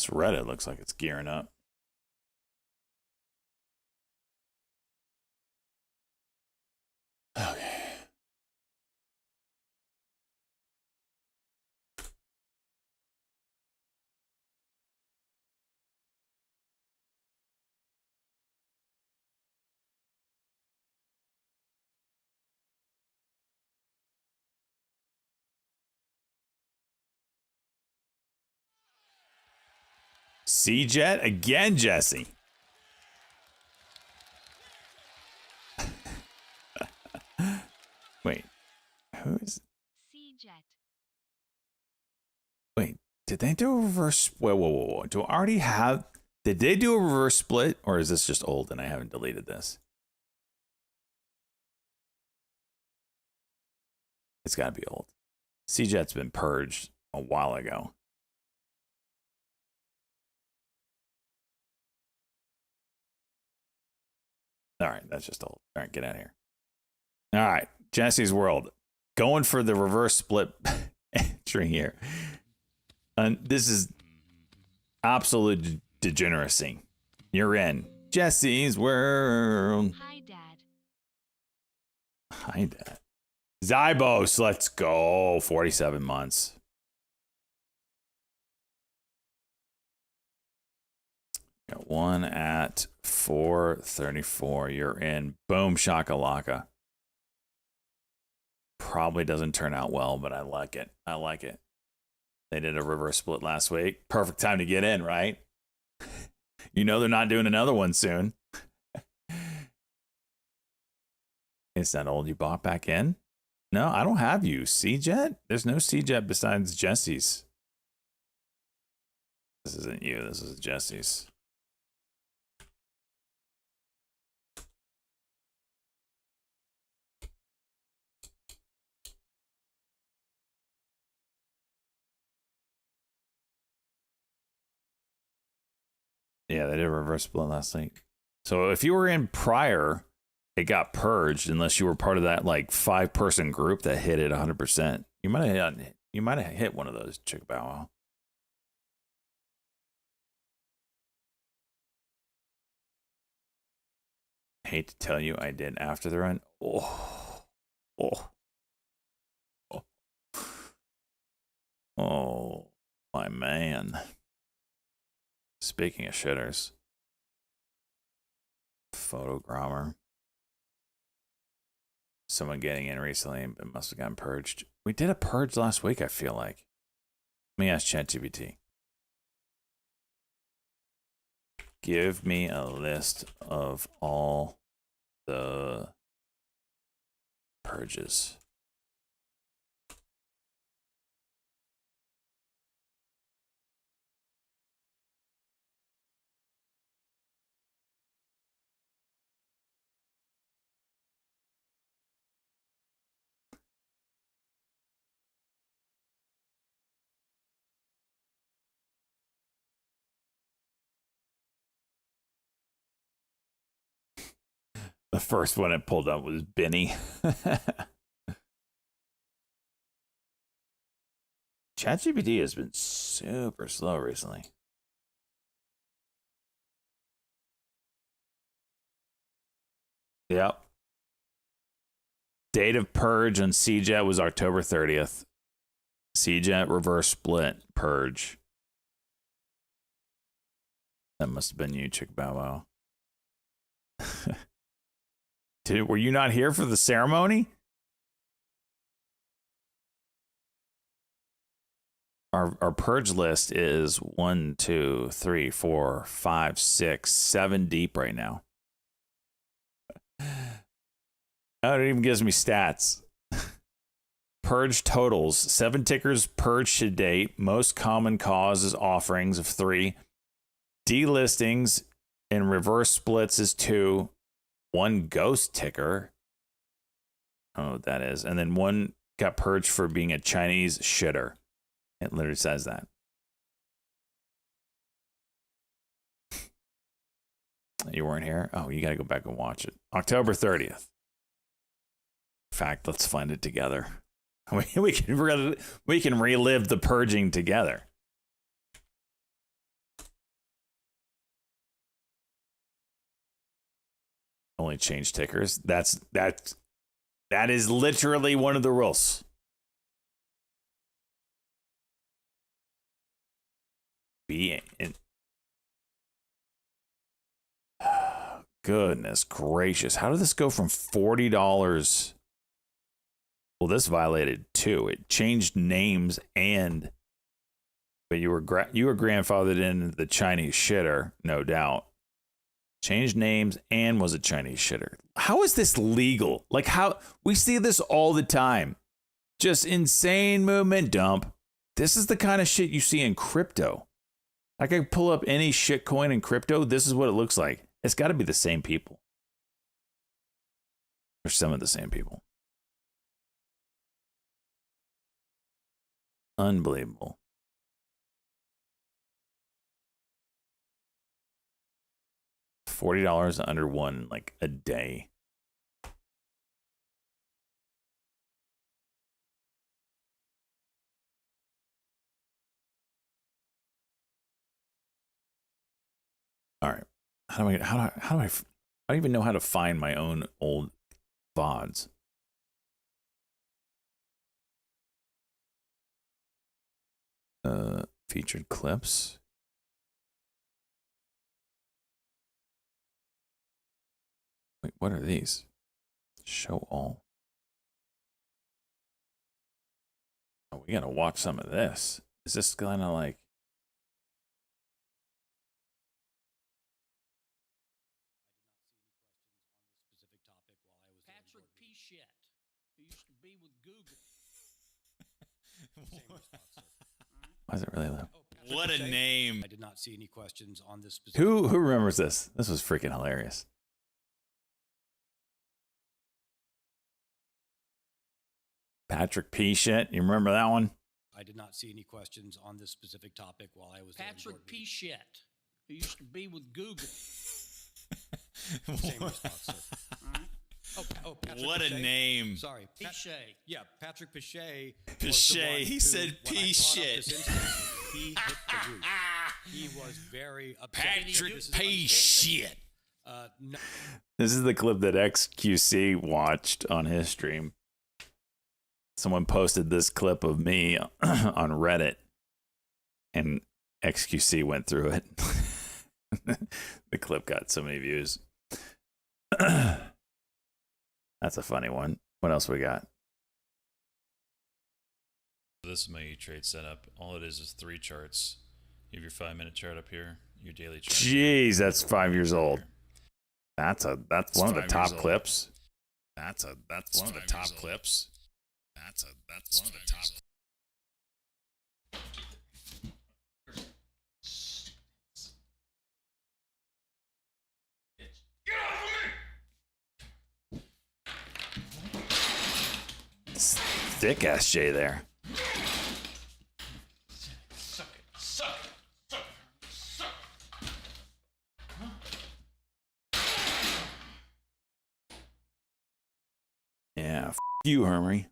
This Reddit looks like it's gearing up. Okay. C-Jet again, Jesse. Wait, who's? C-Jet. Wait, did they do a reverse? Whoa. Do I already have? Did they do a reverse split, or is this just old and I haven't deleted this? It's got to be old. C-Jet's been purged a while ago. All right, that's just old. All right, get out of here. All right, Jesse's World. Going for the reverse split entry here. And this is absolute degeneracy. You're in Jesse's World. Hi, Dad. Hi, Dad. Zybos, let's go. 47 months. Got one at 434. You're in. Boom shakalaka. Probably doesn't turn out well, but I like it. I like it. They did a reverse split last week. Perfect time to get in, right? You know they're not doing another one soon. It's that old you bought back in? No, I don't have you. C-Jet? There's no C-Jet besides Jesse's. This isn't you. This is Jesse's. Yeah, they did a reverse split last night. So if you were in prior, it got purged unless you were part of that like 5-person group that hit it 100%. You might have hit one of those, Chick Bow Wow. Hate to tell you, I did after the run. Oh, my man. Speaking of shitters, Photogrammer. Someone getting in recently, but must have gotten purged. We did a purge last week, I feel like. Let me ask ChatGPT. Give me a list of all the purges. The first one it pulled up was Benny. ChatGPT has been super slow recently. Yep. Date of purge on C-Jet was October 30th. C-Jet reverse split purge. That must have been you, Chick Bow Wow. Were you not here for the ceremony? Our purge list is 1, 2, 3, 4, 5, 6, 7 deep right now. Oh, it even gives me stats. Purge totals: 7 tickers purged to date. Most common cause is offerings of 3. Delistings and reverse splits is 2. 1 ghost ticker. I don't know what that is. And then 1 got purged for being a Chinese shitter. It literally says that. You weren't here? Oh, you got to go back and watch it. October 30th. In fact, let's find it together. We can relive the purging together. only change tickers. That is literally one of the rules. Goodness gracious. How did this go from $40? Well, this violated two. It changed names but you were grandfathered in the Chinese shitter, no doubt. Changed names and was a Chinese shitter. How is this legal? Like, how we see this all the time. Just insane movement dump. This is the kind of shit you see in crypto. I could pull up any shit coin in crypto. This is what it looks like. It's got to be the same people. Or some of the same people. Unbelievable. $40 under one, like a day. All right. How do I I don't even know how to find my own old VODs. Featured clips. Wait, what are these? Show all. Oh, we gotta watch some of this. Is this kind of like? Patrick P. Shit, who used to be with Google. Why is it really low? What a name. I did not see any questions on this specific. Who remembers this? This was freaking hilarious. Patrick P. Shit. You remember that one? I did not see any questions on this specific topic while I was Patrick P. Shit, who used to be with Google. Same response, sir. Oh, Patrick What a Piché? name. Sorry, Piché. Yeah, Patrick Piché. Piché. He said P shit. He hit the roof. He was very upset. Patrick This is P. shit. no. This is the clip that XQC watched on his stream. Someone posted this clip of me on Reddit, and XQC went through it. The clip got so many views. That's a funny one. What else we got? This is my E-Trade setup. All it is 3 charts. You have your 5-minute chart up here, your daily chart. Jeez, that's 5 years old. That's one of the top clips. That's one of the top clips. That's one of the top. Thick ass J there. Yeah, f you, Hermy.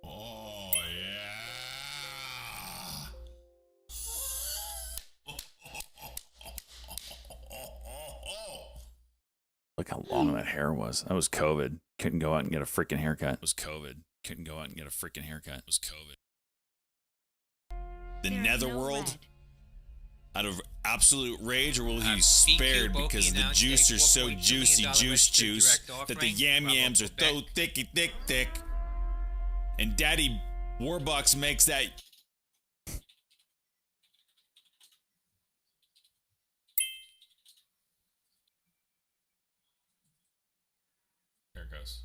Oh, yeah. Look how long that hair was. That was COVID. Couldn't go out and get a freaking haircut. It was COVID. Couldn't go out and get a freaking haircut. It was COVID. The There is no Netherworld, lead. out of absolute rage, or will he be spared because the juicers so juicy juice that the yam yams are so thick, and Daddy Warbucks makes that. Here it goes.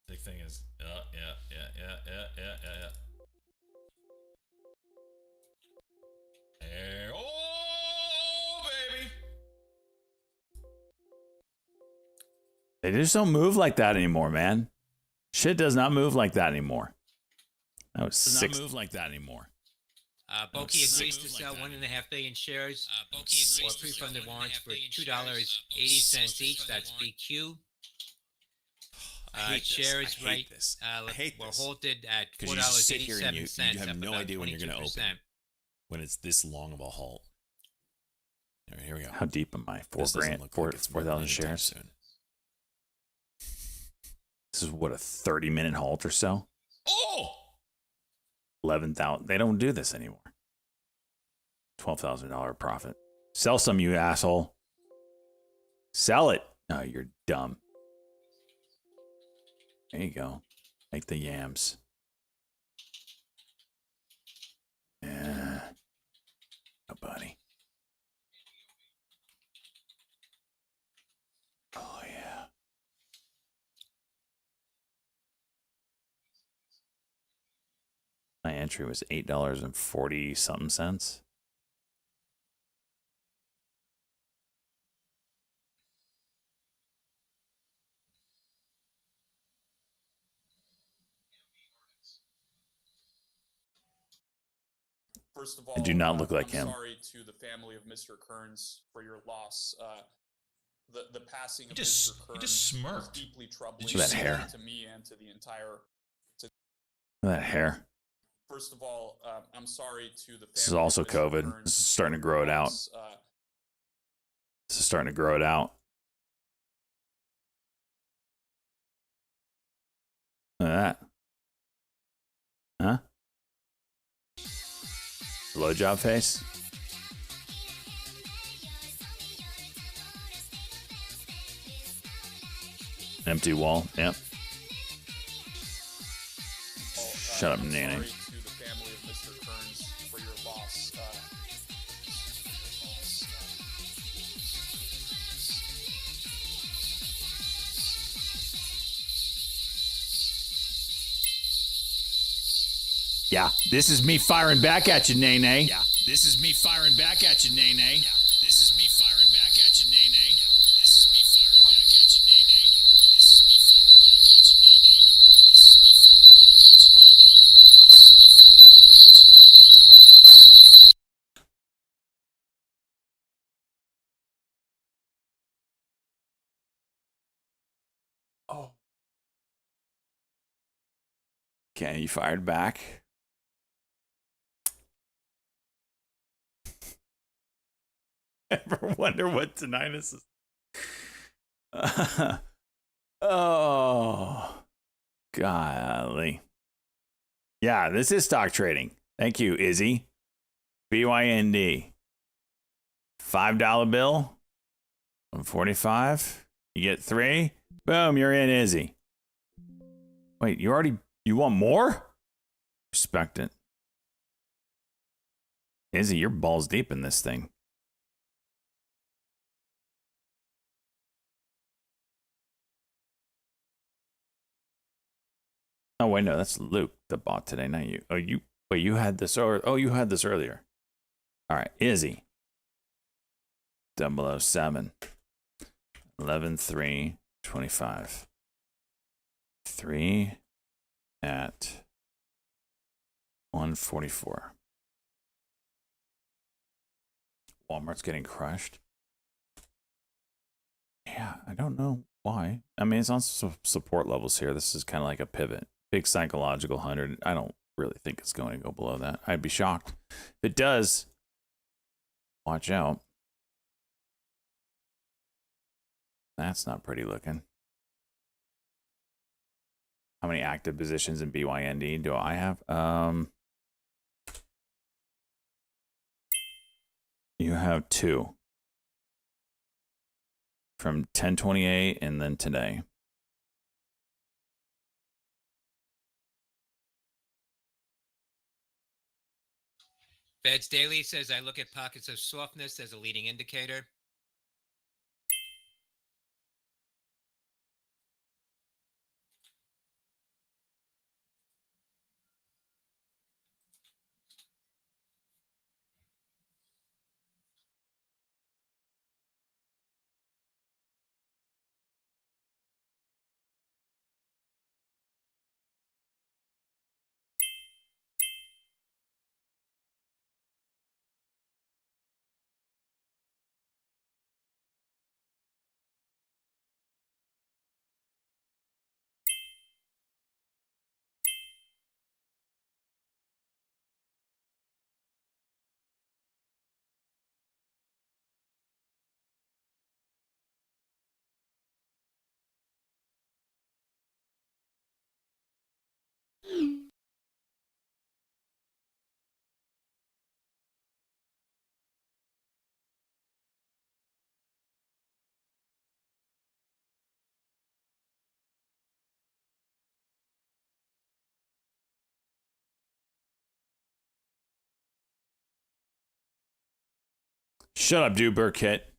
Big thing is, yeah. There, oh, baby. They just don't move like that anymore, man. Shit does not move like that anymore. That was Does six. not move like that anymore. Boki agrees to sell 1.5 billion shares or pre-funded warrants for $2.80 each. That's BQ. Shares right were halted at Because you just sit here and you $4.87. have no up idea when you're going to 22%. open. When it's this long of a halt. All right, here we go. How deep am I? This doesn't look like it's 4,000 anytime shares. soon. This is what, a 30-minute halt or so? Oh! 11,000. They don't do this anymore. $12,000 profit. Sell some, you asshole. Sell it. Oh, you're dumb. There you go. Make the yams. Yeah. Oh, buddy. Oh, yeah. My entry was $8.40 something cents. First of all, I do not look like him. I'm sorry to the family of Mr. Kearns for your loss. The passing of Mr. Kearns was deeply troubling Look at that hair. to me and to the entire. Look at that hair. First of all, I'm sorry to the family. This is also of Mr. COVID. Kearns This is starting to grow it out. loss. This is starting to grow it out. Look at that. Huh? Blowjob face? Empty wall. Yep. Shut up, Nanny. Sorry to the family of Mr. Kearns for your loss. Yeah, this is me firing back at you, Nene. Yeah, this is me firing back at you, Nene. Yeah, this is me firing back at you, Nene. This is me firing back at you, Nene. This is me firing back at you, Nene. This is me firing back at you, Nene. Oh. Okay, you fired back. Ever wonder what tinnitus is? Oh, golly. Yeah, this is stock trading. Thank you, Izzy. BYND. $5 bill. 145. You get 3. Boom, you're in, Izzy. Wait, you want more? Respect it. Izzy, you're balls deep in this thing. Oh, wait, no, that's Luke that bought today, not you. Oh, you had this you had this earlier. All right, Izzy. 007. 11/3 25. 3 at 144. Walmart's getting crushed. Yeah, I don't know why. I mean, it's on support levels here. This is kind of like a pivot. Big psychological 100. I don't really think it's going to go below that. I'd be shocked. If it does, watch out. That's not pretty looking. How many active positions in BYND do I have? You have 2. From 1028 and then today. Feds Daily says I look at pockets of softness as a leading indicator. Shut up, dude, Burkett.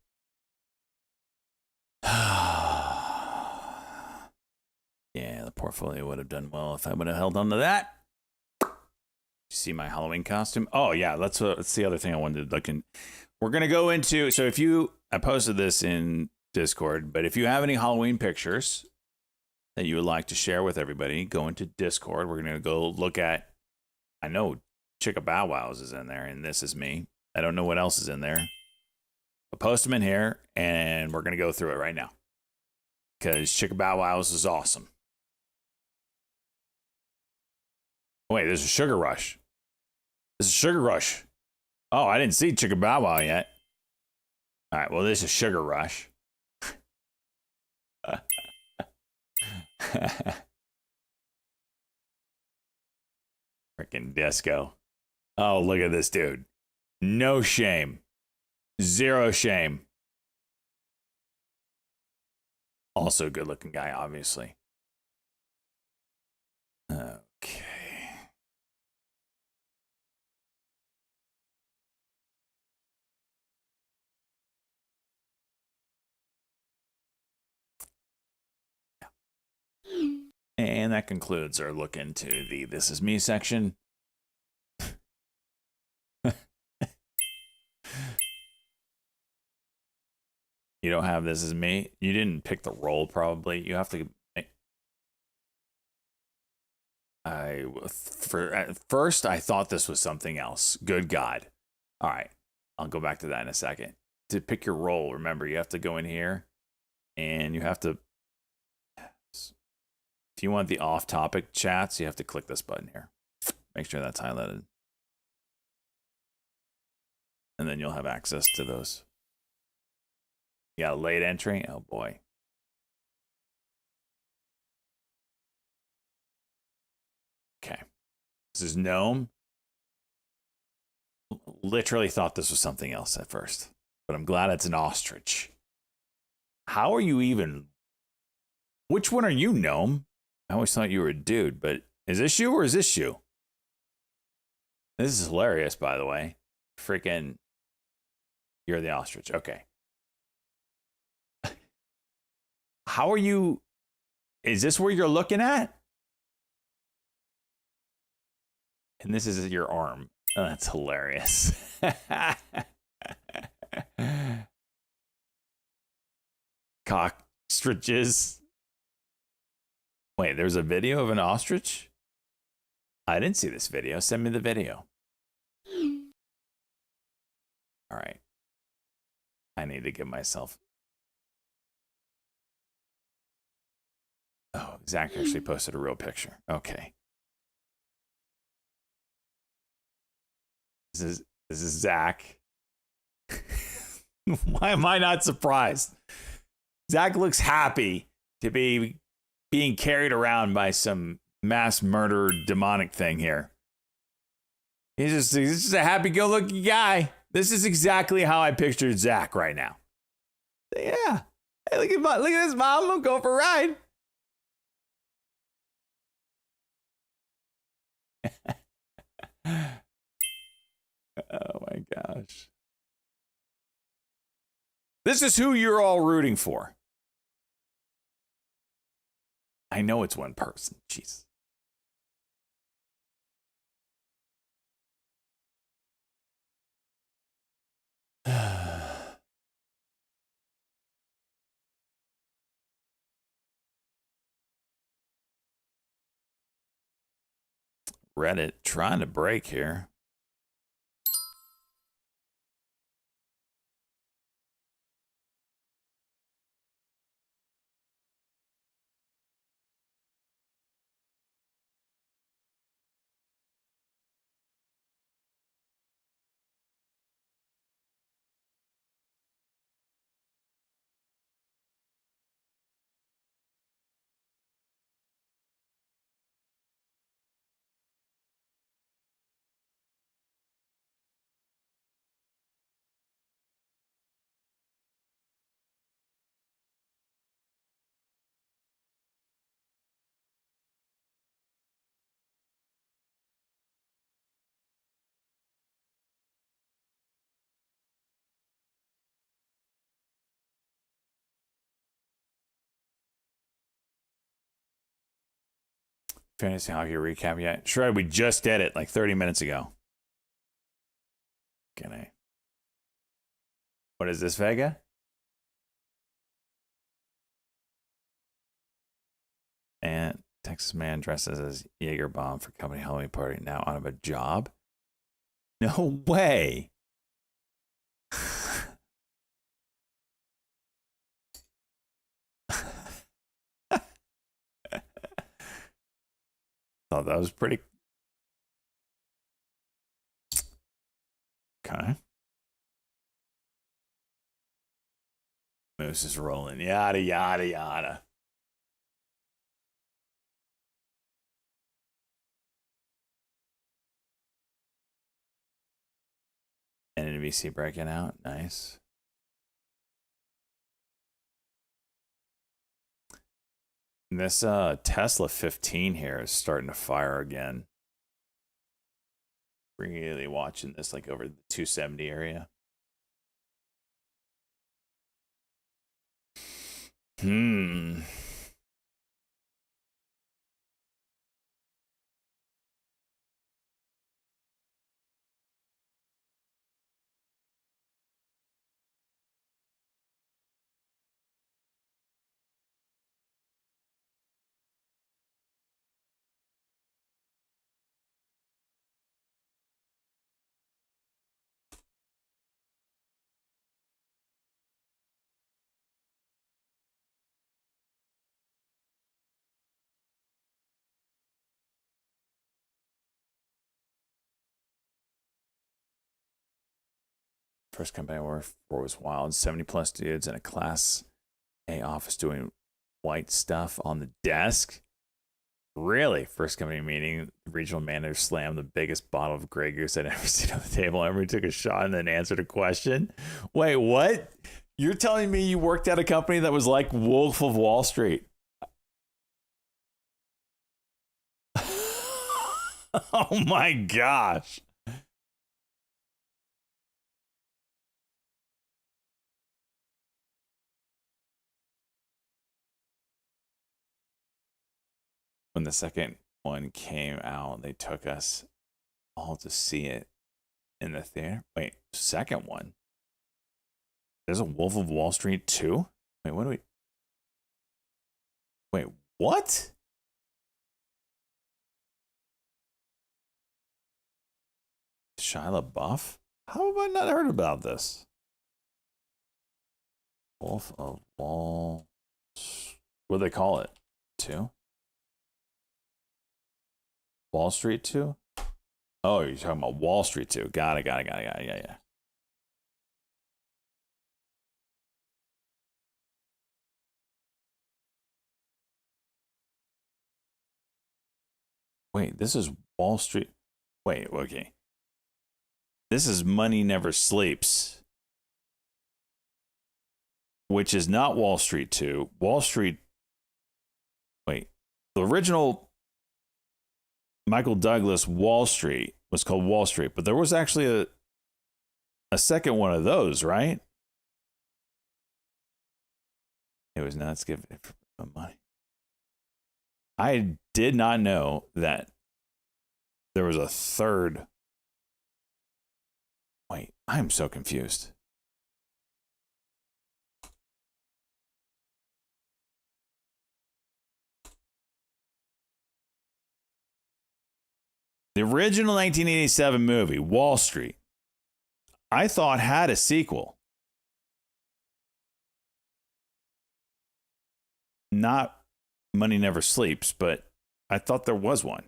Yeah, the portfolio would have done well if I would have held on to that. See my Halloween costume? Oh, yeah, that's the other thing I wanted to look in. We're going to go into, so if you, I posted this in Discord, but if you have any Halloween pictures that you would like to share with everybody, go into Discord. We're going to go look at, I know Chicka Bow Wows is in there, and this is me. I don't know what else is in there. I'll post them in here, and we're going to go through it right now. Because Chicka Bow Wows is awesome. Wait, there's a Sugar Rush. This is Sugar Rush. Oh, I didn't see Chicka Bow Wow yet. All right, well, this is Sugar Rush. Freaking disco. Oh, look at this dude. No shame. Zero shame. Also good looking guy, obviously. Okay. And that concludes our look into the This Is Me section. You don't have This Is Me? You didn't pick the role, probably. You have to... At first, I thought this was something else. Good God. All right. I'll go back to that in a second. To pick your role, remember, you have to go in here, and you have to... If you want the off-topic chats, you have to click this button here. Make sure that's highlighted. And then you'll have access to those. You got a late entry? Oh, boy. Okay. This is Gnome. Literally thought this was something else at first. But I'm glad it's an ostrich. How are you even... Which one are you, Gnome? I always thought you were a dude, but is this you or is this you? This is hilarious, by the way. Freaking, you're the ostrich. Okay. How are you? Is this where you're looking at? And this is your arm. Oh, that's hilarious. Cockstriches. Wait, there's a video of an ostrich? I didn't see this video. Send me the video. All right. I need to give myself... Oh, Zach actually posted a real picture. Okay. This is Zach. Why am I not surprised? Zach looks happy to be being carried around by some mass murder demonic thing here. He's just a happy-go-lucky guy. This is exactly how I pictured Zach right now. Yeah. Hey, look at this, Mom. I'm going for a ride. Oh my gosh. This is who you're all rooting for. I know it's one person. Jeez. Reddit trying to break here. Fantasy hockey recap yet? Shred, we just did it like 30 minutes ago. Can I? What is this, Vega? And Texas man dresses as Jaeger bomb for company Halloween party, now out of a job? No way. Thought that was pretty. Okay. Moose is rolling. Yada, yada, yada. NBC breaking out. Nice. And this Tesla 15 here is starting to fire again. Really watching this like over the 270 area. First company I worked for was wild. 70 plus dudes in a class A office doing white stuff on the desk. Really? First company meeting, the regional manager slammed the biggest bottle of Grey Goose I'd ever seen on the table. Everybody took a shot and then answered a question. Wait, what? You're telling me you worked at a company that was like Wolf of Wall Street? Oh my gosh. When the second one came out, they took us all to see it in the theater. Wait, second one? There's a Wolf of Wall Street 2? Wait, what do we... Wait, what? Shia LaBeouf? How have I not heard about this? Wolf of Wall... What do they call it? 2? Wall Street 2? Oh, you're talking about Wall Street 2. Got it. Yeah. Wait, this is Wall Street. Wait, okay. This is Money Never Sleeps, which is not Wall Street 2. Wall Street. Wait, the original Michael Douglas Wall Street was called Wall Street, but there was actually a second one of those, right? It was nuts. Give it for money. I did not know that there was a third. Wait, I am so confused. The original 1987 movie, Wall Street, I thought had a sequel. Not Money Never Sleeps, but I thought there was one.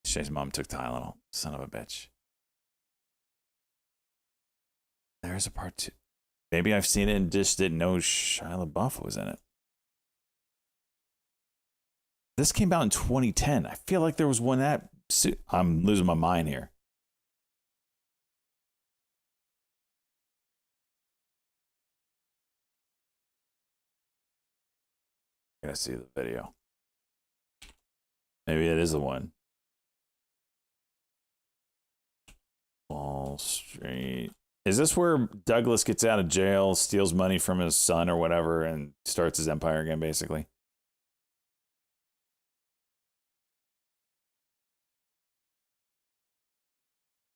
Shay's mom took Tylenol. Son of a bitch. There's a part 2. Maybe I've seen it and just didn't know Shia LaBeouf was in it. This came out in 2010. I feel like there was one that... I'm losing my mind here. I gotta see the video. Maybe it is the one. Wall Street. Is this where Douglas gets out of jail, steals money from his son or whatever, and starts his empire again, basically?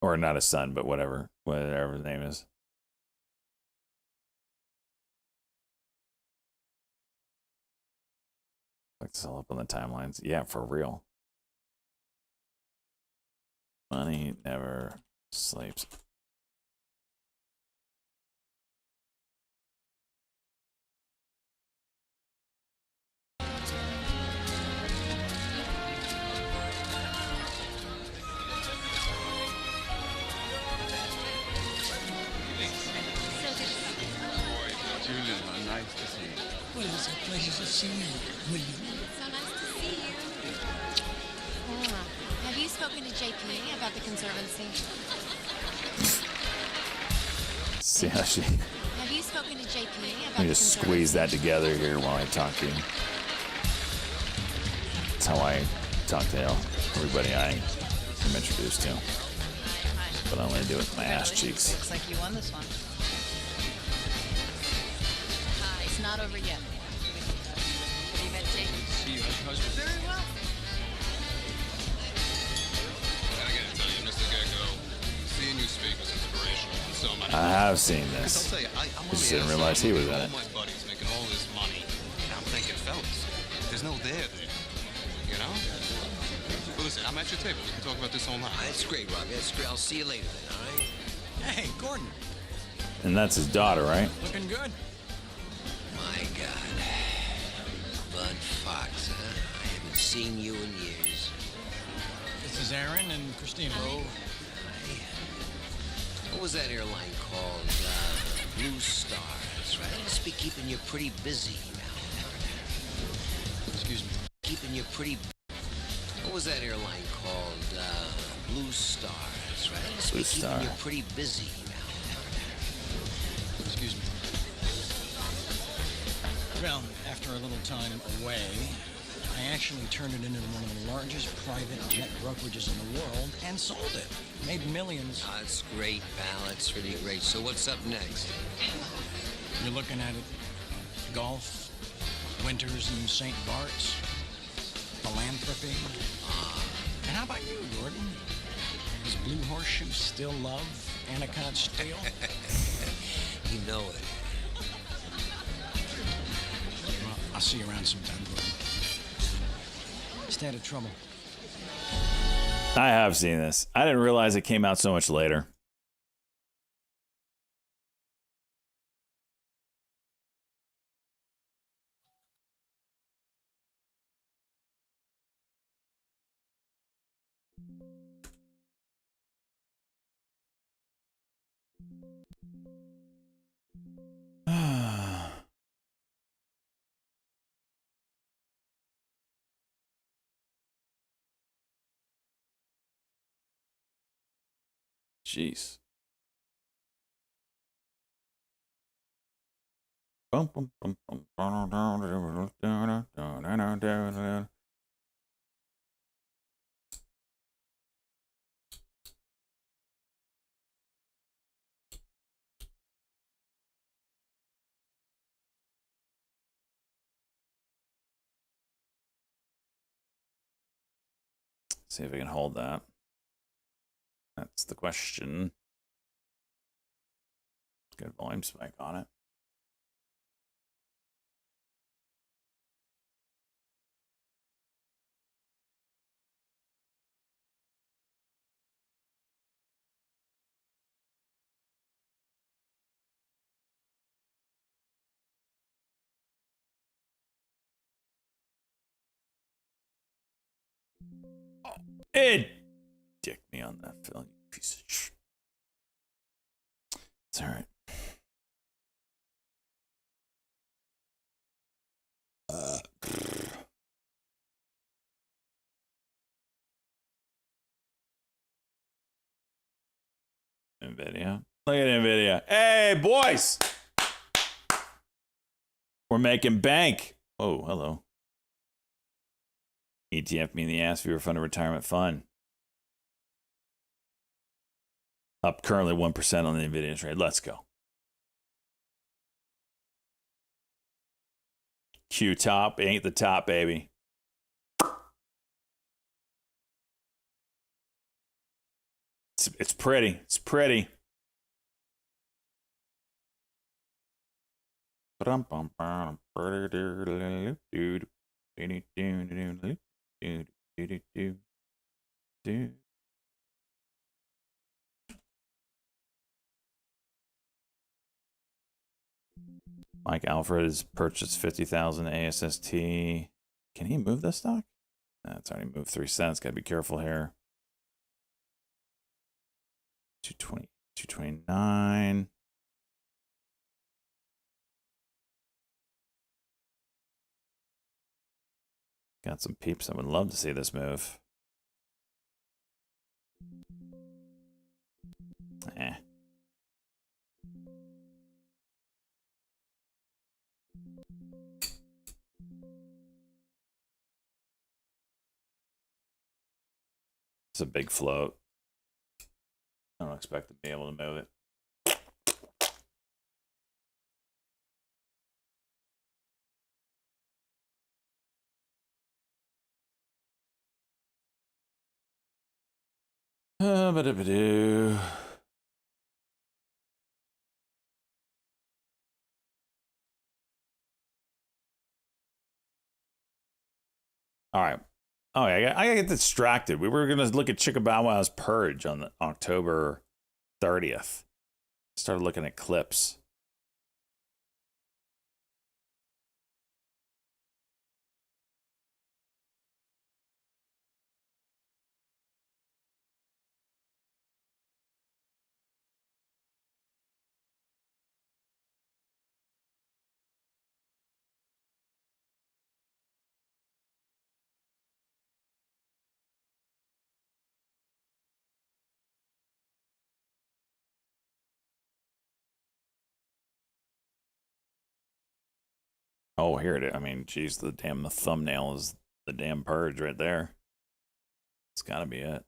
Or not a son, but whatever his name is. Like this all up on the timelines. Yeah, for real. Money never sleeps. Julian, nice to see you. Well, it's a pleasure to see you, William. So nice to see you. Have you spoken to JP about the Conservancy? See how she... Have you spoken to JP about Let me just squeeze that together here while I talk to you. That's how I talk to everybody I am introduced to. But I'm going to do it with my ass cheeks. Looks like you won this one. It's not over yet. Have you met Jake? See you, husband. Very well. I gotta tell you, Mr. Gecko, seeing you speak was inspirational in so many I have seen this. I'll tell you, I'm I just didn't realize he was in it. All my buddies making all this money. And I'm thinking, fellas, there's no there. You know? Well, listen, I'm at your table. We can talk about this all night. That's great, Robbie. That's great. I'll see you later then, all right? Hey, Gordon. And that's his daughter, right? Looking good. My God. Bud Fox, huh? I haven't seen you in years. This is Aaron and Christina. Oh, hi. What was that airline called? Blue Star. That's right. They must be keeping you pretty busy now. Excuse me. Keeping you pretty... What was that airline called? Blue Star. That's right. They must be keeping you pretty busy now. Excuse me. Well, after a little time away, I actually turned it into one of the largest private jet brokerages in the world and sold it. Made millions. Oh, that's great, pal. That's really great. So what's up next? You're looking at it. Golf, winters in St. Bart's, philanthropy. And how about you, Gordon? Does Blue Horseshoe still love Anacott Steel? You know it. Well, I'll see you around sometime, Gordon. Stay out of trouble. I have seen this. I didn't realize it came out so much later. Jeez. See if we can hold that. That's the question. Good volume spike on it. It dick me on that film, you piece of shit. It's all right. NVIDIA. Look at NVIDIA. Hey, boys! We're making bank. Oh, hello. ETF me in the ass for your fund of retirement fund. Up currently 1% on the NVIDIA trade. Let's go. Q top ain't the top, baby. It's pretty. It's pretty. Mike Alfred has purchased 50,000 ASST. Can he move this stock? That's already moved 3 cents. Gotta be careful here. 220, 229. Got some peeps that would love to see this move. Eh. It's a big float. I don't expect to be able to move it. Ba-da-ba-doo. All right. Oh, yeah, I gotta get distracted. We were gonna look at Chickabow Purge on October 30th. Started looking at clips. Oh, here it is. I mean, geez, the thumbnail is the damn purge right there. It's gotta be it.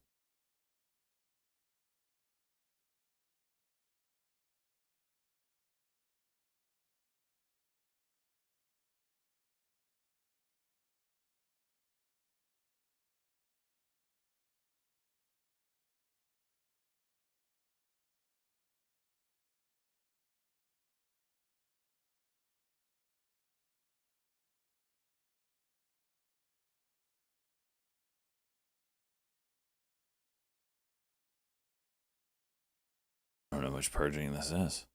I don't know how much purging this is.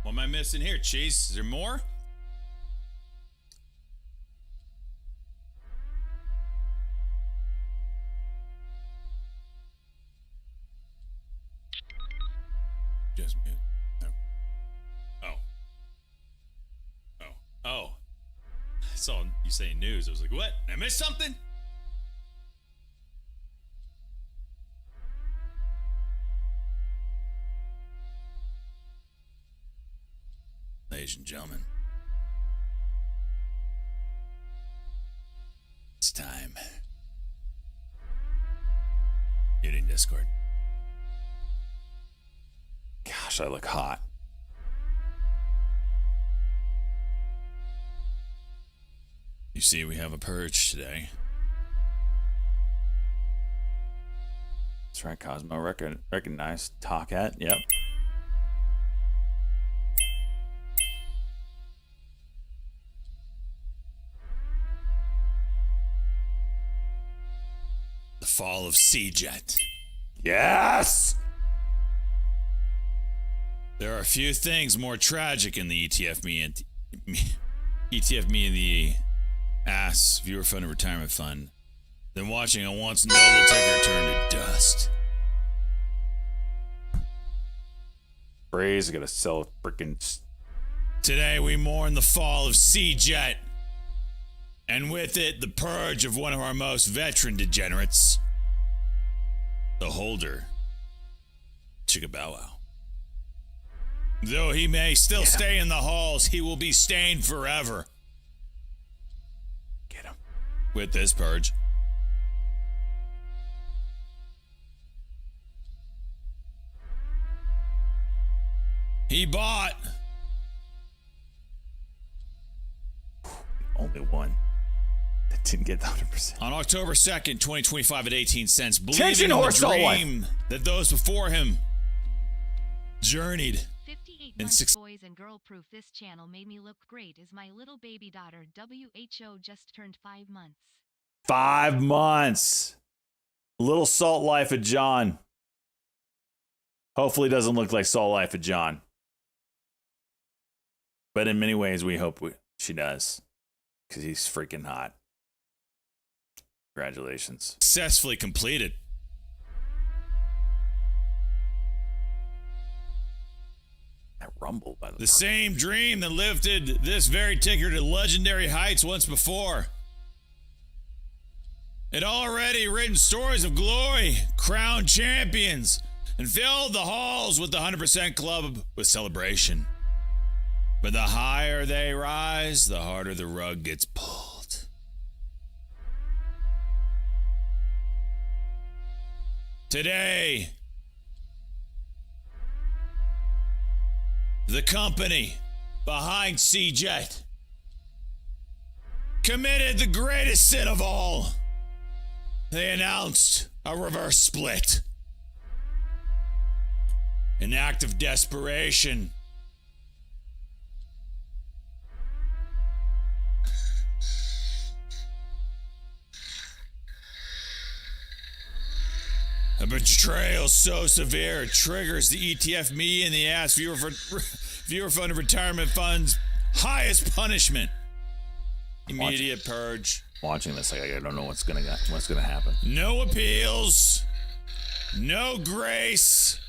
What am I missing here, Chase? Is there more? Just mute. No. Oh. Oh. I saw you saying news. I was like, what? Did I miss something? Ladies and gentlemen, it's time. Muting Discord. Gosh, I look hot. You see, we have a purge today. That's right, Cosmo. Recognized. Talkette. Yep. The fall of Seajet. Yes! There are a few things more tragic in the ETF me and the ass viewer funded retirement fund than watching a once noble ticker turn to dust. Braze gonna sell freaking. Today we mourn the fall of Seajet, and with it the purge of one of our most veteran degenerates, the holder, Chickabow. Though he may still stay in the halls, he will be stained forever. Get him. With this purge. He bought. Only one. That didn't get the 100%. On October 2nd, 2025 at 18 cents, Tension believing in the horse salt life. dream that those before him journeyed 58 in months boys and girl proof this channel made me look great as my little baby daughter WHO just turned 5 months. 5 months. Little salt life of John. Hopefully doesn't look like salt life of John. But in many ways, we hope she does. Because he's freaking hot. Congratulations. successfully completed. That rumble, by The same dream that lifted this very ticker to legendary heights once before. It already written stories of glory, crowned champions, and filled the halls with the 100% Club with celebration. But the higher they rise, the harder the rug gets pulled. Today, the company behind C-Jet committed the greatest sin of all. They announced a reverse split. An act of desperation. A betrayal so severe it triggers the ETF me and the ass viewer fund retirement fund's highest punishment. Immediate purge. Watching this, like, I don't know what's gonna happen. No appeals. No grace.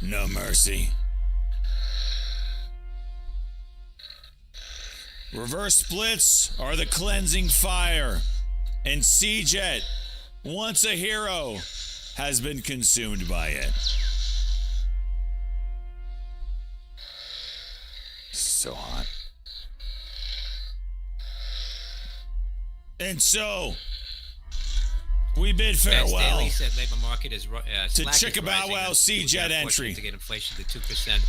No mercy. Reverse splits are the cleansing fire, and C-Jet, once a hero, has been consumed by it. So hot. And so, we bid farewell Daily said labor market is to Chickabow C-Jet entry. To get inflation to 2%.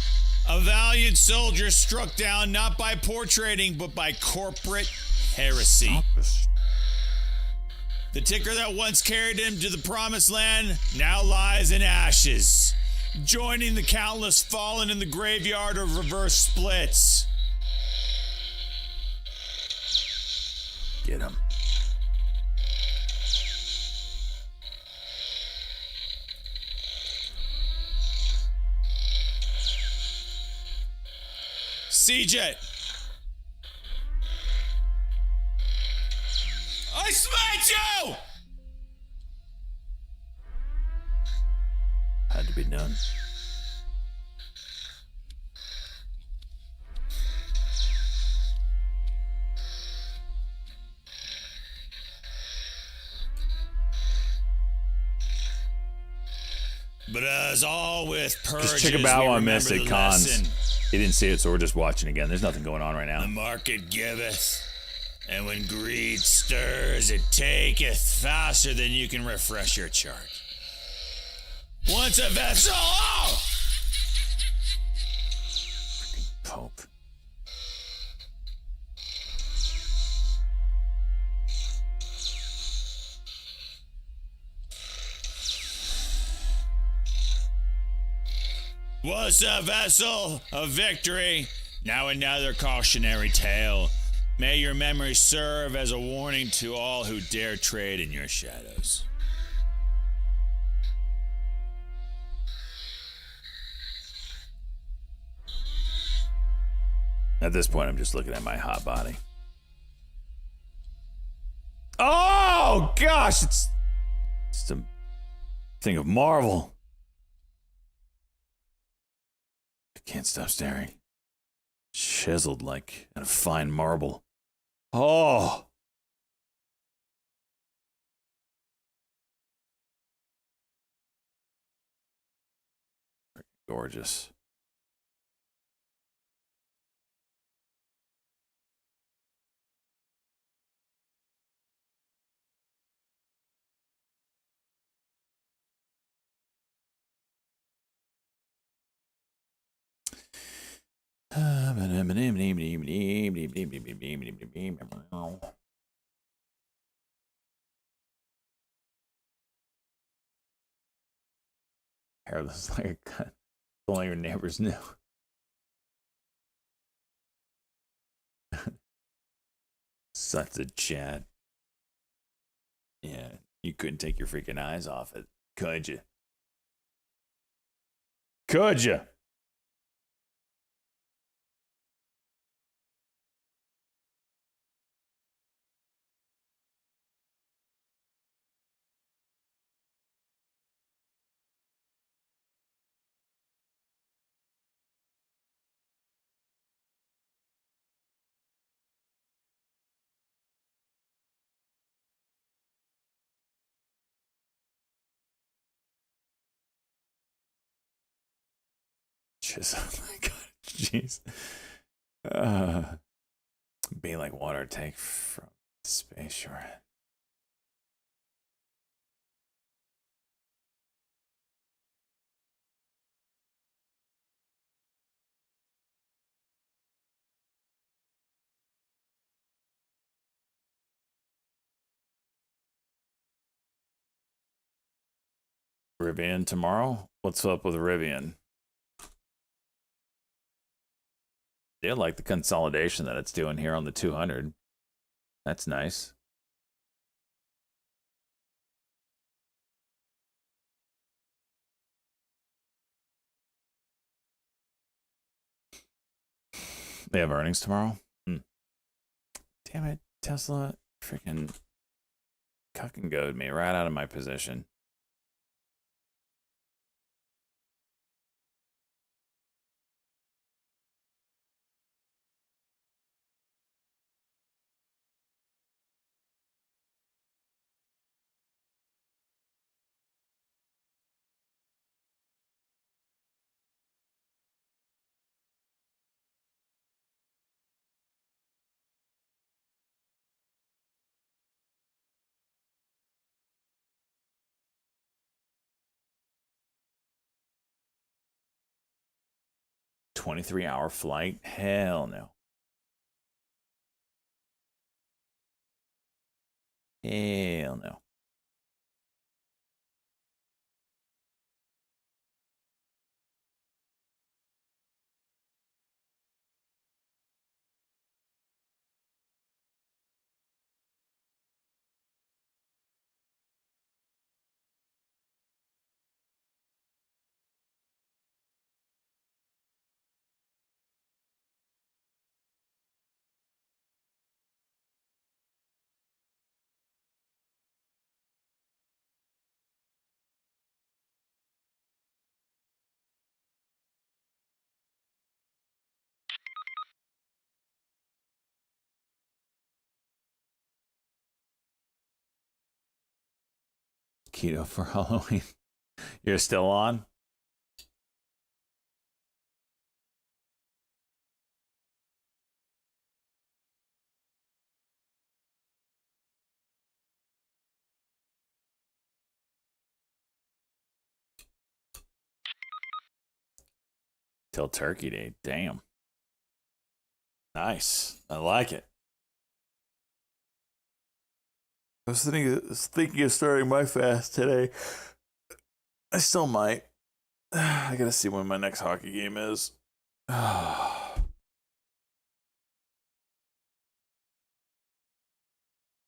A valiant soldier struck down not by poor trading, but by corporate heresy. The ticker that once carried him to the promised land now lies in ashes, joining the countless fallen in the graveyard of reverse splits. Get him. C-Jet. I smite you! Had to be done. But as all with purges, Chickabow missed it, Cons. lesson. He didn't see it, so we're just watching again. There's nothing going on right now. The market giveth, and when greed stirs, it taketh faster than you can refresh your chart. Once a vessel, oh! Pope. Was a vessel of victory, now another cautionary tale. May your memory serve as a warning to all who dare trade in your shadows. At this point, I'm just looking at my hot body. Oh, gosh! It's a thing of marvel. I can't stop staring. Chiseled like a fine marble. Oh! Gorgeous. Hairless like a gun. Only your neighbors knew. Such a chat. Yeah, you couldn't take your freaking eyes off it, could you? Could you? Just, oh my god, jeez. Be like water tank from space shore. Rivian tomorrow? What's up with Rivian? They like the consolidation that it's doing here on the 200. That's nice. They have earnings tomorrow? Damn it, Tesla freaking cuck and goad me right out of my position. $23-hour flight? Hell no. Hell no. Keto for Halloween. You're still on? Till Turkey Day. Damn. Nice. I like it. I was thinking of starting my fast today. I still might. I gotta see when my next hockey game is. If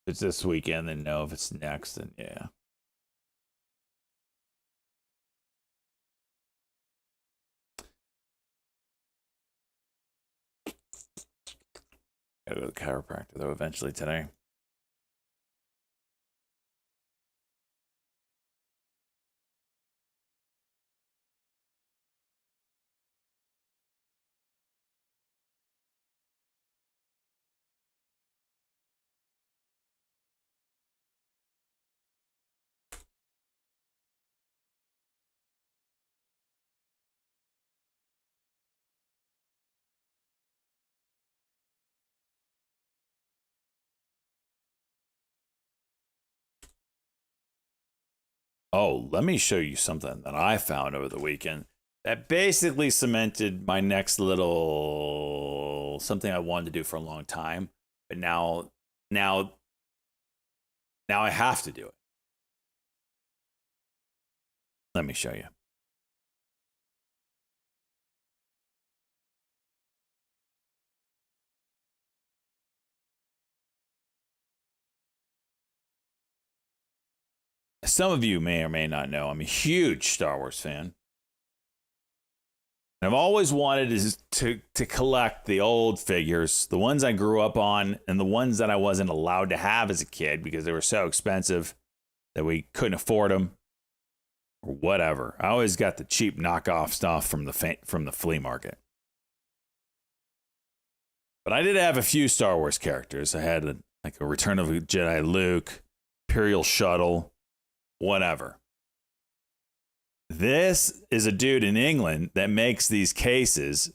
it's this weekend, then no. If it's next, then yeah. Gotta go to the chiropractor though eventually today. Oh, let me show you something that I found over the weekend that basically cemented my next little something I wanted to do for a long time, but now I have to do it. Let me show you. some of you may or may not know, I'm a huge Star Wars fan. And I've always wanted to collect the old figures, the ones I grew up on and the ones that I wasn't allowed to have as a kid because they were so expensive that we couldn't afford them or whatever. I always got the cheap knockoff stuff from the flea market. But I did have a few Star Wars characters. I had a Return of the Jedi Luke, Imperial Shuttle, whatever. This is a dude in England that makes these cases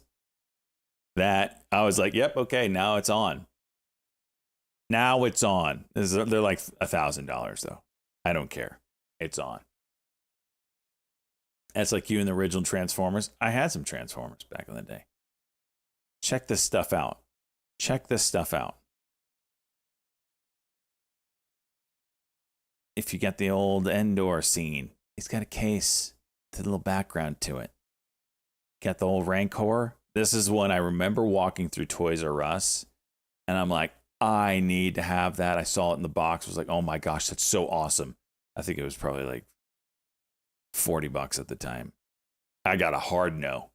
that I was like, yep, okay, now it's on. Now it's on. They're like $1,000 though. I don't care. It's on. That's like you in the original Transformers. I had some Transformers back in the day. Check this stuff out. Check this stuff out. If you get the old Endor scene, he's got a case with a little background to it. Got the old Rancor. This is when I remember walking through Toys R Us, and I'm like, I need to have that. I saw it in the box. I was like, oh my gosh, that's so awesome. I think it was probably like $40 at the time. I got a hard no.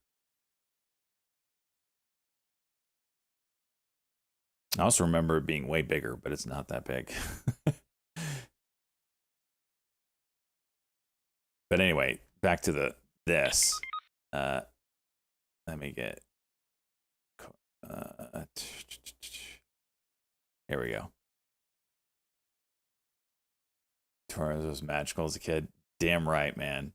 I also remember it being way bigger, but it's not that big. But anyway, back to this. Let me get. Here we go. Torres was magical as a kid. Damn right, man.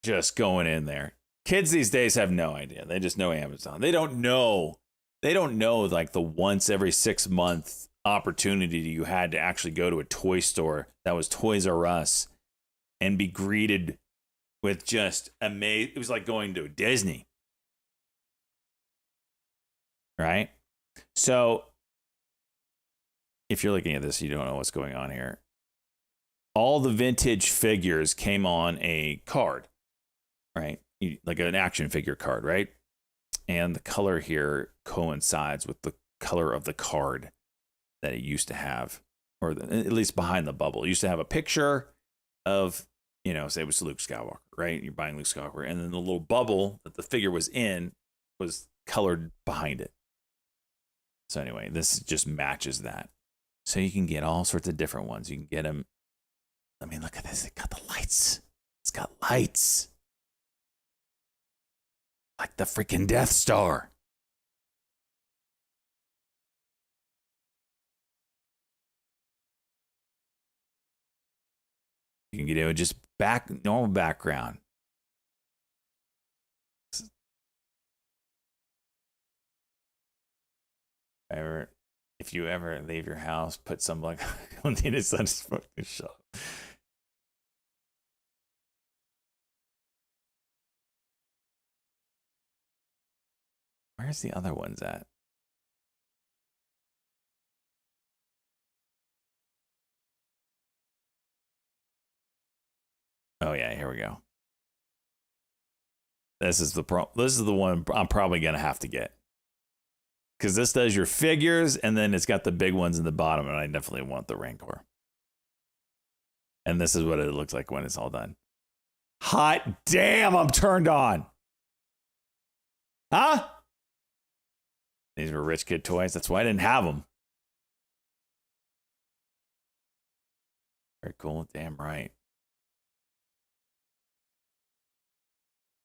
Just going in there. Kids these days have no idea. They just know Amazon. They don't know like the once every 6 month opportunity you had to actually go to a toy store that was Toys R Us and be greeted with just amazing. It was like going to Disney. Right? So if you're looking at this, you don't know what's going on here. All the vintage figures came on a card, right? Like an action figure card, right? And the color here coincides with the color of the card that it used to have, or at least behind the bubble. It used to have a picture of, say it was Luke Skywalker, right? You're buying Luke Skywalker, and then the little bubble that the figure was in was colored behind it. So anyway, this just matches that. So you can get all sorts of different ones. You can get them. I mean, look at this. It got the lights. It's got lights. Like the freaking Death Star. You can get it with just normal background. If you ever leave your house, put some like on the inside of the shop. Where's the other ones at? Oh yeah, here we go. This is the one I'm probably gonna have to get. Because this does your figures, and then it's got the big ones in the bottom, and I definitely want the Rancor. And this is what it looks like when it's all done. Hot damn, I'm turned on. Huh? These were rich kid toys. That's why I didn't have them. Very cool. Damn right.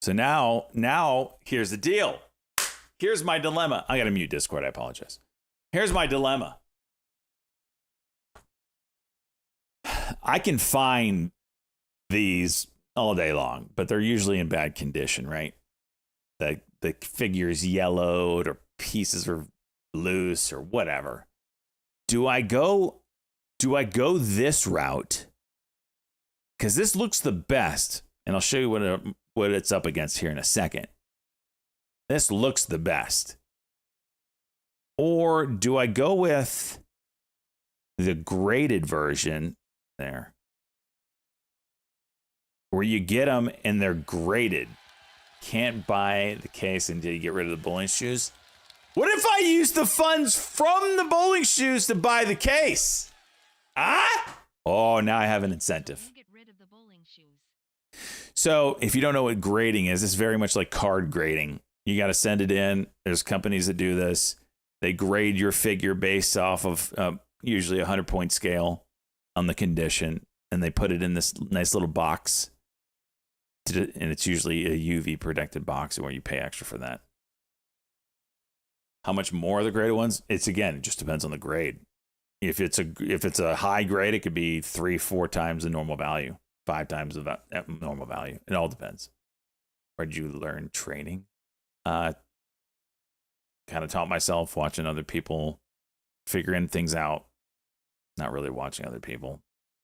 So now here's the deal. Here's my dilemma. I got to mute Discord. I apologize. Here's my dilemma. I can find these all day long, but they're usually in bad condition, right? The figure's yellowed or pieces are loose or whatever. Do I go this route? Because this looks the best, and I'll show you what it's up against here in a second. This looks the best. Or do I go with the graded version there, where you get them and they're graded? Can't buy the case until you get rid of the bowling shoes. What if I use the funds from the bowling shoes to buy the case? Ah? Oh, now I have an incentive. Get rid of the So if you don't know what grading is, it's very much like card grading. You got to send it in. There's companies that do this. They grade your figure based off of usually a 100-point scale on the condition, and they put it in this nice little box. And it's usually a UV protected box where you pay extra for that. How much more the graded ones? It just depends on the grade. If it's a high grade, it could be 3-4 times the normal value, 5 times the normal value. It all depends. Where did you learn trading? Kind of taught myself watching other people figuring things out. Not really watching other people.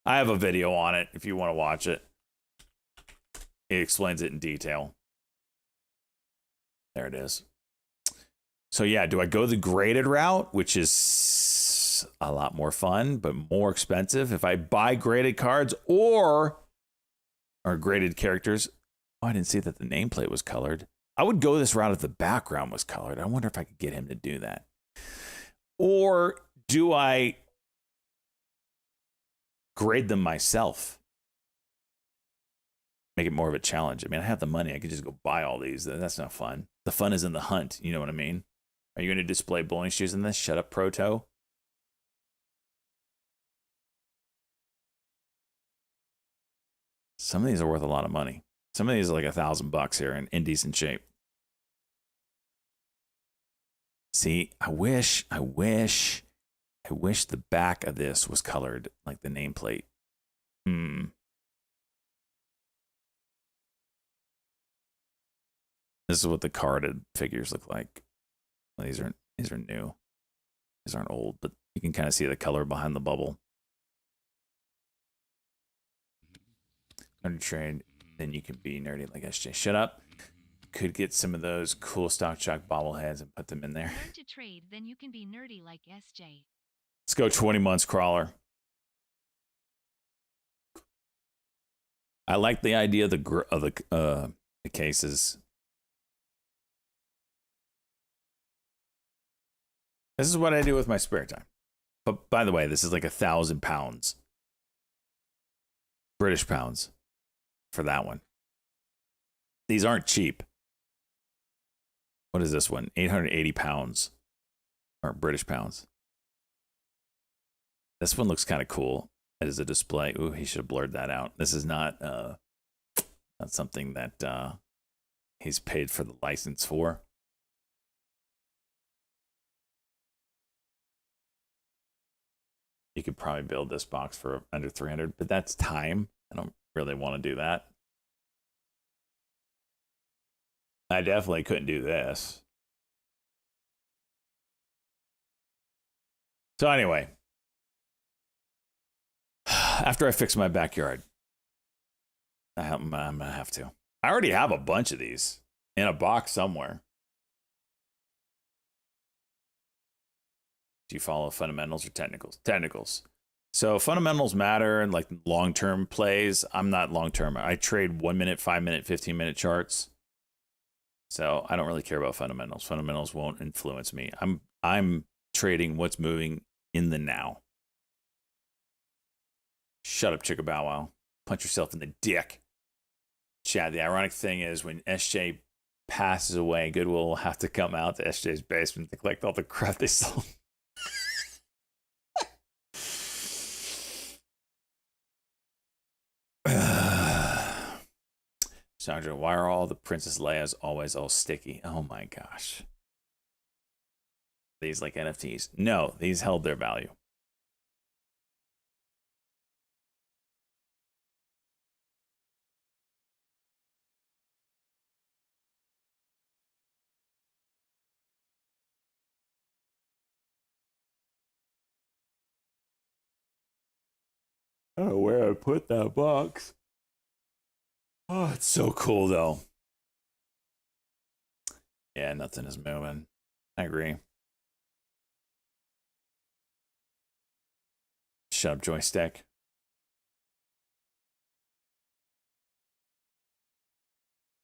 I have a video on it if you want to watch it. It explains it in detail. There it is. So yeah, do I go the graded route, which is a lot more fun, but more expensive if I buy graded cards or graded characters? Oh, I didn't see that the nameplate was colored. I would go this route if the background was colored. I wonder if I could get him to do that. Or do I grade them myself? Make it more of a challenge. I mean, I have the money. I could just go buy all these. That's not fun. The fun is in the hunt. You know what I mean? Are you going to display bowling shoes in this? Shut up, Proto. Some of these are worth a lot of money. Some of these are like $1,000 here and in decent shape. See, I wish the back of this was colored like the nameplate. This is what the carded figures look like. Well, these are new. These aren't old, but you can kind of see the color behind the bubble. Under trade, then you can be nerdy like SJ. Shut up. Could get some of those cool Stock Shock bobbleheads and put them in there. Learn to trade, then you can be nerdy like SJ. Let's go 20 months crawler. I like the idea of the cases. This is what I do with my spare time. But by the way, this is like 1,000 pounds. British pounds for that one. These aren't cheap. What is this one? 880 pounds. Or British pounds. This one looks kind of cool as a display. Ooh, he should have blurred that out. This is not something that he's paid for the license for. You could probably build this box for under 300, but that's time. I don't really want to do that. I definitely couldn't do this. So anyway, after I fix my backyard, I'm going to have to. I already have a bunch of these in a box somewhere. Do you follow fundamentals or technicals? Technicals. So fundamentals matter and like long-term plays. I'm not long-term. I trade 1 minute, 5 minute, 15-minute charts. So I don't really care about fundamentals. Fundamentals won't influence me. I'm trading what's moving in the now. Shut up, Chicka Bow Wow. Punch yourself in the dick. Chad, the ironic thing is when SJ passes away, Goodwill will have to come out to SJ's basement to collect all the crap they sold. Sandra, why are all the Princess Leia's always all sticky? Oh my gosh. These like NFTs? No, these held their value. I don't know where I put that box. Oh, it's so cool, though. Yeah, nothing is moving. I agree. Shut up, joystick.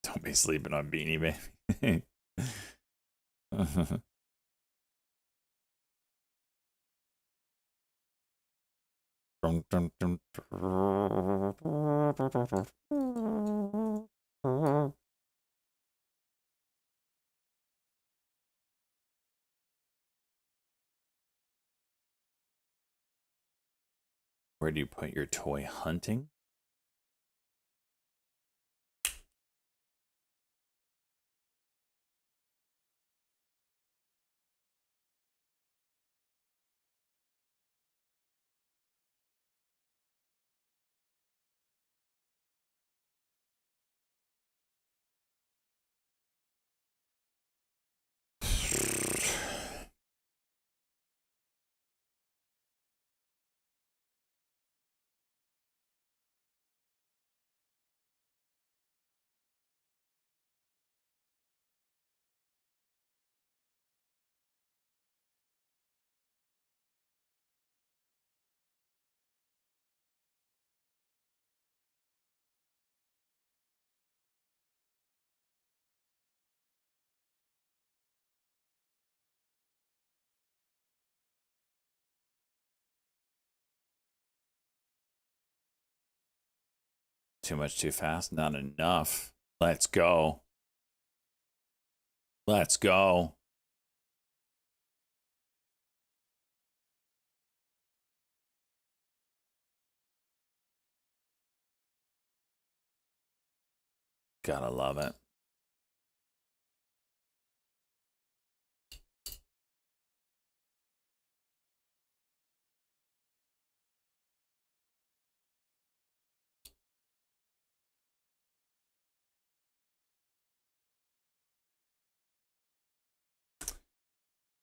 Don't be sleeping on Beanie Baby. Dun, dun, dun, dun. Where do you put your toy hunting? Too much too fast, not enough. Let's go. Let's go. Gotta love it.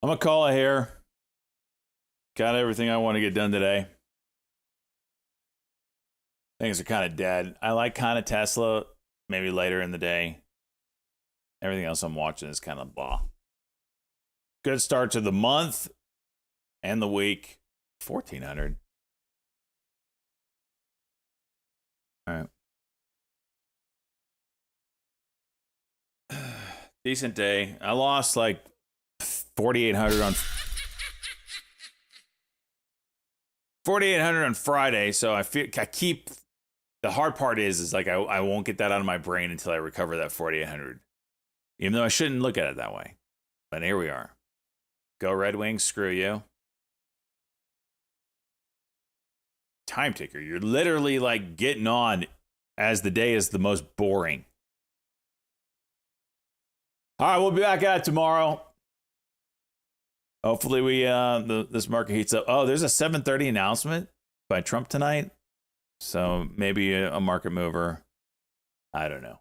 I'm gonna call it here. Got everything I want to get done today. Things are kind of dead. I like kind of Tesla, maybe later in the day. Everything else I'm watching is kind of blah. Good start to the month and the week. 1,400. All right. Decent day. I lost like 4,800 on 4,800 on Friday, so I keep the hard part is like I won't get that out of my brain until I recover that 4,800. Even though I shouldn't look at it that way. But here we are. Go Red Wings, screw you. Time ticker. You're literally like getting on as the day is the most boring. All right, we'll be back at it tomorrow. Hopefully this market heats up. Oh, there's a 7:30 announcement by Trump tonight. So maybe a market mover. I don't know.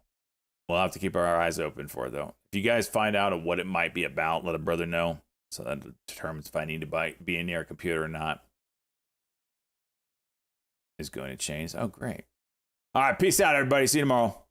We'll have to keep our eyes open for it, though. If you guys find out what it might be about, let a brother know. So that determines if I need to be near a computer or not. Is going to change. Oh, great. All right, peace out, everybody. See you tomorrow.